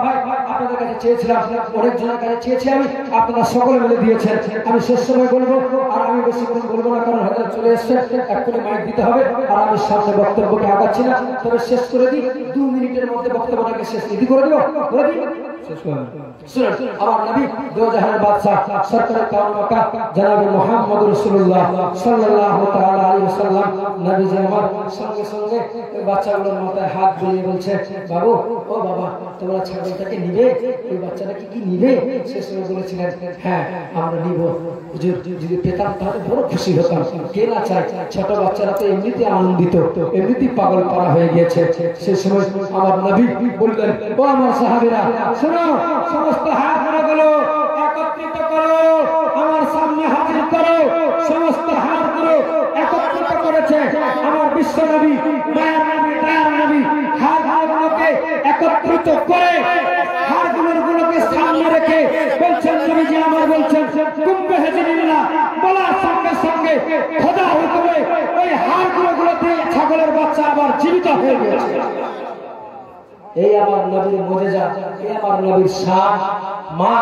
ভাই আপনাদের কাছে চেয়েছিলাম, অনেক জনের কাছে চেয়েছি আমি, আপনারা সকলে মিলে দিয়েছেন। আমি শেষ সময় বলবো, আর আমি বেশিক্ষণ বলবো না, কারণ হয়তো চলে এসছে, এক্ষুনি মাইক দিতে হবে। আর আমি সামনে বক্তব্যকে আগাচ্ছি না, তবে শেষ করে দিই। 2 মিনিটের মধ্যে বক্তব্যটাকে শেষ করে দেবো। শুনুন, আমার নবী দো জাহানের বাদশা সরকার কাউন মাকা জনাব মুহাম্মদ রাসূলুল্লাহ সাল্লাল্লাহু তাআলা আলাইহি ওয়াসাল্লাম নবীজি আমার সঙ্গে সঙ্গে বাচ্চাগুলোর মাথায় হাত বুলিয়ে বলছে, বাবু ও বাবা তোমরা ছাগলটাকে নিবে? ওই বাচ্চাটাকে কি নিবে? শেষ সময় বলেছিলেন, হ্যাঁ আমরা নিব হুজুর। যদি পেতাম তাহলে বড় খুশি হতাম। কে না চায়? ছোট বাচ্চারা তো এমনিতে আনন্দিত, এমনিতেই পাগল পারা হয়ে গিয়েছে। সেই সময় আমার নবী বললেন, ও আমার সাহাবীরা শোনো, সমস্ত হাতগুলো একত্রিত করো, আমার সামনে হাজির করো। সমস্ত হাতগুলো একত্রিত করেছে আমার বিশ্ব নবী, মায়ার নবী, দয়ার নবী। হাতগুলোকে একত্রিত করে হাতগুলোকে সামনে রেখে বলছেন, নবীজি আমার বলছেন, কুম্বে হাজিরিল্লাহ বলার সঙ্গে সঙ্গে খোদা হুকুমে ওই হাড়গুলোতে ছাগলের বাচ্চা আবার জীবিত হয়ে গেছে। এই আমার নবীর মুজিজা, এই আমার নবীর শান। মা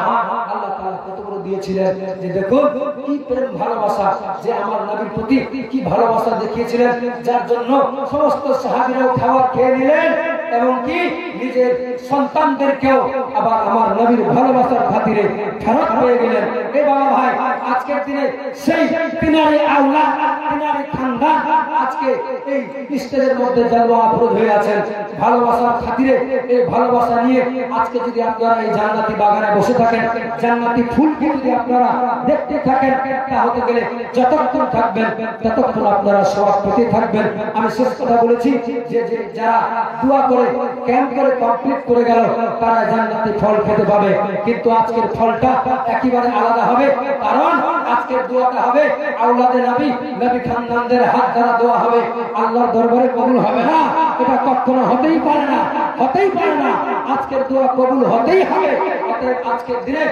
আল্লাহ তাআলা কত বড় দিয়েছিলেন যে দেখুন কি প্রেম ভালোবাসা, যে আমার নবীর প্রতি কি ভালোবাসা দেখিয়েছিলেন, যার জন্য সমস্ত সাহাবীরাও খাবার খেয়ে নিলেন এবং কি নিজের সন্তানদেরকেও আবার আমার নবীর ভালোবাসার খাতিরে ফেরত পেয়ে গেলেন। এই বাবা ভাই আজকের দিনে সেই তিনারে আওলাদ, তিনারে খানদান আজকে এই স্টেজের মধ্যে জলওয়া আফরোজ হয়ে আছেন ভালোবাসার খাতিরে। এই ভালোবাসা নিয়ে আজকে যদি আপনারা এই জান্নাতি বাগানে বসে থাকেন, জান্নাতি ফুলকে যদি আপনারা দেখতে থাকেন, তাহলে গেলে যতক্ষণ থাকবেন ততক্ষণ আপনারা সওয়াব পেতে থাকবেন। আমি শেষ কথা বলেছি যে যারা দোয়া করে ক্যাম্প করে কমপ্লিট করে গেল তারা জান্নাতি ফল খেতে পাবে, কিন্তু আজকের ফলটা একেবারে আলাদা হবে। কারণ আজকের দোয়াটা হবে আওলাদে নবী, নবী খানদানদের হাত দ্বারা দোয়া হবে, আল্লাহর দরবারে কবুল হবে না। এটা কখনো হতেই পারে না, হতেই পারে না। আজকের দোয়া কবুল হতেই হবে। অতএব আজকের দিনে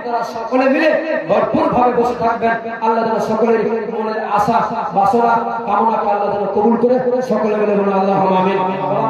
আপনারা সকলে মিলে ভরপুর ভাবে বসে থাকবেন। আল্লাহ যেন সকলের মনের আশা বাসনা কামনাকে আল্লাহ যেন কবুল করে সকলে মিলে বলুন আল্লাহুম্মা আমিন।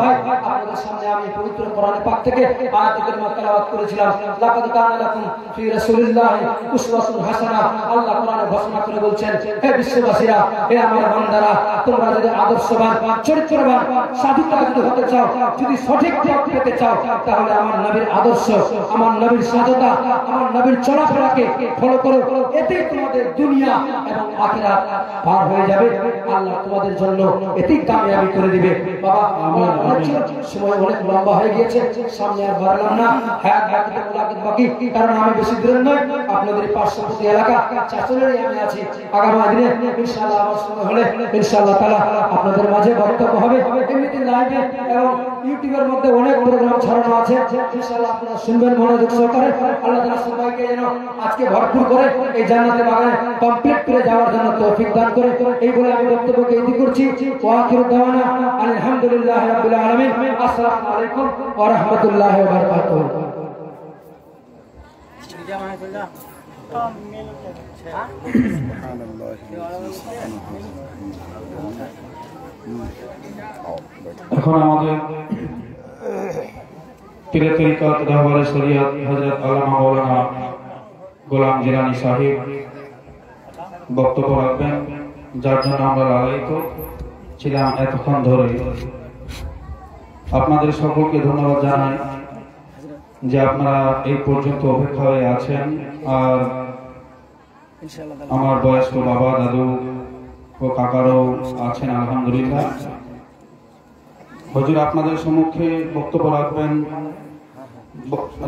ভাই আপনাদের সামনে আমি পবিত্র কোরআন পাক থেকে আয়াত কারিমা তেলাওয়াত করেছিলাম। লাকাদ কানা লাকুম ফি রাসূলিল্লাহি উসওয়াতুন হাসানাহ। আল্লাহ কোরআনে ঘোষণা করে বলছেন, হে বিশ্ববাসীরা, হে আমার বান্দারা, তোমরা যদি আদর্শবান চরিত্রবান সাধুতা যদি হতে চাও, যদি সঠিক পথ পেতে চাও, তাহলে আমার নবীর আদর্শ, আমার নবীর সাধুতা, আমার নবীর চলাফেরাকে ফলো করো। এতেই তোমাদের দুনিয়া এবং আখিরাত পার হয়ে যাবে। আল্লাহ তোমাদের জন্য এতেই কামিয়াবি করে দিবে। বাবা আমার সময় অনেক লম্বা হয়ে গিয়েছে, সামনে আর বাড়লাম না। হ্যাঁ বাকি, কারণ আমি বেশি দূরের নয়, আপনাদের পার্শ্ববর্তী এলাকা চাচলেরই আমি আছি। আগামী দিনে ইনশাআল্লাহ আমার সময় হলে ইনশাআল্লাহ তাআলা আপনাদের মাঝে বক্তব্য হবে। এমনিতে লাইভে এবং ইউটিউবের মধ্যে অনেক প্রোগ্রাম ছড়ানো আছে, ইনশাআল্লাহ আপনারা শুনবেন মনোযোগ সহকারে। আল্লাহ তাআলা সবাইকে যেন আজকে ভরপুর করে এই জান্নাতে বাগানে কমপ্লিট করে যাওয়ার জন্য তৌফিক দান করে, এই বলে আমি বক্তব্যকে ইতি করছি। ওয়া আখিরু দাওয়ানা আলহামদুলিল্লাহি রাব্বিল আলামিন। আসসালামু আলাইকুম ওয়া রাহমাতুল্লাহি ওয়া বারাকাতুহু। এখন আমাদের পীরে তরিকত রাহবারে শরীয়ত হযরত আল্লামা মাওলানা গোলাম জিলানী সাহেব বক্তব্য রাখবেন, যার জন্য আমরা লালায়িত ছিলাম এতক্ষণ ধরে। আপনাদের সকলকে ধন্যবাদ জানাই যে আপনারা এই পর্যন্ত অপেক্ষা হয়ে আছেন। আর আমার বয়স্ক বাবা দাদু ও কাকারও আছেন আলহামদুলিল্লাহ। হুজুর আপনাদের সম্মুখে বক্তব্য রাখবেন,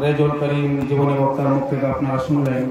রেজুল করিম জীবনী বক্তার মুখ থেকে আপনারা শুনলেন।